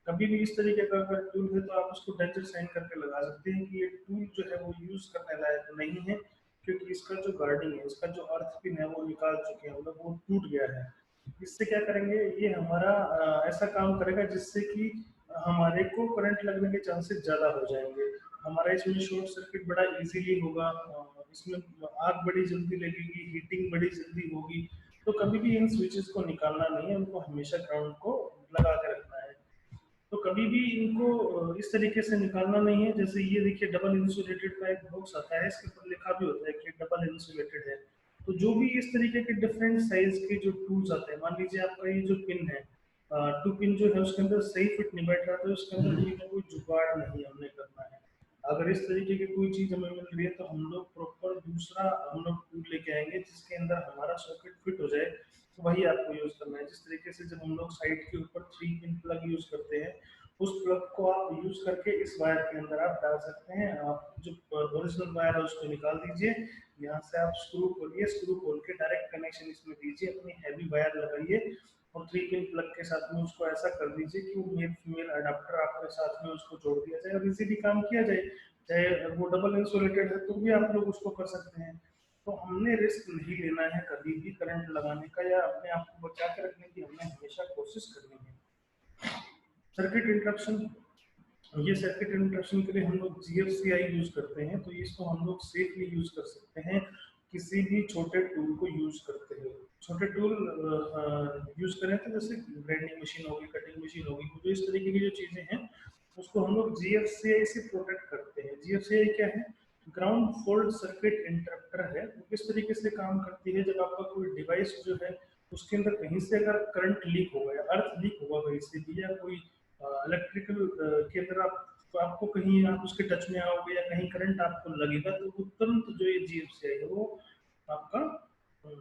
कभी भी इस तरीके का अगर टूल है तो आप उसको डेंजर साइन करके लगा सकते हैं कि ये टूल जो है वो यूज करने लायक नहीं है, क्योंकि इसका जो गार्डिंग है, इसका जो अर्थ पिन है वो निकाल चुके हैं, मतलब वो टूट गया है। इससे क्या करेंगे, ये हमारा ऐसा काम करेगा जिससे कि हमारे को करंट लगने के चांसेस ज़्यादा हो जाएंगे। हमारा इसमें शॉर्ट सर्किट बड़ा इजीली होगा, इसमें आग बड़ी जल्दी लगेगी, हीटिंग बड़ी जल्दी होगी। तो कभी भी इन स्विचेस को निकालना नहीं है, उनको हमेशा ग्राउंड को लगा के रखना है। तो कभी भी इनको इस तरीके से निकालना नहीं है। जैसे ये देखिए डबल इंसुलेटेड का एक बॉक्स आता है, इसके ऊपर लिखा भी होता है कि डबल इंसुलेटेड है। तो जो भी इस तरीके के डिफरेंट साइज के जो टूल्स आते हैं, मान लीजिए आपका ये जो पिन है, 2 पिन जो है उसके अंदर सही फिट नहीं बैठ रहा, तो उसके अंदर कोई ना कोई जुगाड़ नहीं हमने करना है। अगर इस तरीके की कोई चीज हमें मिल रही है तो हम लोग प्रॉपर दूसरा हम लोग टूल लेके आएंगे जिसके अंदर हमारा सॉकेट फिट हो जाए, तो वही आपको यूज करना है। जिस तरीके से जब हम लोग साइड के ऊपर 3 पिन प्लग यूज करते हैं, उस प्लग को आप यूज करके इस वायर के अंदर आप डाल सकते हैं। आप जो ओरिजिनल वायर है उसको निकाल दीजिए, यहाँ से आप स्क्रू खोलिए, स्क्रू खोल के डायरेक्ट कनेक्शन इसमें दीजिए, अपनी हैवी वायर लगाइए और 3 पिन प्लग के साथ में उसको ऐसा कर दीजिए कि वो मेल फीमेल अडाप्टर आपके साथ में उसको जोड़ दिया जाए और इजीली काम किया जाए। चाहे वो डबल इंसुलेटेड है तो भी आप लोग उसको कर सकते हैं। तो हमने रिस्क नहीं लेना है कभी भी करंट लगाने का या अपने आप को बचा के रखने की हमने हमेशा कोशिश करनी है। सर्किट इंटरप्शन, ये सर्किट इंटरप्शन के लिए हम लोग GFCI यूज करते हैं, तो इसको हम लोग सेफली यूज कर सकते हैं किसी भी छोटे टूल को यूज करते हुए। छोटे टूल यूज करें तो जैसे ग्राइंडिंग मशीन होगी, कटिंग मशीन होगी, जो इस तरीके की जो चीजें हैं उसको हम लोग GFCI से प्रोटेक्ट करते हैं। GFCI क्या है? ग्राउंड फॉल्ट सर्किट इंटरप्टर है। वो किस तरीके से काम करती है? जब आपका कोई डिवाइस जो है उसके अंदर कहीं से अगर करंट लीक होगा या अर्थ लीक होगा कहीं से भी, या कोई इलेक्ट्रिकल के अंदर आप तो आपको कहीं आप उसके टच में आओगे या कहीं करंट आपको लगेगा तो वो तुरंत जो ये GFCI है वो आपका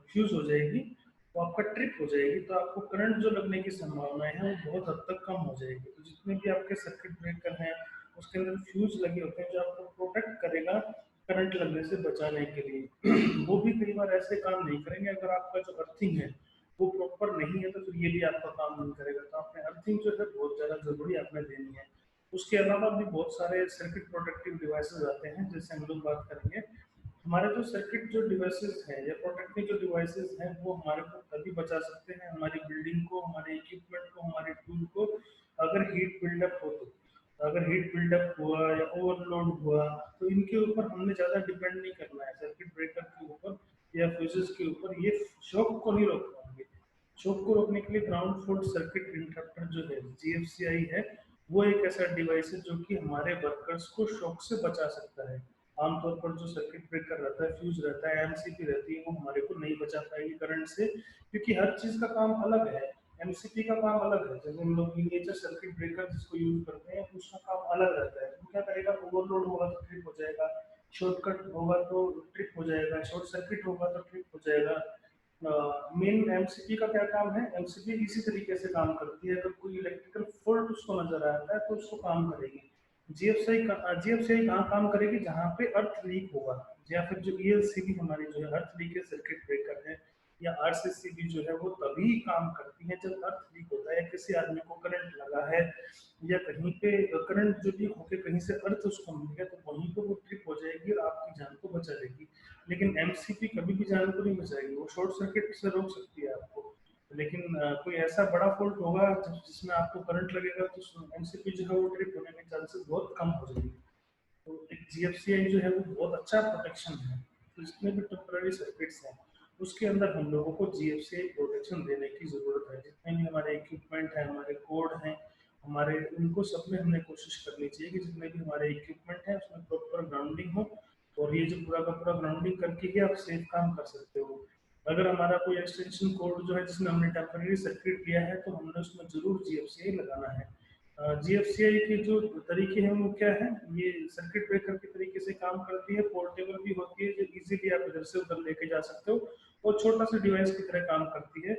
फ्यूज हो जाएगी, वो आपका ट्रिप हो जाएगी, तो आपको करंट जो लगने की संभावना है वो बहुत हद तक कम हो जाएगी। तो जितने भी आपके सर्किट ब्रेकर हैं उसके अंदर फ्यूज लगे होते हैं जो आपको प्रोटेक्ट करेगा करंट लगने से बचाने के लिए। वो भी कई बार ऐसे काम नहीं करेंगे। अगर आपका जो अर्थिंग है वो प्रॉपर नहीं है तो फिर ये भी आपका काम नहीं करेगा। तो आपने अर्थिंग जो है बहुत ज़्यादा जरूरी आपने देनी है। उसके अलावा भी बहुत सारे सर्किट प्रोटेक्टिव डिवाइसेस आते हैं जैसे हम लोग बात करेंगे। हमारे जो सर्किट जो डिवाइसेस हैं या प्रोटेक्टिव जो डिवाइसेस हैं वो हमारे को तभी बचा सकते हैं, हमारी बिल्डिंग को, हमारे इक्विपमेंट को, हमारे टूल को, अगर हीट बिल्डअप हो तो। अगर हीट बिल्डअप हुआ या ओवरलोड हुआ तो इनके ऊपर हमने ज़्यादा डिपेंड नहीं करना है, सर्किट ब्रेकर के ऊपर या फ्यूजेस के ऊपर। ये शॉक को नहीं रोक पाएंगे। शॉक को रोकने के लिए ग्राउंड फॉल्ट सर्किट इंटरप्टर जो है GFCI है, वो एक ऐसा डिवाइस है जो कि हमारे वर्कर्स को शॉक से बचा सकता है। आमतौर पर जो सर्किट ब्रेकर रहता है, फ्यूज रहता है, MCP रहती है, वो हमारे को नहीं बचा पाएगी करंट से, क्योंकि हर चीज का काम अलग है। MCP का काम अलग है, जब हम लोग मिनिएचर सर्किट ब्रेकर जिसको यूज करते हैं उसका काम अलग रहता है। वो क्या करेगा? ओवरलोड होगा तो ट्रिप हो जाएगा, शॉर्टकट होगा तो ट्रिप हो जाएगा, शॉर्ट सर्किट होगा तो ट्रिप हो जाएगा। मेन MCP का क्या काम है? MCP इसी तरीके से काम करती है, अगर कोई इलेक्ट्रिकल फॉल्ट उसको नजर आता है तो उसको काम करेगी। GFCI कहाँ काम करेगी? जहाँ पे अर्थ लीक होगा, या फिर जो ELCB हमारी जो है अर्थ लीकेज सर्किट ब्रेकर है, या RCCB जो है वो तभी काम करती है जब अर्थ लीक होता है, किसी आदमी को करंट लगा है या कहीं पे करंट जो लीक होकर कहीं से अर्थ उसको मिल गया तो वहीं पर वो ट्रिप हो जाएगी और आपकी जान को बचा लेगी। लेकिन MCP कभी भी जान को नहीं बचाएगी, वो शॉर्ट सर्किट से रोक सकती है आपको। लेकिन कोई ऐसा बड़ा फॉल्ट होगा जिसमें आपको करंट लगेगा तो MCP जो है वो ट्रिप होने के चांसेस बहुत कम हो जाएंगे। तो एक GFCI जो है वो बहुत अच्छा प्रोटेक्शन है। तो जितने भी टेम्पररी सर्किट्स हैं उसके अंदर हम लोगों को GFCI प्रोटेक्शन देने की जरूरत है। जितने भी हमारे इक्विपमेंट हैं, हमारे कोड हैं, हमारे उनको सब में हमने कोशिश करनी चाहिए कि जितने भी हमारे इक्विपमेंट हैं उसमें प्रॉपर ग्राउंडिंग हो। और ये जो पूरा का पूरा ग्राउंडिंग करके ही आप सेफ काम कर सकते हो। अगर हमारा कोई एक्सटेंशन कोड जो है जिसमें हमने टेम्पररी सर्किट लिया है तो हमने उसमें जरूर GFCI लगाना है। GFCI के जो तरीके हैं वो क्या है? ये सर्किट ब्रेकर के तरीके से काम करती है, पोर्टेबल भी होती है, जो इजीली आप इधर से उधर लेके जा सकते हो, और छोटा सा डिवाइस की तरह काम करती है।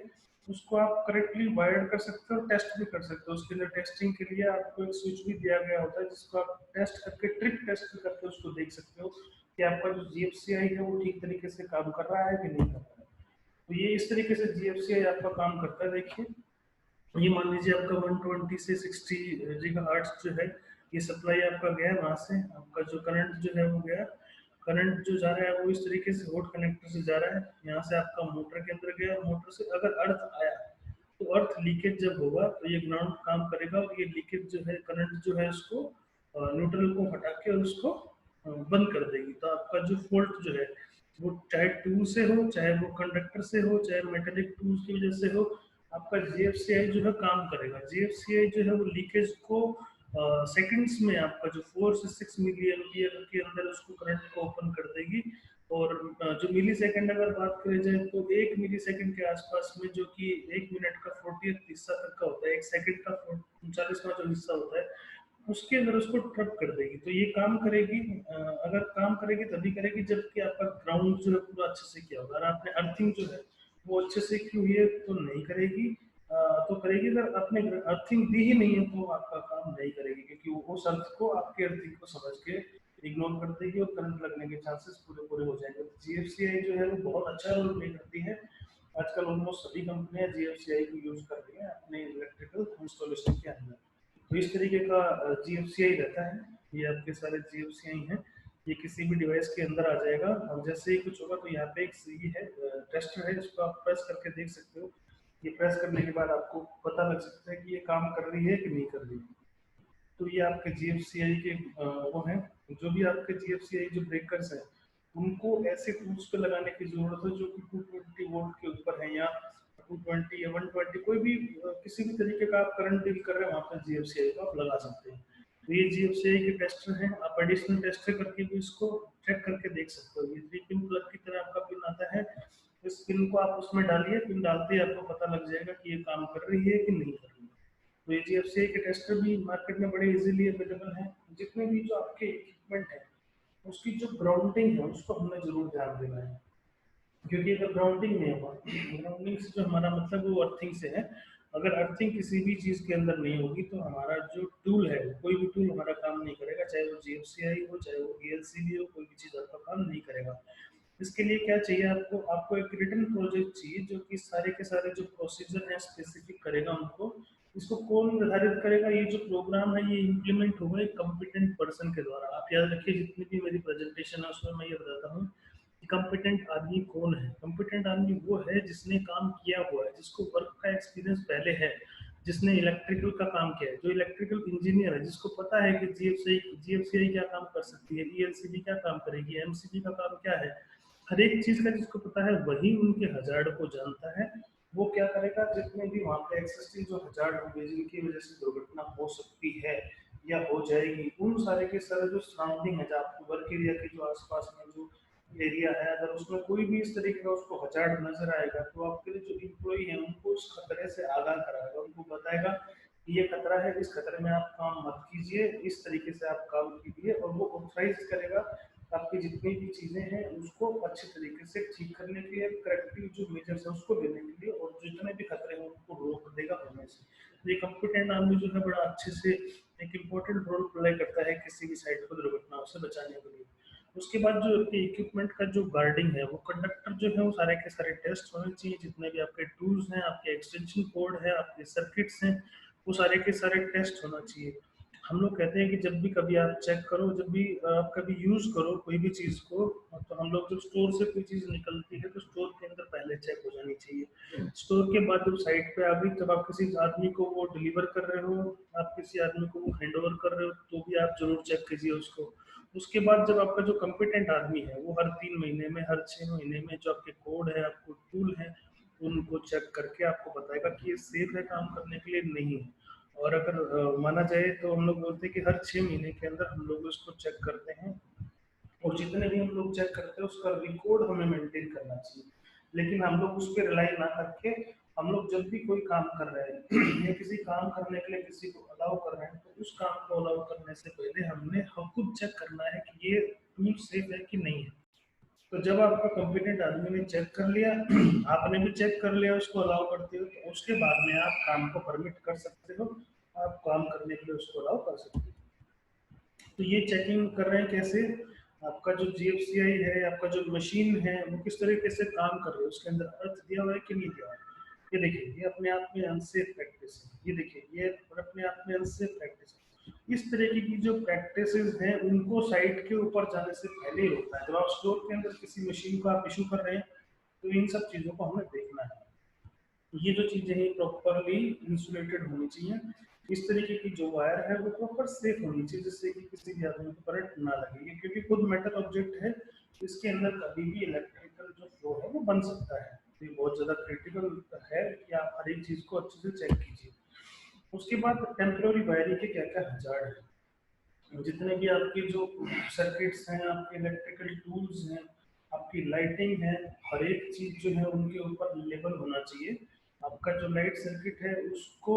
उसको आप करेक्टली वायर्ड कर सकते हो, टेस्ट भी कर सकते हो। उसके अंदर टेस्टिंग के लिए आपको एक स्विच भी दिया गया होता है जिसको आप टेस्ट करके, ट्रिप टेस्ट भी करके उसको देख सकते हो कि आपका जो GFCI है वो ठीक तरीके से काम कर रहा है कि नहीं कर रहा है। तो ये इस तरीके से GFCI आपका काम करता है। देखिए, ये मान लीजिए आपका 120 से 60 GHz जो है ये सप्लाई आपका गया, वहां से आपका जो करंट जो है वो गया। करंट जो जा रहा है वो इस तरीके से हॉट कनेक्टर से जा रहा है, यहाँ से आपका मोटर के अंदर गया। मोटर से अगर अर्थ आया तो अर्थ लीकेज जब होगा तो ये ग्राउंड काम करेगा और ये लीकेज जो है करंट जो है उसको न्यूट्रल को हटा के और उसको बंद कर देगी। तो आपका जो फॉल्ट जो है वो चाहे टूल से हो, चाहे वो कंडक्टर से हो, चाहे मेटेलिक टूल्स की वजह से हो, आपका GFCI जो है काम करेगा। GFCI जो है वो लीकेज को सेकंड्स में आपका जो 4 से 6 मिली एम्पियर के अंदर उसको करंट को ओपन कर देगी। और जो मिली सेकंड अगर बात करें जाए तो 1 मिली सेकंड के आसपास में, जो कि 1 मिनट का 40th हिस्सा तक का होता है, 1 सेकंड का 39वां जो हिस्सा होता है, उसके अंदर उसको ट्रप कर देगी। तो ये काम करेगी, अगर काम करेगी तभी करेगी जबकि आपका ग्राउंड जो है पूरा अच्छे से किया होगा। अगर आपने अर्थिंग जो है वो अच्छे से की हुई है तो नहीं करेगी। तो करेगी, अगर आपने अर्थिंग दी ही नहीं है तो आपका काम नहीं करेगी, क्योंकि वो उस अर्थ को आपके अर्थिंग को समझ के इग्नोर कर देगी और करंट लगने के चांसेस पूरे पूरे हो जाएंगे। तो GFCI जो है वो बहुत अच्छा रोल प्ले करती है। आजकल ऑलमोस्ट सभी कंपनियां GFCI को यूज कर रही हैं अपने इलेक्ट्रिकल इंस्टॉलेशन के अंदर। तो इस तरीके का GFCI रहता है। ये आपके सारे GFCI हैं, ये किसी भी डिवाइस के अंदर आ जाएगा और जैसे ही कुछ होगा तो यहाँ पे एक ये है टेस्टर है, इसको आप प्रेस करके देख सकते हो। ये प्रेस करने के बाद आपको पता लग सकता है कि ये काम कर रही है कि नहीं कर रही है। तो ये आपके GFCI के वो हैं। जो भी आपके GFCI जो ब्रेकर्स हैं उनको ऐसे टूल्स पे लगाने की जरूरत है जो कि 220 वोल्ट के ऊपर है, या 220 या 120 कोई भी किसी भी तरीके का आप करंट डील कर रहे हैं वहाँ पर GFCI को आप लगा सकते हैं। तो ये GFCI के टेस्टर हैं, आप एडिशनल टेस्टर करके भी इसको चेक करके देख सकते हो। ये 3 पिन प्लग की तरह आपका पिन आता है, इस पिन को आप उसमें डालिए, पिन डालते ही आपको पता लग जाएगा कि ये काम कर रही है कि नहीं कर रही है। तो ये GFCI के टेस्टर भी मार्केट में बड़े इजीली अवेलेबल हैं। जितने भी जो आपके इक्विपमेंट है उसकी जो ग्राउंडिंग है उसको हमें जरूर ध्यान देना है, क्योंकि अगर ग्राउंडिंग नहीं होगा, ग्राउंडिंग से जो हमारा मतलब वो अर्थिंग से है, अगर अर्थिंग किसी भी चीज़ के अंदर नहीं होगी तो हमारा जो टूल है कोई भी टूल हमारा काम नहीं करेगा, चाहे वो GFCI हो चाहे वो ELCB हो, कोई भी चीज़ आपका काम नहीं करेगा। इसके लिए क्या चाहिए आपको, आपको एक रिटन प्रोजेक्ट चाहिए जो कि सारे के सारे जो प्रोसीजर है स्पेसिफिक करेगा उनको। इसको कौन निर्धारित करेगा, ये जो प्रोग्राम है ये इम्प्लीमेंट होगा एक कॉम्पिटेंट पर्सन के द्वारा। आप याद रखिए जितनी भी मेरी प्रेजेंटेशन है उसमें मैं ये बताता हूँ कि कॉम्पिटेंट आदमी कौन है। कॉम्पिटेंट आदमी वो है जिसने काम किया हुआ है, जिसको वर्क का एक्सपीरियंस पहले है, जिसने इलेक्ट्रिकल का काम किया है, जो इलेक्ट्रिकल इंजीनियर है, जिसको पता है कि जीएफसीआई क्या काम कर सकती है, ईएलसीबी क्या काम करेगी, एमसीबी का काम क्या है, हर एक चीज का जिसको पता है वही उनके हजार्ड को जानता है। वो क्या करेगा, जितने भी वहाँ पे एक्सिस्टिंग जो हजार्ड होंगे जिनकी वजह से दुर्घटना हो सकती है या हो जाएगी, उन सारे के सारे जो सराउंडिंग है, जो आपको वर्क एरिया के जो आसपास में जो एरिया है, अगर उसमें कोई भी इस तरीके का उसको हजार्ड नजर आएगा तो आपके लिए जो इम्प्लॉई है उनको उस खतरे से आगाह कराएगा, उनको बताएगा कि ये खतरा है, इस खतरे में आप काम मत कीजिए, इस तरीके से आप काम कीजिए, और वो ऑथराइज करेगा आपकी जितनी भी चीजें हैं उसको अच्छे तरीके से ठीक करने के लिए, करेक्टिव जो मेजर्स है उसको लेने के लिए, और जितने भी खतरे हैं उनको रोक देगा होने से। तो ये कंप्यूटेंट आदमी जो है बड़ा अच्छे से एक इम्पोर्टेंट रोल प्ले करता है किसी भी साइट को दुर्घटनाओं से बचाने के लिए। उसके बाद जो आपके इक्विपमेंट का जो गार्डिंग है, वो कंडक्टर जो है वो सारे के सारे टेस्ट होने चाहिए, जितने भी आपके टूल्स हैं, आपके एक्सटेंशन कोड है, आपके सर्किट्स हैं, वो सारे के सारे टेस्ट होना चाहिए। हम लोग कहते हैं कि जब भी कभी आप चेक करो, जब भी आप कभी यूज करो कोई भी चीज को, तो हम लोग जब स्टोर से कोई चीज निकलती है तो स्टोर के अंदर पहले चेक हो जानी चाहिए। स्टोर के बाद जब साइट पे आ गई, जब आप किसी आदमी को वो डिलीवर कर रहे हो, आप किसी आदमी को वो हैंड ओवर कर रहे हो, तो भी आप जरूर चेक कीजिए उसको। उसके बाद जब आपका जो कॉम्पिटेंट आदमी है वो हर 3 महीने में, हर 6 महीने में जो आपके कोड है, आपको टूल है, उनको चेक करके आपको बताएगा कि ये सेफ है काम करने के लिए नहीं है। और अगर माना जाए तो हम लोग बोलते हैं कि हर 6 महीने के अंदर हम लोग उसको चेक करते हैं, और जितने भी हम लोग चेक करते हैं उसका रिकॉर्ड हमें मेंटेन करना चाहिए। लेकिन हम लोग उस पर रिलाई ना करके, हम लोग जब भी कोई काम कर रहे हैं या किसी काम करने के लिए किसी को अलाउ कर रहे हैं, तो उस काम को अलाउ करने से पहले हमने हम खुद चेक करना है कि ये टूल सेफ है कि नहीं है। तो जब आपका कॉम्पिटेंट आदमी ने चेक कर लिया, आपने भी चेक कर लिया उसको अलाउ करते हो, तो उसके बाद में आप काम को परमिट कर सकते हो, आप काम करने के लिए उसको अलाउ कर सकते हो। तो ये चेकिंग कर रहे हैं कैसे, आपका जो GFCI है, आपका जो मशीन है वो किस तरीके से काम कर रही है, उसके अंदर अर्थ दिया हुआ है कि नहीं दिया हुआ है। ये देखिए, ये अपने आप में अनसेफ प्रैक्टिस है, ये देखिए ये अपने आप में अनसेफ प्रैक्टिस है। इस तरीके की जो प्रैक्टिसेस हैं उनको साइट के ऊपर जाने से पहले ही होता है। जब आप स्टोर के अंदर किसी मशीन को आप इशू कर रहे हैं तो इन सब चीज़ों को हमें देखना है। ये जो चीजें हैं प्रॉपरली इंसुलेटेड होनी चाहिए। इस तरीके की जो वायर है वो प्रॉपर सेफ होनी चाहिए, जिससे कि किसी भी आदमी को करंट ना लगे। ये क्योंकि खुद मेटल ऑब्जेक्ट है, इसके अंदर कभी भी इलेक्ट्रिकल जो फ्लो है वो बन सकता है। तो ये बहुत ज्यादा क्रिटिकल है कि आप हर एक चीज को अच्छे से चेक कीजिए। उसके बाद टेम्पररी वायरिंग के क्या क्या हजार्ड है, जितने भी आपके जो सर्किट्स हैं, आपके इलेक्ट्रिकल टूल्स हैं, आपकी लाइटिंग है, हर एक चीज जो है उनके ऊपर लेबल होना चाहिए। आपका जो लाइट सर्किट है उसको,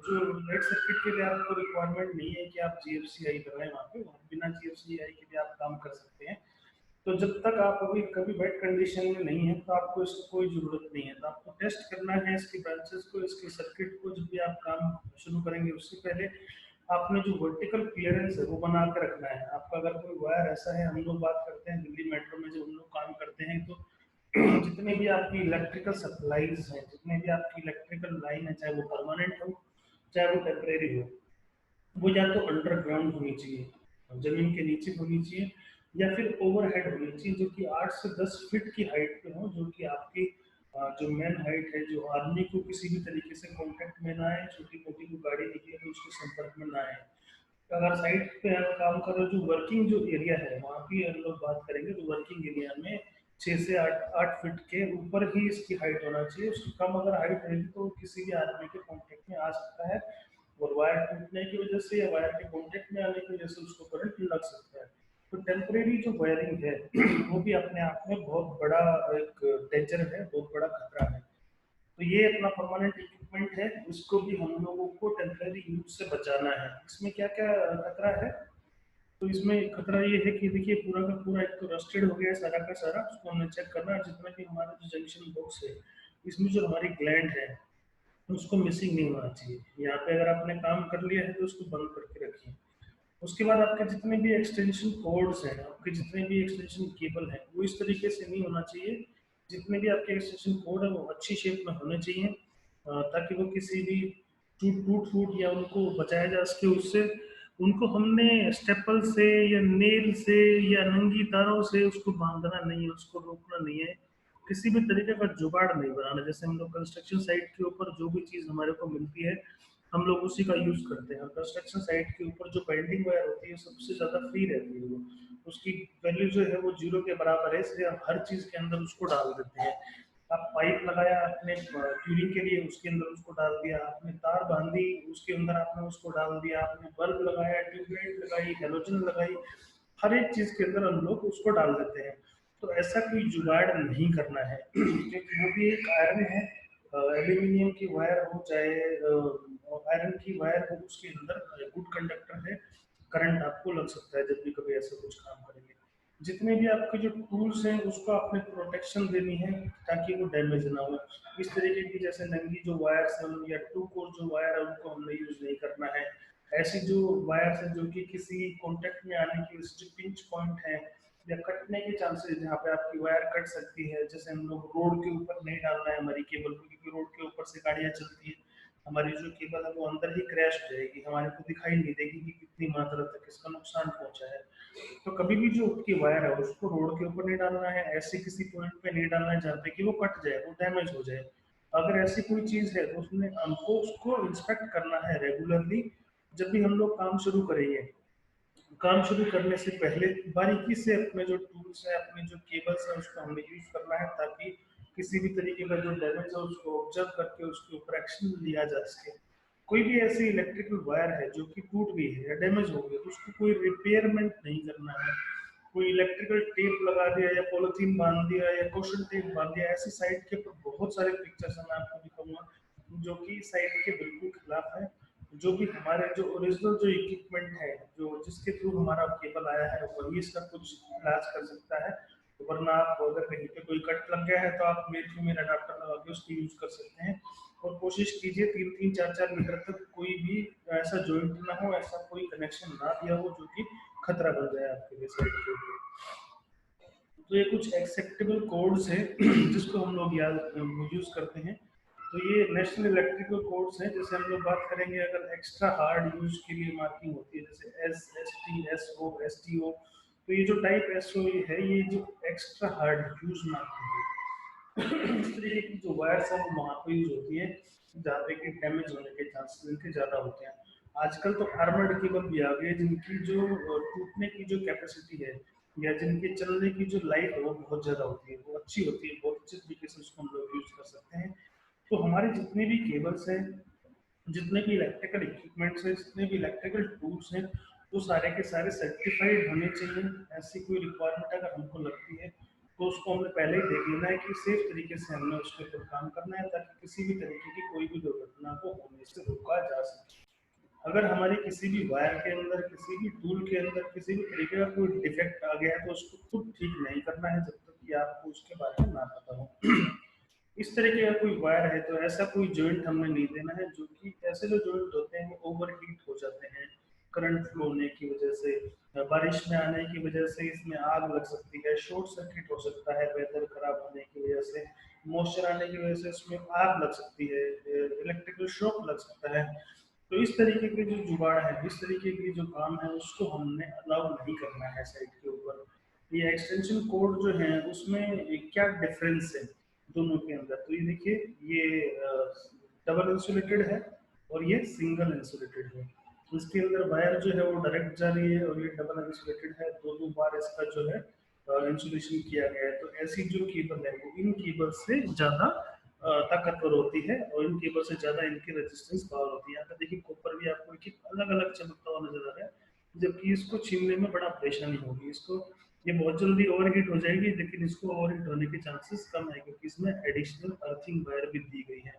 जो लाइट सर्किट के लिए आपको रिक्वायरमेंट नहीं है कि आप GFCI लगाएं वहाँ पे, बिना GFCI के भी आप काम कर सकते हैं। तो जब तक आप अभी कभी वेट कंडीशन में नहीं है तो आपको इसकी कोई ज़रूरत नहीं है। तो आपको टेस्ट करना है इसकी ब्रांचेस को, इसके सर्किट को। जब भी आप काम शुरू करेंगे उससे पहले आपने जो वर्टिकल क्लियरेंस है वो बना के रखना है। आपका अगर कोई वायर ऐसा है, हम लोग बात करते हैं दिल्ली मेट्रो में जब हम लोग काम करते हैं तो जितने भी आपकी इलेक्ट्रिकल सप्लाईज हैं, जितने भी आपकी इलेक्ट्रिकल लाइन है, चाहे वो परमानेंट हो चाहे वो टेम्परेरी हो, वो या तो अंडरग्राउंड होनी चाहिए, जमीन के नीचे होनी चाहिए, या फिर ओवरहेड होनी चाहिए जो कि 8 से 10 फीट की हाइट पे हो, जो कि आपकी जो मेन हाइट है, जो आदमी को किसी भी तरीके से कांटेक्ट में ना आए, छोटी मोटी कोई गाड़ी निकले तो उसके संपर्क में ना आए। अगर साइट पे हम काम कर रहे हो, जो वर्किंग जो एरिया है वहाँ की हम लोग बात करेंगे, तो वर्किंग एरिया में 6 से 8 फीट के ऊपर ही इसकी हाइट होना चाहिए। उसकी कम अगर हाइट रहेगी तो किसी भी आदमी के कांटेक्ट में आ सकता है, और वायर टूटने की वजह से या वायर के कांटेक्ट में आने की वजह से उसको करंट लग सकता है। तो टेम्परेरी जो वायरिंग है वो भी अपने आप में बहुत बड़ा एक डेंजर है, बहुत बड़ा खतरा है। तो ये अपना परमानेंट इक्विपमेंट है, इसको भी हम लोगों को टेम्परेरी यूज से बचाना है। इसमें क्या क्या खतरा है? तो इसमें खतरा ये है कि देखिए पूरा का पूरा एक तो रस्टेड हो गया है सारा का सारा, उसको हमें चेक करना है। जितना भी हमारा जो जंक्शन बॉक्स है, इसमें जो हमारी ग्लैंड है उसको मिसिंग नहीं होना चाहिए। यहाँ पे अगर आपने काम कर लिया है तो उसको बंद करके रखिए। उसके बाद आपके जितने भी एक्सटेंशन कोड्स हैं, आपके जितने भी एक्सटेंशन केबल हैं, वो इस तरीके से नहीं होना चाहिए। जितने भी आपके एक्सटेंशन कोड है वो अच्छी शेप में होने चाहिए, ताकि वो किसी भी टूट टूट फूट या उनको बचाया जा सके उससे। उनको हमने स्टेपल से या नेल से या नंगी तारों से उसको बांधना नहीं है, उसको रोकना नहीं है, किसी भी तरीके का जुगाड़ नहीं बनाना। जैसे हम लोग कंस्ट्रक्शन साइट के ऊपर जो भी चीज़ हमारे को मिलती है हम लोग उसी का यूज़ करते हैं। और कंस्ट्रक्शन साइट के ऊपर जो बेंडिंग वायर होती है सबसे ज़्यादा फ्री रहती है, वो उसकी वैल्यू जो है वो जीरो के बराबर है, इसलिए हम हर चीज़ के अंदर उसको डाल देते हैं। आप पाइप लगाया आपने ट्यूबिंग के लिए, उसके अंदर उसको डाल दिया, आपने तार बांधी उसके अंदर आपने उसको डाल दिया, आपने बल्ब लगाया, ट्यूबलाइट लगाई, हेलोजन लगाई, हर एक चीज़ के अंदर हम लोग उसको डाल देते हैं। तो ऐसा कोई जुगाड़ नहीं करना है क्योंकि वो भी एक आयरन है, एल्यूमिनियम की वायर हो चाहे आयरन की वायर हो, उसके अंदर गुड कंडक्टर है, करंट आपको लग सकता है जब भी कभी ऐसा कुछ काम करेंगे। जितने भी आपके जो टूल्स हैं उसको आपने प्रोटेक्शन देनी है ताकि वो डैमेज ना हो। इस तरीके की जैसे नंगी जो वायर्स हैं या टू कोर जो वायर है उनको हमने यूज नहीं करना है। ऐसी जो वायर्स हैं जो कि किसी कॉन्टेक्ट में आने की जो पिंच पॉइंट है या कटने के चांसेस जहाँ पे आपकी वायर कट सकती है, जैसे हम लोग रोड के ऊपर नहीं डालना है हमारी केबल को, क्योंकि रोड के ऊपर से गाड़ियाँ चलती है, हमारी जो केबल है वो अंदर ही क्रैश हो जाएगी, हमारे को दिखाई नहीं देगी कि कितनी मात्रा तक इसका नुकसान पहुंचा है। तो कभी भी जो आपकी वायर है उसको रोड के ऊपर नहीं डालना है, ऐसे किसी पॉइंट पे नहीं डालना है जहाँ पे कि वो कट जाए, वो डैमेज हो जाए। अगर ऐसी कोई चीज है तो उसमें हमको उसको इंस्पेक्ट करना है रेगुलरली। जब भी हम लोग काम शुरू करेंगे, काम शुरू करने से पहले बारीकी से अपने जो टूल्स है, अपने जो केबल्स है उसको हमने यूज करना है, ताकि किसी भी तरीके का जो डैमेज है उसको ऑब्जर्व करके उसके ऊपर एक्शन लिया जा सके। कोई भी ऐसी इलेक्ट्रिकल वायर है जो कि टूट गई है या डैमेज हो गई है, तो उसको कोई रिपेयरमेंट नहीं करना है। कोई इलेक्ट्रिकल टेप लगा दिया या पॉलिथीन बांध दिया या क्वेश्चन टेप बांध दिया, ऐसी साइट के ऊपर बहुत सारे पिक्चर्स मैं आपको दिखाऊंगा जो कि साइट के बिल्कुल खिलाफ है। जो भी हमारे जो ओरिजिनल जो इक्विपमेंट है, जो जिसके थ्रू हमारा केबल आया है वही इसका कुछ इलाज कर सकता है। तो वरना आप अगर कहीं पे कोई कट लग गया है तो आप मेरे थ्रू मेरा अडाप्टर लगा के उसको यूज कर सकते हैं। और कोशिश कीजिए 3-3 4-4 मीटर तक कोई भी ऐसा जॉइंट ना हो, ऐसा कोई कनेक्शन ना दिया हो जो कि खतरा बन जाए आपके लिए साइड के लिए। तो ये कुछ एक्सेप्टेबल कोड्स हैं जिसको हम लोग याद यूज करते हैं। तो ये नेशनल इलेक्ट्रिकल कोड्स हैं। जैसे हम लोग बात करेंगे अगर एक्स्ट्रा हार्ड यूज के लिए मार्किंग होती है, जैसे SST SO STO, तो ये जो टाइप SO है ये जो एक्स्ट्रा हार्ड यूज मार्किंग है। इस तरीके की जो वायर्स हैं वो वहाँ पे यूज होती है जहाँ पे कि डैमेज होने के चांसेस इनके ज़्यादा होते हैं। आजकल तो आर्मर्ड केबल भी आ गई है जिनकी जो टूटने की जो कैपेसिटी है या जिनके चलने की जो लाइफ है वो बहुत ज़्यादा होती है, वो अच्छी होती है, बहुत अच्छे तरीके से उसको हम लोग यूज कर सकते हैं। तो हमारे जितने भी केबल्स हैं, जितने भी इलेक्ट्रिकल इक्विपमेंट्स हैं, जितने भी इलेक्ट्रिकल टूल्स हैं, वो सारे के सारे सर्टिफाइड होने चाहिए। ऐसी कोई रिक्वायरमेंट अगर हमको लगती है तो उसको हमने पहले ही देख लेना है कि सेफ तरीके से हमने उसके ऊपर काम करना है, ताकि किसी भी तरीके की कोई भी दुर्घटना को होने से रोका जा सके। अगर हमारी किसी भी वायर के अंदर, किसी भी टूल के अंदर किसी भी तरीके का कोई डिफेक्ट आ गया है तो उसको खुद ठीक नहीं करना है जब तक कि आपको उसके बारे में ना पता हो। इस तरीके का कोई वायर है तो ऐसा कोई जॉइंट हमने नहीं देना है, जो कि ऐसे जो जॉइंट होते हैं वो ओवर हीट हो जाते हैं, करंट फ्लो होने की वजह से, बारिश में आने की वजह से इसमें आग लग सकती है, शॉर्ट सर्किट हो सकता है वेदर खराब होने की वजह से, मॉइस्चर आने की वजह से इसमें आग लग सकती है, इलेक्ट्रिकल शॉक लग सकता है। तो इस तरीके के जो जुगाड़ है, इस तरीके के जो काम है, उसको हमने अलाउ नहीं करना है साइट के ऊपर। ये एक्सटेंशन कोड जो है उसमें क्या डिफरेंस है दोनों के अंदर, तो ये देखिए, ये डबल इंसुलेटेड है और ये सिंगल इंसुलेटेड है। इसके अंदर वायर जो है वो डायरेक्ट जा रही है और ये डबल इंसुलेटेड है, दो दो बार इसका जो है इंसुलेशन किया गया है। तो ऐसी जो केबल है वो इन केबल से ज़्यादा ताकतवर होती है और इन केबल से ज़्यादा इनकी रेजिस्टेंस पावर होती है। यहाँ पे देखिए कॉपर भी आपको एक अलग अलग चमकता हुआ नजर आ रहा है, जबकि इसको छीनने में बड़ा परेशानी होगी। इसको ये बहुत जल्दी ओवरहीट हो जाएगी, लेकिन इसको ओवरहीट होने के चांसेस कम है क्योंकि इसमें एडिशनल अर्थिंग वायर भी दी गई है।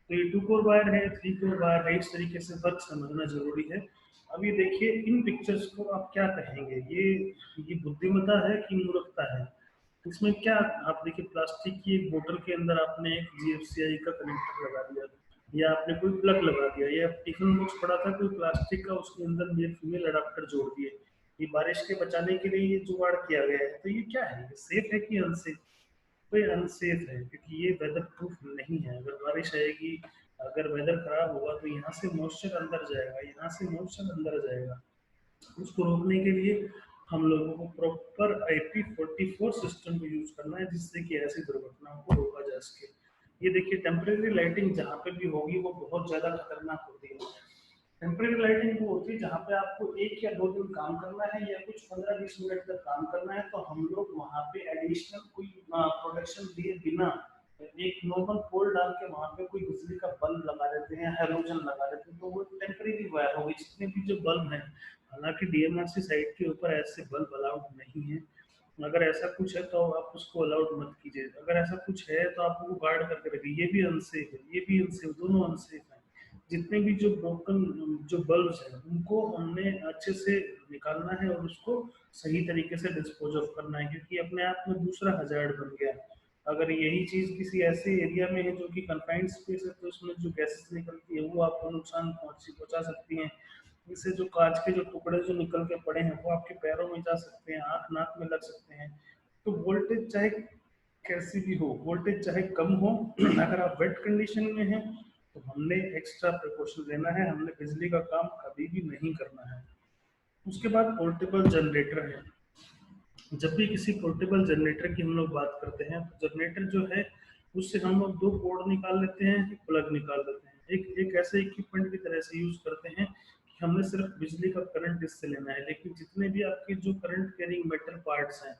तो ये 2 कोर वायर है, 3 कोर वायर है, इस तरीके से फर्क समझना जरूरी है। अब ये देखिए इन पिक्चर्स को आप क्या कहेंगे, ये बुद्धिमत्ता है कि मूर्खता है? इसमें क्या, आप देखिए प्लास्टिक की एक बोतल के अंदर आपने एक जीएफसीआई का कनेक्टर लगा दिया, या आपने कोई प्लग लगा दिया, या टिफिन बॉक्स पड़ा था कोई प्लास्टिक का, उसके अंदर मेल फीमेल अडाप्टर जोड़ दिए, ये बारिश के बचाने के लिए ये जुगाड़ किया गया है। तो ये क्या है, ये सेफ है कि अनसेफ? तो ये अनसेफ है क्योंकि ये वेदर प्रूफ नहीं है। अगर बारिश आएगी, अगर वेदर खराब हुआ तो यहाँ से मॉइस्चर अंदर जाएगा, यहाँ से मॉइस्चर अंदर जाएगा। उसको रोकने के लिए हम लोगों को प्रॉपर IP44 सिस्टम को यूज करना है, जिससे कि ऐसी दुर्घटनाओं को रोका जा सके। ये देखिए टेम्परेरी लाइटिंग जहाँ पे भी होगी वो बहुत ज्यादा खतरनाक होती है। टेम्परेरी लाइटिंग वो होती है जहाँ पे आपको 1 या 2 दिन काम करना है या कुछ 15-20 मिनट तक काम करना है, तो हम लोग वहाँ पे एडिशनल कोई प्रोटेक्शन दिए बिना एक नॉर्मल पोल डाल के वहाँ पे कोई बिजली का बल्ब लगा देते हैं, हेलोजन लगा देते हैं, तो वो टेम्परेरी वायर होगी। जितने भी जो बल्ब हैं, हालांकि डीएमआरसी साइट के ऊपर ऐसे बल्ब अलाउड नहीं है। अगर ऐसा कुछ है तो आप उसको अलाउड मत कीजिए, अगर ऐसा कुछ है तो आप वो गार्ड करके रखिए। ये भी अनसेफ है, ये भी अनसेफ, दोनों अनसेफ है। जितने भी जो ब्रोकन जो बल्ब्स हैं उनको हमने अच्छे से निकालना है और उसको सही तरीके से डिस्पोज ऑफ करना है, क्योंकि अपने आप में दूसरा हजार्ड बन गया है। अगर यही चीज किसी ऐसे एरिया में है जो कि कन्फाइंड स्पेस है, तो उसमें जो गैसेस निकलती है वो आपको नुकसान पहुंचा सकती हैं। इससे जो कांच के जो टुकड़े जो निकल के पड़े हैं वो आपके पैरों में जा सकते हैं, आंख नाक में लग सकते हैं। तो वोल्टेज चाहे कैसी भी हो, वोल्टेज चाहे कम हो, अगर आप वेट कंडीशन में हैं तो हमने एक्स्ट्रा प्रिकॉशन लेना है, हमने बिजली का काम कभी भी नहीं करना है। उसके बाद पोर्टेबल जनरेटर है। जब भी किसी पोर्टेबल जनरेटर की हम लोग बात करते हैं तो जनरेटर जो है उससे हम लोग 2 पोर्ट निकाल लेते हैं, एक प्लग निकाल लेते हैं, एक एक ऐसे इक्विपमेंट की तरह से यूज करते हैं कि हमने सिर्फ बिजली का करंट इससे लेना है। लेकिन जितने भी आपके जो करंट कैरिंग मेटल पार्ट्स हैं,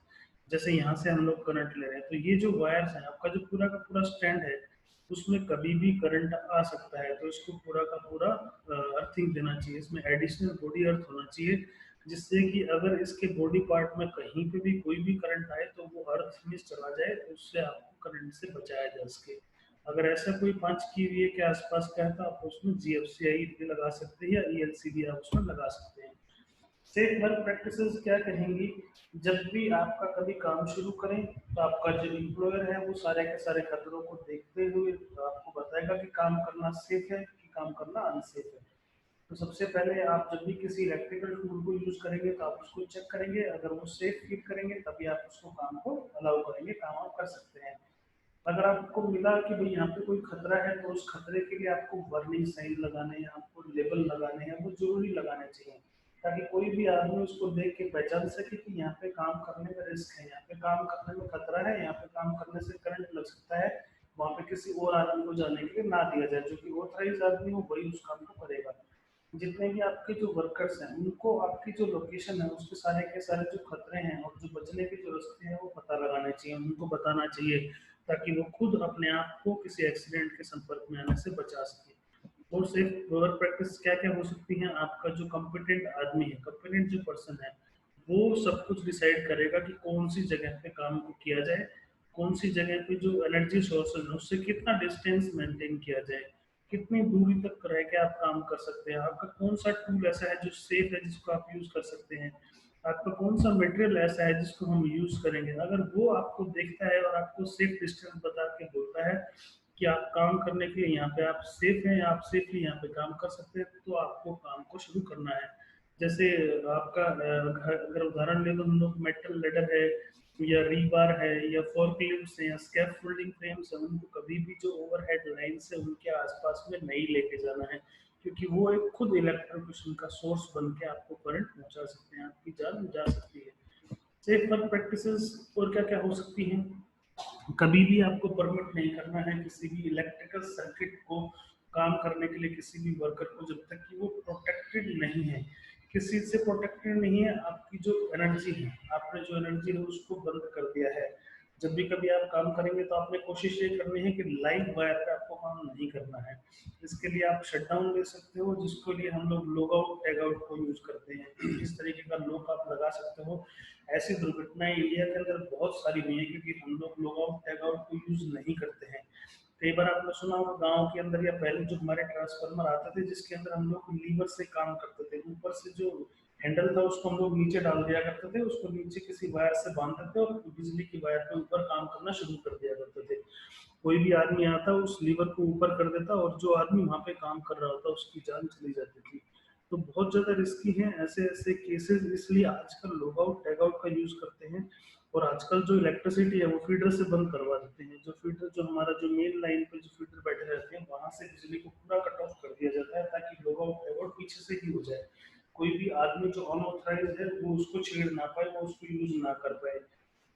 जैसे यहाँ से हम लोग करंट ले रहे हैं, तो ये जो वायर्स हैं, आपका जो पूरा का पूरा स्टैंड है उसमें कभी भी करंट आ सकता है, तो इसको पूरा का पूरा अर्थिंग देना चाहिए। इसमें एडिशनल बॉडी अर्थ होना चाहिए, जिससे कि अगर इसके बॉडी पार्ट में कहीं पे भी कोई भी करंट आए तो वो अर्थ में चला जाए, तो उससे आपको करंट से बचाया जा सके। अगर ऐसा कोई 5 kVA के आसपास का है तो आप उसमें GFCI भी लगा सकते हैं या ELC भी आप उसमें लगा सकते हैं। सेफ वर्क प्रैक्टिसेस क्या कहेंगी? जब भी आपका कभी काम शुरू करें तो आपका जो एम्प्लॉयर है वो सारे के सारे खतरों को देखते हुए आपको बताएगा कि काम करना सेफ है कि काम करना अनसेफ है। तो सबसे पहले आप जब भी किसी इलेक्ट्रिकल टूल को यूज करेंगे तो आप उसको चेक करेंगे, अगर वो सेफ फील करेंगे तभी आप उसको काम को अलाउ करेंगे, काम आप कर सकते हैं। अगर आपको मिला कि भाई यहाँ पे कोई खतरा है तो उस खतरे के लिए आपको वार्निंग साइन लगाने हैं, आपको लेबल लगाने हैं, वो जरूरी लगाने चाहिए, ताकि कोई भी आदमी उसको देख के पहचान सके कि यहाँ पे काम करने में रिस्क है, यहाँ पे काम करने में खतरा है, यहाँ पे काम करने से करंट लग सकता है। वहाँ पे किसी और आदमी को जाने के लिए ना दिया जाए, जो कि ऑथराइज आदमी हो वही उस काम को करेगा। जितने भी आपके जो वर्कर्स हैं उनको आपकी जो लोकेशन है उसके सारे के सारे जो खतरे हैं और जो बचने के जो रास्ते हैं वो पता लगाने चाहिए, उनको बताना चाहिए, ताकि वो खुद अपने आप को किसी एक्सीडेंट के संपर्क में आने से बचा सके। और सेफ वर्क प्रैक्टिस क्या क्या हो सकती है? आपका जो कॉम्पिटेंट आदमी है, कॉम्पिटेंट जो पर्सन है, वो सब कुछ डिसाइड करेगा कि कौन सी जगह पे काम को किया जाए, कौन सी जगह पे जो एनर्जी सोर्सेज है उससे कितना डिस्टेंस मेंटेन किया जाए, कितनी दूरी तक रह के आप काम कर सकते हैं, आपका कौन सा टूल ऐसा है जो सेफ है जिसको आप यूज कर सकते हैं, आपका कौन सा मटेरियल ऐसा है जिसको हम यूज करेंगे। अगर वो आपको देखता है और आपको सेफ डिस्टेंस बता के बोलता है कि आप काम करने के लिए यहाँ पे आप सेफ हैं, आप सेफली यहाँ पे काम कर सकते हैं, तो आपको काम को शुरू करना है। जैसे आपका अगर उदाहरण ले लो, हम लोग मेटल लेडर है या रीबार है या फोर्कलिफ्ट्स है या स्कैफोल्डिंग फ्रेम्स है, उनको कभी भी जो ओवरहेड लाइन्स है उनके आसपास में नहीं लेके जाना है, क्योंकि वो एक खुद इलेक्ट्रिफिकेशन का सोर्स बन के आपको करंट पहुंचा सकते हैं, आपकी जान जा सकती है। सेफ वर्क प्रैक्टिसेस और क्या क्या हो सकती हैं? कभी भी आपको परमिट नहीं करना है किसी भी इलेक्ट्रिकल सर्किट को काम करने के लिए, किसी भी वर्कर को, जब तक कि वो प्रोटेक्टेड नहीं है। किस चीज से प्रोटेक्टेड नहीं है? आपकी जो एनर्जी है, आपने जो एनर्जी है उसको बंद कर दिया है। जब भी कभी आप काम करेंगे तो आपने कोशिश ये करनी है कि लाइव वायर पे आपको काम नहीं करना है। इसके लिए आप शटडाउन ले सकते हो, जिसके लिए हम लोग लॉग आउट टैग आउट को यूज करते हैं। इस तरीके का लॉक आप लगा सकते हो। ऐसी दुर्घटनाएं इंडिया के अंदर बहुत सारी हुई है, क्योंकि हम लोग लॉग आउट टैग आउट को यूज नहीं करते हैं। कई बार आपने सुना होगा गांव के अंदर, या पहले जो हमारे ट्रांसफार्मर आते थे जिसके अंदर हम लोग लीवर से काम करते थे, ऊपर से जो हैंडल था उसको हम लोग नीचे डाल दिया करते थे, उसको नीचे किसी वायर से बांधते थे और बिजली की वायर के ऊपर काम करना शुरू कर दिया करते थे। कोई भी आदमी आता उस लीवर को ऊपर कर देता और जो आदमी वहां पे काम कर रहा होता उसकी जान चली जाती थी। तो बहुत ज्यादा रिस्की है ऐसे ऐसे केसेस, इसलिए आजकल लॉग आउट टैग आउट का यूज करते हैं। और आजकल जो इलेक्ट्रिसिटी है वो फीडर से बंद करवा देते हैं। जो फीडर, जो हमारा जो मेन लाइन पे जो फीडर बैठे रहते हैं, वहां से बिजली को पूरा कट ऑफ कर दिया जाता है, ताकि लॉग आउट टैग आउट पीछे से ही हो जाए। कोई भी आदमी जो अनऑथराइज है वो उसको छेड़ ना पाए, वो उसको यूज ना कर पाए।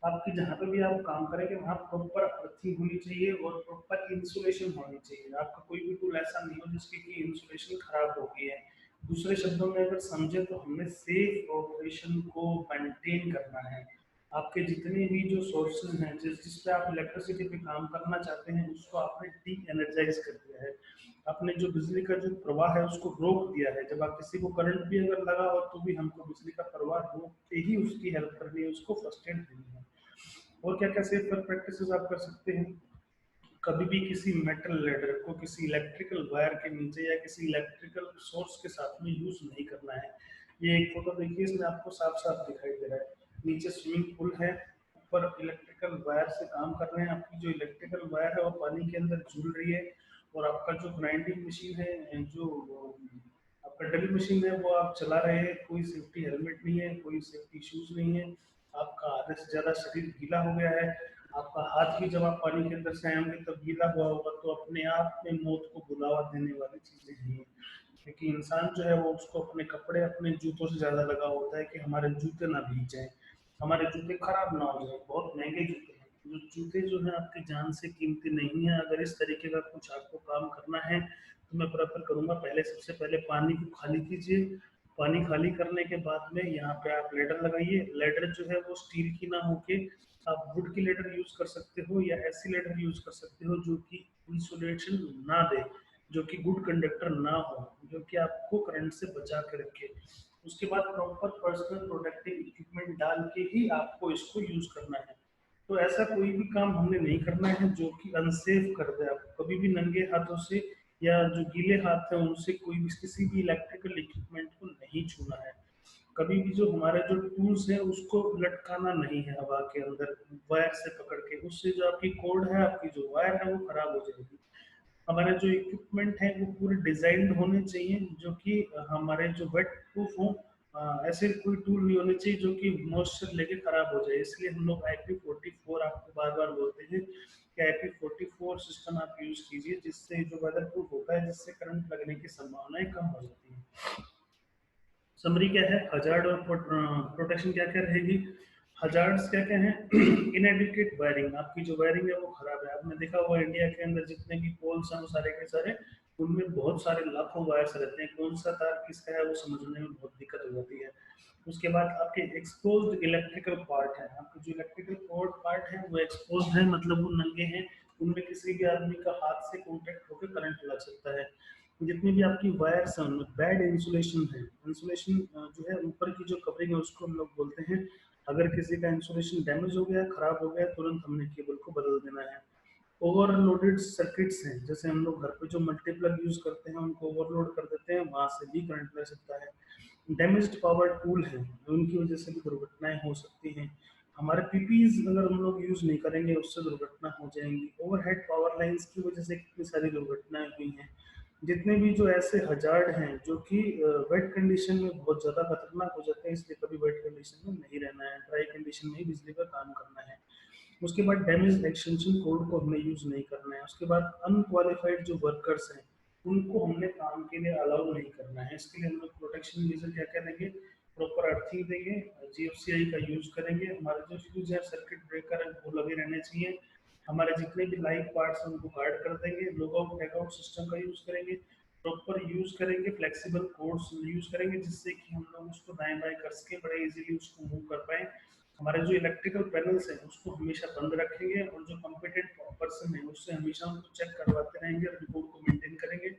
आपकी जहाँ पे भी आप काम करेंगे वहाँ प्रॉपर अर्थिंग होनी चाहिए और प्रॉपर इंसुलेशन होनी चाहिए। आपका कोई भी टूल ऐसा नहीं हो जिसकी की इंसुलेशन खराब हो गई है। दूसरे शब्दों में अगर समझे तो हमें सेफ ऑपरेशन को मेंटेन करना है। आपके जितने भी जो सोर्सेज हैं, जिस जिस पे आप इलेक्ट्रिसिटी पे काम करना चाहते हैं, उसको आपने डी एनर्जाइज कर दिया है। आपने जो बिजली का जो प्रवाह है उसको रोक दिया है। जब आप किसी को करंट भी अगर लगा हो तो भी हमको बिजली का प्रवाह रोक के ही उसकी हेल्प करनी है, उसको फर्स्ट एड देनी है। और क्या क्या सेफ वर्क प्रैक्टिसेस आप कर सकते हैं? कभी भी किसी मेटल लेडर को किसी इलेक्ट्रिकल वायर के नीचे या किसी इलेक्ट्रिकल सोर्स के साथ में यूज नहीं करना है। ये एक फोटो देखिए, इसमें आपको साफ साफ दिखाई दे रहा है, नीचे स्विमिंग पूल है, ऊपर इलेक्ट्रिकल वायर से काम कर रहे हैं। आपकी जो इलेक्ट्रिकल वायर है वो पानी के अंदर झूल रही है। और आपका जो ग्राइंडिंग मशीन है, जो आपका ड्रिल मशीन है, वो आप चला रहे हैं, कोई सेफ्टी हेलमेट नहीं है, कोई सेफ्टी शूज नहीं है। आपका आधे से ज्यादा शरीर गीला हो गया है। आपका हाथ भी जब आप पानी के अंदर से आएंगे तब गीला हुआ होगा, तो अपने आप में मौत को बुलावा देने वाली चीजें हैं। क्योंकि इंसान जो है वो उसको अपने कपड़े अपने जूतों से ज्यादा लगा होता है कि हमारे जूते ना भीग जाए, हमारे जूते खराब ना हो जाए। बहुत महंगे जूते हैं, जो जूते जो है आपकी जान से कीमती नहीं है। अगर इस तरीके का कुछ आपको काम करना है तो मैं प्रेफर करूंगा, पहले सबसे पहले पानी को खाली कीजिए। पानी खाली करने के बाद में यहाँ पे आप लेडर लगाइए। लेडर जो है वो स्टील की ना होके, आप वुड की लेडर यूज कर सकते हो या ऐसी लेडर यूज कर सकते हो जो कि इंसुलेशन ना दे, जो कि गुड कंडक्टर ना हो, जो कि आपको करंट से बचा के रखे। उसके बाद प्रॉपर पर्सनल प्रोटेक्टिव इक्विपमेंट डाल के ही आपको इसको यूज करना है। तो ऐसा कोई भी काम हमने नहीं करना है जो कि अनसेफ कर दे आपको। कभी भी नंगे हाथों से या जो गीले हाथ है उनसे कोई भी किसी भी इलेक्ट्रिकल इक्विपमेंट को नहीं छूना है। कभी भी जो हमारे जो टूल्स है उसको लटकाना नहीं है हवा के अंदर वायर से पकड़ के, उससे जो आपकी कोड है, आपकी जो वायर है वो खराब हो जाएगी। हमारे जो इक्विपमेंट है वो पूरे डिजाइंड होने चाहिए जो कि हमारे जो वेट प्रूफ हो। ऐसे कोई टूल नहीं होने चाहिए जो कि मॉइस्चर लेके खराब हो जाए। इसलिए हम लोग IP44 आपको बार बार बोलते हैं कि IP44 सिस्टम आप यूज कीजिए, जिससे जो वेदर प्रूफ होता है, जिससे करंट लगने की संभावनाएं कम हो जाती है। समरी क्या है, हजार्ड और प्रोटेक्शन क्या क्या रहेगी? हजार्ड्स क्या क्या है? इनएडिक्वेट वायरिंग, आपकी जो वायरिंग है वो खराब है। आपने देखा होगा इंडिया के अंदर जितने भी पोल्स हैं वो सारे के सारे, उनमें बहुत सारे लाखों वायर्स रहते हैं, कौन सा तार किसका है वो समझने में बहुत दिक्कत हो जाती है। उसके बाद आपके एक्सपोज्ड इलेक्ट्रिकल पार्ट है, आपके जो इलेक्ट्रिकल पोर्ट पार्ट है वो एक्सपोज्ड है, मतलब वो नंगे हैं। उनमें किसी भी आदमी का हाथ से कॉन्टेक्ट होकर करंट लग सकता है। जितनी भी आपकी वायर्स हैं उनमें बैड इंसुलेशन है। इंसुलेशन जो है ऊपर की जो कवरिंग है उसको हम लोग बोलते हैं। अगर किसी का इंसुलेशन डैमेज हो गया, खराब हो गया, तुरंत हमने केबल को बदल देना है। ओवरलोडेड सर्किट्स हैं, जैसे हम लोग घर पे जो मल्टीप्लग यूज करते हैं उनको ओवरलोड कर देते हैं, वहां से भी करंट लग सकता है। डैमेज्ड पावर टूल है, उनकी वजह से भी दुर्घटनाएं हो सकती हैं। हमारे पीपीज अगर हम लोग यूज नहीं करेंगे उससे दुर्घटना हो जाएंगी। ओवरहेड पावर लाइंस की वजह से कितनी सारी दुर्घटनाएं हुई हैं। जितने भी जो ऐसे हजार्ड हैं जो कि वेट कंडीशन में बहुत ज़्यादा खतरनाक हो जाते हैं, इसलिए कभी वेट कंडीशन में नहीं रहना है, ड्राई कंडीशन में ही बिजली का काम करना है। उसके बाद डैमेज एक्सटेंशन कोड को हमने यूज़ नहीं करना है। उसके बाद अनक्वालिफाइड जो वर्कर्स हैं उनको हमने काम के लिए अलाउ नहीं करना है। इसके लिए हम लोग प्रोटेक्शन मेजर क्या क्या देंगे, प्रॉपर अर्थिंग देंगे, जीएफसीआई का यूज़ करेंगे, हमारे जो फ्यूज है सर्किट ब्रेकर है वो लगे रहने चाहिए, हमारे जितने भी लाइव पार्ट्स हैं उनको गार्ड कर देंगे, log out tag out system का यूज़ करेंगे, प्रॉपर यूज़ करेंगे, फ्लेक्सिबल कोड्स यूज़ करेंगे जिससे कि हम लोग उसको दाएं बाएं कर सकें, बड़े इजीली उसको मूव कर पाएँ। हमारे जो इलेक्ट्रिकल पैनल्स हैं उसको हमेशा बंद रखेंगे और जो कॉम्पिटेंट पर्सन है उससे हमेशा उनको चेक करवाते रहेंगे और रिपोर्ट को मेंटेन करेंगे।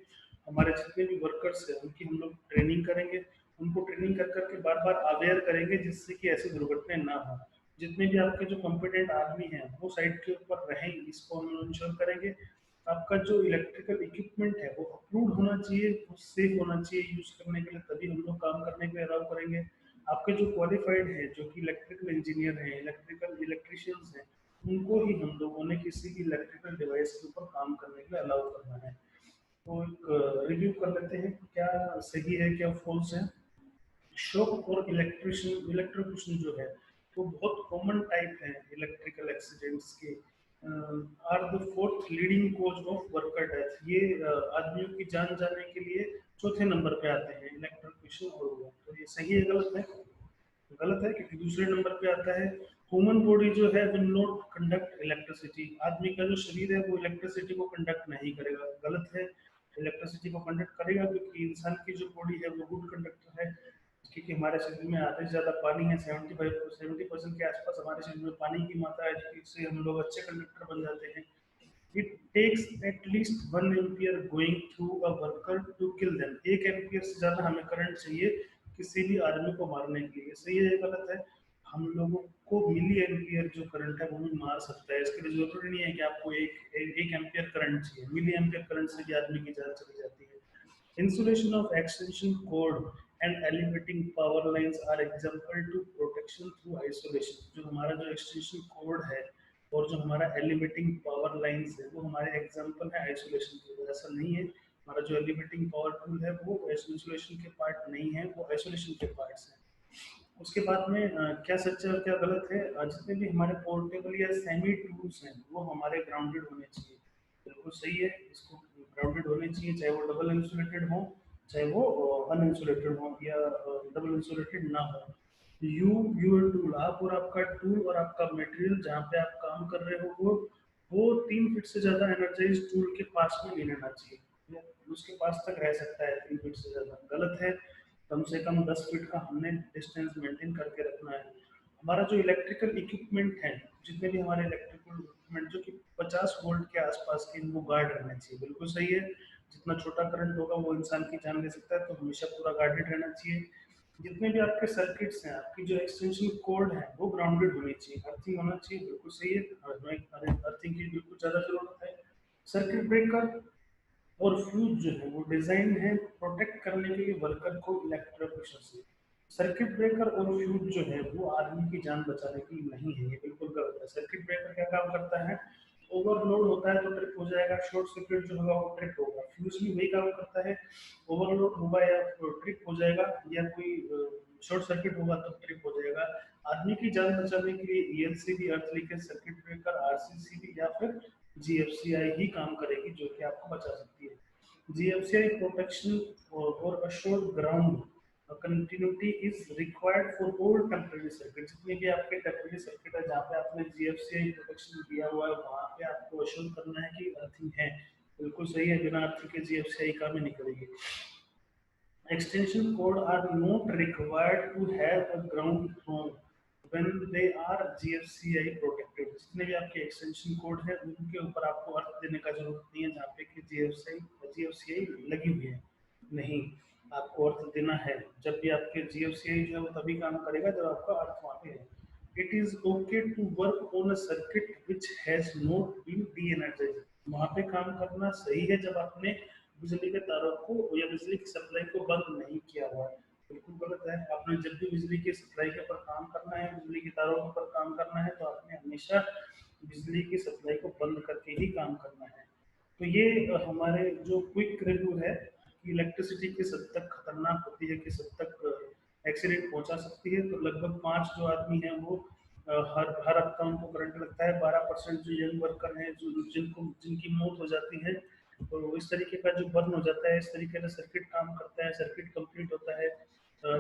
हमारे जितने भी वर्कर्स हैं उनकी हम लोग ट्रेनिंग करेंगे, उनको ट्रेनिंग कर करके बार बार अवेयर करेंगे जिससे कि ऐसी दुर्घटनाएं ना हो। जितने भी आपके जो कॉम्पिटेंट आदमी हैं वो साइड के ऊपर रहें, इसको हम इंश्योर करेंगे। आपका जो इलेक्ट्रिकल इक्विपमेंट है वो अप्रूव्ड होना चाहिए, वो सेफ होना चाहिए यूज करने के लिए, तभी हम लोग काम करने के लिए अलाउ करेंगे। आपके जो क्वालिफाइड है जो कि इलेक्ट्रिकल इंजीनियर हैं, इलेक्ट्रिकल इलेक्ट्रिशियंस हैं, उनको ही हम लोगों ने किसी भी इलेक्ट्रिकल डिवाइस के ऊपर काम करने के लिए अलाउ करना है। तो एक रिव्यू कर लेते हैं क्या सही है क्या फॉल्स है। शॉक और इलेक्ट्रिशियन जो है वो बहुत कॉमन टाइप है इलेक्ट्रिकल एक्सीडेंट्स के, are the fourth leading cause of worker death. ये आदमियों की जान जाने के लिए चौथे नंबर पे आते हैं इलेक्ट्रिशियन और वो। तो ये सही है गलत है? गलत है क्योंकि दूसरे नंबर पे आता है ह्यूमन बॉडी जो है विल नॉट कंडक्ट इलेक्ट्रिसिटी। आदमी का जो शरीर है वो इलेक्ट्रिसिटी को कंडक्ट नहीं करेगा। गलत है, इलेक्ट्रिसिटी को कंडक्ट करेगा क्योंकि इंसान की जो बॉडी है वो गुड कंडक्टर है, क्योंकि हमारे शरीर में आधे से ज़्यादा पानी है, 70% के आसपास हमारे शरीर में पानी की मात्रा है, जिससे हम लोग अच्छे कंडक्टर बन जाते हैं। It takes at least 1 ampere going through a worker to kill them. 1 ampere से ज़्यादा हमें करंट चाहिए किसी भी आदमी को मारने के लिए। सही है या गलत है? हम लोगों को मिली एम्पियर जो करंट है वो भी मार सकता है। इसके लिए जरूरी नहीं है कि आपको एक एम्पियर करंट चाहिए, मिली एम्पियर करंट से भी आदमी की जान चली जाती है। Installation of extension cord and elevating power lines are example to protection through isolation। जो हमारा जो extension cord है और जो हमारा elevating power lines है वो हमारे एग्जाम्पल है आइसोलेशन के। ऐसा नहीं है, हमारा जो एलिवेटिंग पावर टूल है वो आइसोलेशन के पार्ट नहीं है, वो आइसोलेशन के पार्ट्स हैं। उसके बाद में क्या सच है और क्या गलत है, जितने भी हमारे पोर्टेबल या सेमी टूल्स हैं वो हमारे ग्राउंडेड होने चाहिए। बिल्कुल सही है, इसको ग्राउंडेड होने चाहिए, चाहे वो डबल इंसुलेटेड हो चाहे वो अनइंसुलेटेड हो या डबल इंसुलेटेड ना हो। यू यूर टूल, आप और आपका टूल और आपका मटेरियल जहाँ पे आप काम कर रहे हो वो 3 फीट से ज़्यादा एनर्जाइज टूल के पास में नहीं रहना चाहिए। उसके पास तक रह सकता है 3 फीट से ज़्यादा, गलत है। कम से कम 10 फीट का हमने डिस्टेंस मेंटेन करके रखना है। हमारा जो इलेक्ट्रिकल इक्विपमेंट है, जितने भी हमारे इलेक्ट्रिकल इक्विपमेंट जो कि 50 वोल्ट के आसपास के, वो गार्ड रहना चाहिए। बिल्कुल सही है, जितना छोटा करंट होगा वो इंसान की जान ले सकता है, तो हमेशा पूरा गार्डेड रहना चाहिए। जितने भी आपके सर्किट्स हैं, आपकी जो एक्सटेंशन कोड है वो ग्राउंडेड होनी चाहिए, अर्थिंग होना चाहिए। बिल्कुल सही है, अर्थिंग की बिल्कुल ज़्यादा जरूरत है। सर्किट ब्रेकर और फ्यूज जो है वो डिजाइन है प्रोटेक्ट करने के लिए वर्कर को इलेक्ट्रोक्यूशन से। सर्किट ब्रेकर और फ्यूज जो है वो आदमी की जान बचाने के लिए नहीं है, ये बिल्कुल गलत है। सर्किट ब्रेकर क्या काम करता है, ओवरलोड होता है तो ट्रिप हो जाएगा, शॉर्ट सर्किट जो होगा वो ट्रिप होगा। फ्यूज भी वही काम करता है, ओवरलोड होगा या ट्रिप हो जाएगा, या कोई शॉर्ट सर्किट होगा तो ट्रिप हो जाएगा। आदमी की जान बचाने के लिए ईएलसीबी, अर्थ लीकेज सर्किट ब्रेकर, आरसीसीबी या फिर जीएफसीआई ही काम करेगी जो कि आपको बचा सकती है। GFCI protection or assured ground continuity is required for all temporary circuit। जितने भी आपके टेम्परेरी सर्किट है जहाँ पे आपने GFCI प्रोटेक्शन दिया हुआ है वहाँ पे आपको अश्योर करना है कि अर्थिंग है। बिल्कुल सही है, बिना अर्थिंग के GFCI काम ही नहीं करेगी। Extension cord are not required to have a ground thrown when they are GFCI protected। जितने भी आपके एक्सटेंशन कोड है उनके ऊपर आपको अर्थ देने का जरूरत नहीं है, जहाँ पे कि GFCI लगी हुई है, नहीं, आपको अर्थ देना है। जब भी आपके GFCI जो है वो तभी काम करेगा जब आपका अर्थ वहाँ पे है। It is okay to work on a circuit which has not been deenergise. वहाँ पे काम करना सही है जब आपने बिजली के तारों को या बिजली की सप्लाई को बंद नहीं किया हुआ है। बिल्कुल गलत है, आपने जब भी बिजली की सप्लाई के ऊपर काम करना है, बिजली के तारों के ऊपर काम करना है, तो आपने हमेशा बिजली की सप्लाई को बंद करके ही काम करना है। तो ये हमारे जो क्विक रिव्यू है कि इलेक्ट्रिसिटी किस हद तक खतरनाक होती है, किस हद तक एक्सीडेंट पहुंचा सकती है। तो लगभग 5 जो आदमी हैं वो हर हर हफ्ता उनको करंट लगता है। 12% जो यंग वर्कर हैं जो जिनकी मौत हो जाती है, तो इस तरीके का जो बर्न हो जाता है, इस तरीके से सर्किट काम करता है, सर्किट कंप्लीट होता है।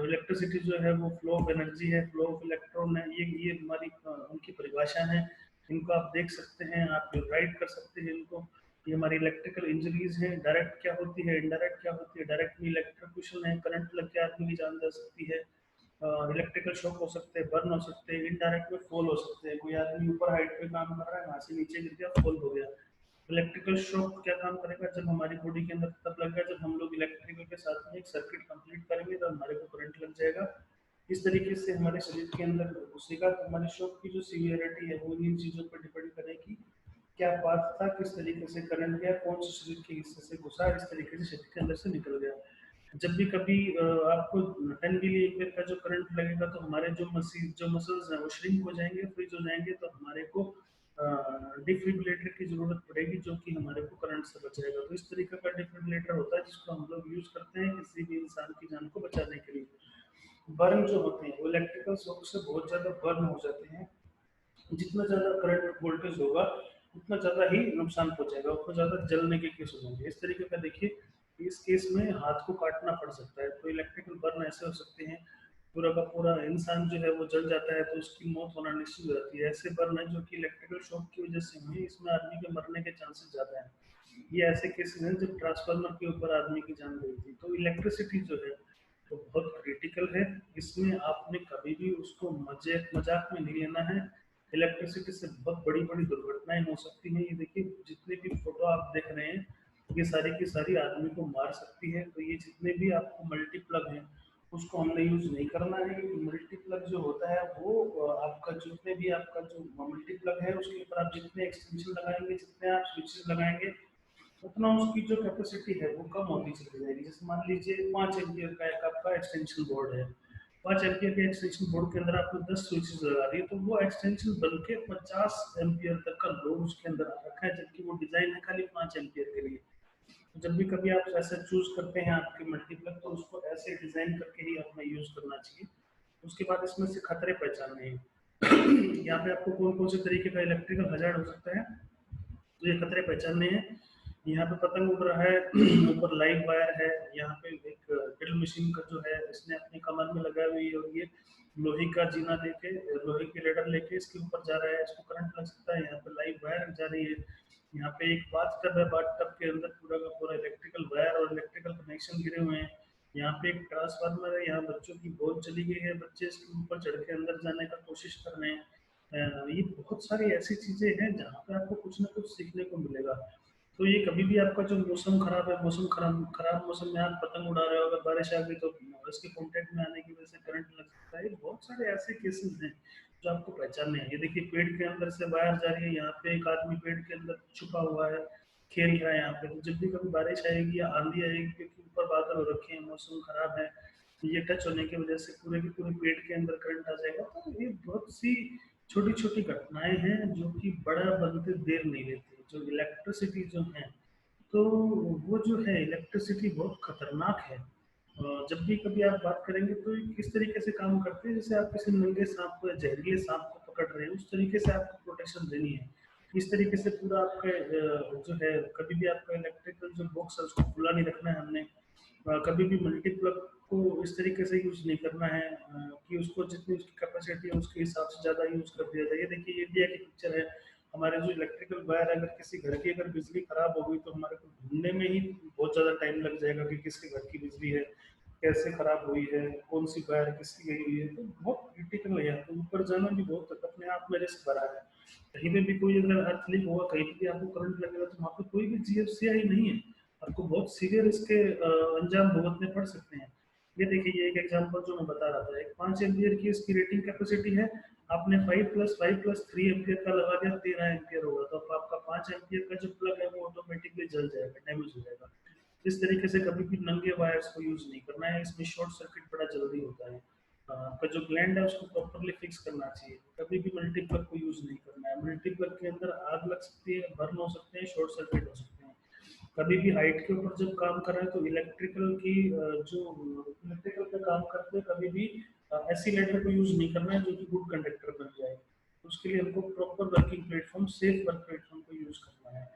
इलेक्ट्रिसिटी जो है वो फ्लो ऑफ एनर्जी है, फ्लो ऑफ इलेक्ट्रॉन है। ये हमारी उनकी परिभाषा है। इनको आप देख सकते हैं, आप राइट कर सकते हैं इनको। ये हमारी इलेक्ट्रिकल इंजरीज हैं। डायरेक्ट क्या होती है, इनडायरेक्ट क्या होती है। डायरेक्ट में इलेक्ट्रोक्यूशन है, करंट लग के आदमी की जान जा सकती है। इलेक्ट्रिकल शॉक हो सकते हैं, बर्न हो सकते हैं। इनडायरेक्ट में फॉल हो सकते हैं, कोई आदमी ऊपर हाइट पे काम कर रहा है, वहां से नीचे गिर गया, फॉल हो गया। इलेक्ट्रिकल शॉक क्या काम करेगा, जब हमारी बॉडी के अंदर तब लगेगा जब हम लोग इलेक्ट्रिकल के साथ में एक सर्किट कंप्लीट करेंगे, तो हमारे को करंट लग जाएगा। इस तरीके से हमारे शरीर के अंदर घुसेगा। तो हमारे शॉक की जो सीवियरिटी है वो इन चीजों पर डिपेंड करेगी। क्या बात था, किस तरीके से करंट गया, कौन से शरीर के हिस्से से घुसा, इस तरीके से शरीर के अंदर से निकल गया। जब भी कभी आपको 10 मिली एम्पियर का जो करंट लगेगा, तो हमारे जो मसल्स हैं वो श्रिंक हो जाएंगे, फ्रीज हो जाएंगे। तो हमारे को डिफिब्रिलेटर की जरूरत पड़ेगी, जो कि हमारे को करंट से बचाएगा। तो इस तरीके का डिफिब्रिलेटर होता है जिसको हम लोग यूज करते हैं किसी भी इंसान की जान को बचाने के लिए। बर्न जो होते हैं वो इलेक्ट्रिकल शॉक से बहुत ज्यादा बर्न हो जाते हैं। जितना ज्यादा करंट वोल्टेज होगा उतना ज्यादा ही नुकसान पहुंचेगा, उतना ज्यादा जलने के केस हो जाएंगे। इस तरीके का देखिए, इस केस में हाथ को काटना पड़ सकता है। तो इलेक्ट्रिकल बर्न ऐसे हो सकते हैं, पूरा का पूरा इंसान जो है वो जल जाता है, तो उसकी मौत होना निश्चित हो जाती है। ऐसे बर्न है जो कि इलेक्ट्रिकल शॉक की वजह से हुई, इसमें आदमी के मरने के चांसेस ज्यादा हैं। ये ऐसे केसेस हैं जब ट्रांसफार्मर के ऊपर आदमी की जान गई थी। तो इलेक्ट्रिसिटी जो है वो बहुत क्रिटिकल है। इसमें आपने कभी भी उसको मजे मजाक में नहीं लेना है। इलेक्ट्रिसिटी से बहुत बड़ी बड़ी दुर्घटनाएं हो सकती हैं। ये देखिए, जितने भी फोटो आप देख रहे हैं, ये सारी की सारी आदमी को मार सकती है। तो ये जितने भी आपको मल्टीप्लग हैं उसको हमने यूज नहीं करना है। मल्टीप्लग जो होता है वो आपका जितने भी आपका जो मल्टीप्लग है उसके ऊपर आप जितने एक्सटेंशन लगाएंगे, जितने आप स्विचेस लगाएंगे, उतना उसकी जो कैपेसिटी है वो कम होती चली जाएगी। जैसे मान लीजिए 5 एम्पियर का एक आपका एक्सटेंशन बोर्ड है। 5 एम्पियर के एक्सटेंशन बोर्ड के अंदर आपने 10 स्विचेस लगा दिए, तो वो एक्सटेंशन बन के 50 एम्पियर तक का लोड उसके अंदर आ रखा है, जबकि वो डिजाइन है खाली 5 एम्पियर के लिए। तो जब भी कभी आप ऐसा चूज करते हैं आपके मल्टीप्लग, तो उसको ऐसे डिजाइन करके ही अपना यूज करना चाहिए। उसके बाद इसमें से खतरे पहचानने हैं। यहाँ पे आपको कौन कौन से तरीके का इलेक्ट्रिकल हजार्ड हो सकता है, तो ये खतरे पहचानने हैं। यहाँ पे पतंग उड़ रहा है, ऊपर लाइव वायर है। यहाँ पे एक ड्रिल मशीन का जो है इसने अपनी कमर में लगाई हुई है, और ये लोहे का जीना लेके, लोहे की लेडर लेके इसके ऊपर जा रहा है। इसको करंट लग सकता है। यहाँ पे लाइव वायर जा रही है। यहाँ पे एक बाथ टब है, बाथ टब के अंदर पूरा का पूरा इलेक्ट्रिकल वायर और इलेक्ट्रिकल कनेक्शन गिरे हुए हैं। यहाँ पे एक ट्रांसफार्मर है, यहाँ बच्चों की बहुत चली गई है, बच्चे इसके ऊपर चढ़ के अंदर जाने का कोशिश कर रहे हैं। ये बहुत सारी ऐसी चीजें हैं जहाँ पे आपको कुछ ना कुछ सीखने को मिलेगा। तो ये कभी भी आपका जो मौसम खराब है, मौसम खराब खराब मौसम में आप पतंग उड़ा रहे हो, अगर बारिश आ गई तो इसके कॉन्टेक्ट में आने की वजह से करंट लग सकता है। ये बहुत सारे ऐसे केसेस हैं जो आपको पहचानने हैं। ये देखिए, पेड़ के अंदर से वायर जा रही है, यहाँ पे एक आदमी पेड़ के अंदर छुपा हुआ है, खेल रहा है यहाँ पे। तो जब भी कभी बारिश आएगी या आंधी आएगी, क्योंकि ऊपर बादल हो रखे हैं, मौसम खराब है, ये टच होने की वजह से पूरे के पूरे पेड़ के अंदर करंट आ जाएगा। तो ये बहुत सी छोटी छोटी घटनाएं हैं जो कि बड़ा बनते देर नहीं लेती। जो इलेक्ट्रिसिटी जो है, तो वो जो है इलेक्ट्रिसिटी बहुत खतरनाक है। जब भी कभी आप बात करेंगे तो ये किस तरीके से काम करते हैं, जैसे आप किसी नंगे सांप को या जहरीले सांप को पकड़ रहे हैं, उस तरीके से आपको प्रोटेक्शन देनी है। इस तरीके से पूरा आपका जो है, कभी भी आपका इलेक्ट्रिकल जो बॉक्स है उसको खुला नहीं रखना है हमने। कभी भी मल्टीप्लग को इस तरीके से यूज नहीं करना है कि उसको जितनी उसकी कैपेसिटी है उसके हिसाब से ज्यादा यूज कर दिया जाए। ये देखिए, इंडिया की पिक्चर है। हमारे जो इलेक्ट्रिकल वायर है, अगर किसी घर की अगर बिजली खराब हो गई तो हमारे को ढूंढने में ही बहुत ज्यादा टाइम लग जाएगा कि किसके घर की बिजली है, कैसे खराब हुई है, कौन सी वायर किसकी गई हुई है। तो बहुत क्रिटिकल है यहाँ, तो ऊपर जाना भी बहुत अपने आप में रिस्क भरा है। कहीं पे भी कोई अगर अर्थ लीक हुआ, कहीं पे भी आपको करंट लगेगा, तो वहाँ पे कोई भी जीएफसीआई नहीं है। आपको बहुत सीवियर इसके अंजाम भुगतने पड़ सकते हैं। ये देखिए, ये एक एग्जांपल जो मैं बता रहा था, एक 5 एम्पियर की इसकी रेटिंग कैपेसिटी है। आपने 5+5+3 एम्पियर का लगा दिया, 13 एम्पियर होगा, तो अब आपका 5 एम्पियर का जो प्लग है वो ऑटोमेटिकली जल जाएगा, डैमेज हो जाएगा। इस तरीके से कभी भी नंगे वायर्स को यूज नहीं करना है। इसमें शॉर्ट सर्किट बड़ा जल्दी होता है। आपका जो ग्लैंड है उसको प्रॉपरली फिक्स करना चाहिए। कभी भी मल्टीप्लग को यूज नहीं करना है। मल्टीप्लग के अंदर आग लग सकती है, बर्न हो सकते हैं, शॉर्ट सर्किट हो सकते हैं। कभी भी हाइट के ऊपर जब काम कर रहे हैं तो इलेक्ट्रिकल की जो इलेक्ट्रिकल पे काम करते हैं कभी भी ऐसी लेटर को यूज नहीं करना है जो कि गुड कंडक्टर बन जाए। तो उसके लिए हमको proper working platform, safe work platform को यूज करना है।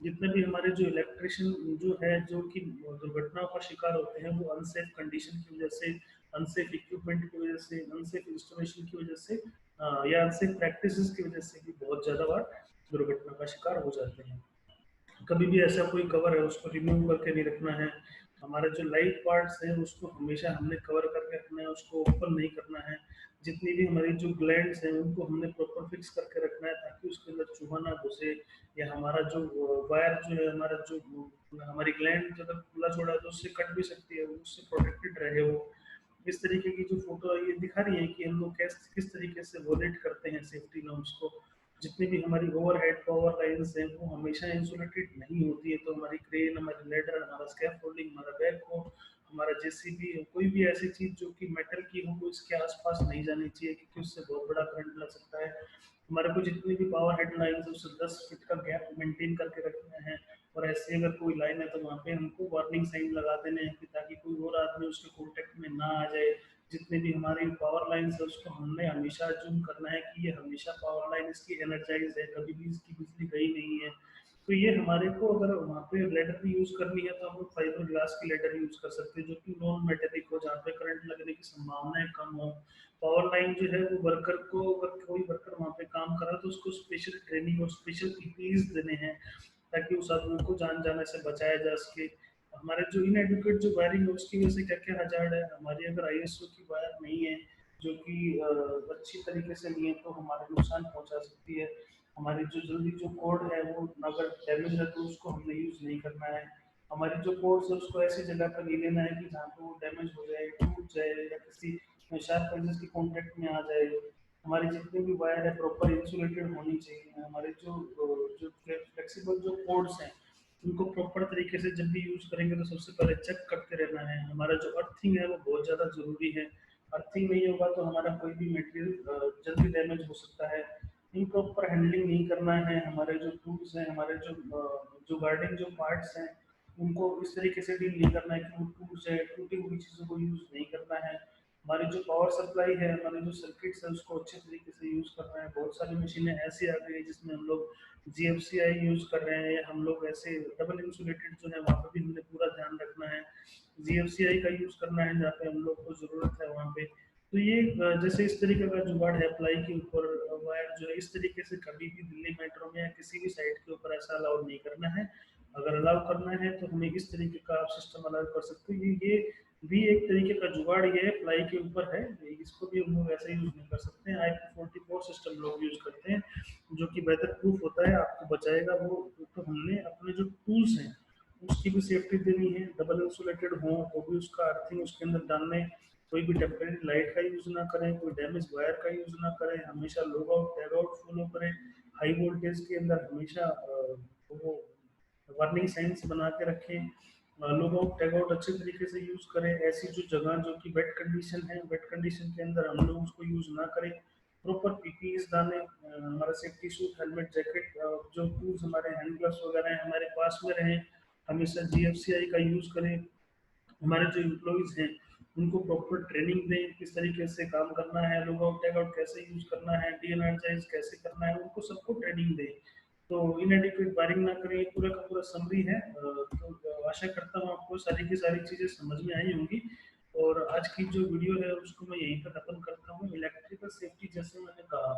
जितने भी हमारे जो इलेक्ट्रिशियन जो है जो कि दुर्घटनाओं का शिकार होते हैं वो अनसेफ कंडीशन की वजह से, अनसेफ इक्विपमेंट की वजह से, अनसेफ इंस्टॉलेशन की वजह से या अनसेफ प्रैक्टिसेस की वजह से भी बहुत ज़्यादा बार दुर्घटना का शिकार हो जाते हैं। कभी भी ऐसा कोई कवर है उसको रिमूव करके नहीं रखना है। हमारे जो लाइट पार्ट्स हैं उसको हमेशा हमने कवर करके रखना है, उसको ओपन नहीं करना है। जितनी भी हमारी जो ग्लैंड्स हैं उनको हमने प्रॉपर फिक्स करके रखना है ताकि उसके अंदर चूहा ना घुसे, या हमारा जो वायर जो है, हमारा जो हमारी ग्लैंड अगर खुला छोड़ा है तो उससे कट भी सकती है, उससे प्रोटेक्टेड रहे वो। इस तरीके की जो फोटो ये दिखा रही है कि हम लोग किस तरीके से वॉलेट करते हैं सेफ्टी नॉर्म्स को। जितनी भी हमारी ओवरहेड पावर लाइन्स हैं वो हमेशा इंसुलेटेड नहीं होती है, तो हमारी क्रेन, हमारी लेडर, हमारा स्कैफोल्डिंग, हमारा बैकहो, हमारा जेसीबी, कोई भी ऐसी चीज जो कि मेटल की हो वो इसके आसपास नहीं जानी चाहिए क्योंकि उससे बहुत बड़ा करंट लग सकता है। हमारे को जितनी भी पावर हेडलाइंस है उससे 10 फीट का गैप मेंटेन करके रखना है। और ऐसे अगर कोई लाइन है तो वहाँ पे हमको वार्निंग साइन लगा देने हैं कि ताकि कोई और आदमी उसके कॉन्टेक्ट में ना आ जाए। जितने भी हमारी पावर लाइन्स है उसको हमने हमेशा जूम करना है कि ये हमेशा पावर लाइन इसकी एनर्जाइज है, कभी भी इसकी बिजली गई नहीं है। तो ये हमारे को अगर वहाँ पे लेडर भी यूज करनी है तो हम लोग फाइबर ग्लास की लेडर यूज कर सकते हैं जो कि नॉन मेटेलिक हो, जहाँ पे करंट लगने की संभावनाएं कम हो। पावर लाइन जो है वो वर्कर को, अगर कोई वर्कर वहाँ पे काम कर रहा है तो उसको स्पेशल ट्रेनिंग और स्पेशल पीपीईज देने हैं ताकि उस आदमी को जान जाने से बचाया जा सके। हमारे जो इनएडुकेट जो वायरिंग है उसकी वजह से क्या क्या हजार्ड है, हमारी अगर आईएसओ की वायर नहीं है जो कि अच्छी तरीके से नहीं है तो हमारे नुकसान पहुंचा सकती है। हमारी जो जल्दी जो कोड है वो अगर डैमेज है तो उसको हमने यूज नहीं करना है। हमारी जो कोड्स है उसको ऐसी जगह पर नहीं लेना है कि जहाँ पे वो डैमेज हो जाए, टूट जाए या किसी शार्प एजेस के कॉन्टेक्ट में आ जाए। हमारी जितनी भी वायर है प्रॉपर इंसुलेटेड होनी चाहिए। हमारे जो फ्लेक्सिबल जो कोड्स हैं उनको प्रॉपर तरीके से जब भी यूज करेंगे तो सबसे पहले चेक करते रहना है। हमारा जो अर्थिंग है वो बहुत ज़्यादा ज़रूरी है। अर्थिंग नहीं होगा तो हमारा कोई भी मटेरियल जल्दी डैमेज हो सकता है। इम्प्रॉपर हैंडलिंग नहीं करना है। हमारे जो टूल्स हैं, हमारे जो गार्डिंग जो पार्ट्स हैं उनको इस तरीके से डील नहीं करना है कि वो टूट जाए, टूटी हुई चीज़ों को यूज़ नहीं करना है। हमारी जो पावर सप्लाई है, हमारे जो सर्किट्स है उसको अच्छे तरीके से यूज़ करना है। बहुत सारी मशीनें ऐसी आ गई है जिसमें हम लोग जीएफसीआई यूज़ कर रहे हैं, या हम लोग ऐसे डबल इंसुलेटेड जो है वहाँ पर भी हमने पूरा ध्यान रखना है। जीएफसीआई का यूज़ करना है जहाँ पे हम लोग को ज़रूरत है वहाँ पे। तो ये जैसे इस तरीके का जुगाड़ है प्लाई के ऊपर वायर जो है, इस तरीके से कभी भी दिल्ली मेट्रो में या किसी भी साइट के ऊपर ऐसा अलाउ नहीं करना है। अगर अलाउ करना है तो हमें इस तरीके का आप सिस्टम अलाउ कर सकते हो। ये भी एक तरीके का जुगाड़ ये है, प्लाई के ऊपर है, इसको भी हम लोग ऐसे यूज नहीं कर सकते हैं। IP44 सिस्टम लोग यूज करते हैं जो कि वेदर प्रूफ होता है, आपको बचाएगा वो। तो हमने अपने जो टूल्स हैं उसकी भी सेफ्टी देनी है, डबल इंसुलेटेड हो वो भी, उसका अर्थिंग उसके अंदर डालने। कोई भी टेम्परेरी लाइट का यूज ना करें, कोई डैमेज वायर का यूज ना करें, हमेशा log out tag out follow करें। हाई वोल्टेज के अंदर हमेशा वो वार्निंग साइंस बना के रखें। लॉग आउट टैग आउट अच्छे तरीके से यूज करें। ऐसी जो जगह जो कि वेट कंडीशन है, वेट कंडीशन के अंदर हम लोग उसको यूज ना करें। प्रॉपर पीपीईज डालें, हमारा सेफ्टी सूट, हेलमेट, जैकेट, जो टूल्स हमारे हैंड ग्लव्स वगैरह हैं हमारे पास में रहें। हमेशा जीएफसीआई का यूज करें। हमारे जो एम्प्लॉयज हैं उनको प्रॉपर ट्रेनिंग दें किस तरीके से काम करना है, लॉग आउट टैग आउट कैसे यूज करना है, डीएनआरजाइज कैसे करना है, उनको सबको ट्रेनिंग दें। तो इनएडिक्वेट वायरिंग ना करें, पूरा का पूरा समरी है। तो आशा करता हूँ आपको सारी की सारी चीज़ें समझ में आई होंगी। और आज की जो वीडियो है उसको मैं यहीं पर खत्म करता हूँ। इलेक्ट्रिकल सेफ्टी जैसे मैंने कहा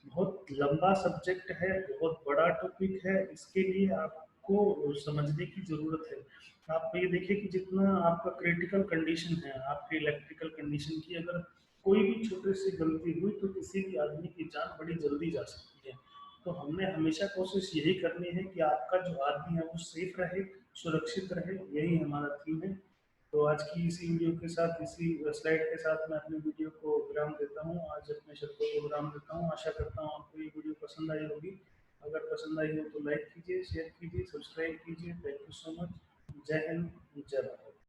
बहुत लंबा सब्जेक्ट है, बहुत बड़ा टॉपिक है, इसके लिए आपको समझने की ज़रूरत है। आप ये देखिए कि जितना आपका क्रिटिकल कंडीशन है आपकी इलेक्ट्रिकल कंडीशन की, अगर कोई भी छोटी सी गलती हुई तो किसी भी आदमी की जान बड़ी जल्दी जा सकती है। तो हमने हमेशा कोशिश यही करनी है कि आपका जो आदमी है वो सेफ रहे, सुरक्षित रहे, यही हमारा थीम है। तो आज की इसी वीडियो के साथ, इसी स्लाइड के साथ मैं अपनी वीडियो को विराम देता हूँ, आज अपने शब्दों को विराम देता हूँ। आशा करता हूँ आपको ये वीडियो पसंद आई होगी। अगर पसंद आई हो तो लाइक कीजिए, शेयर कीजिए, सब्सक्राइब कीजिए। Thank you so much. जय हिंद, जय भारत।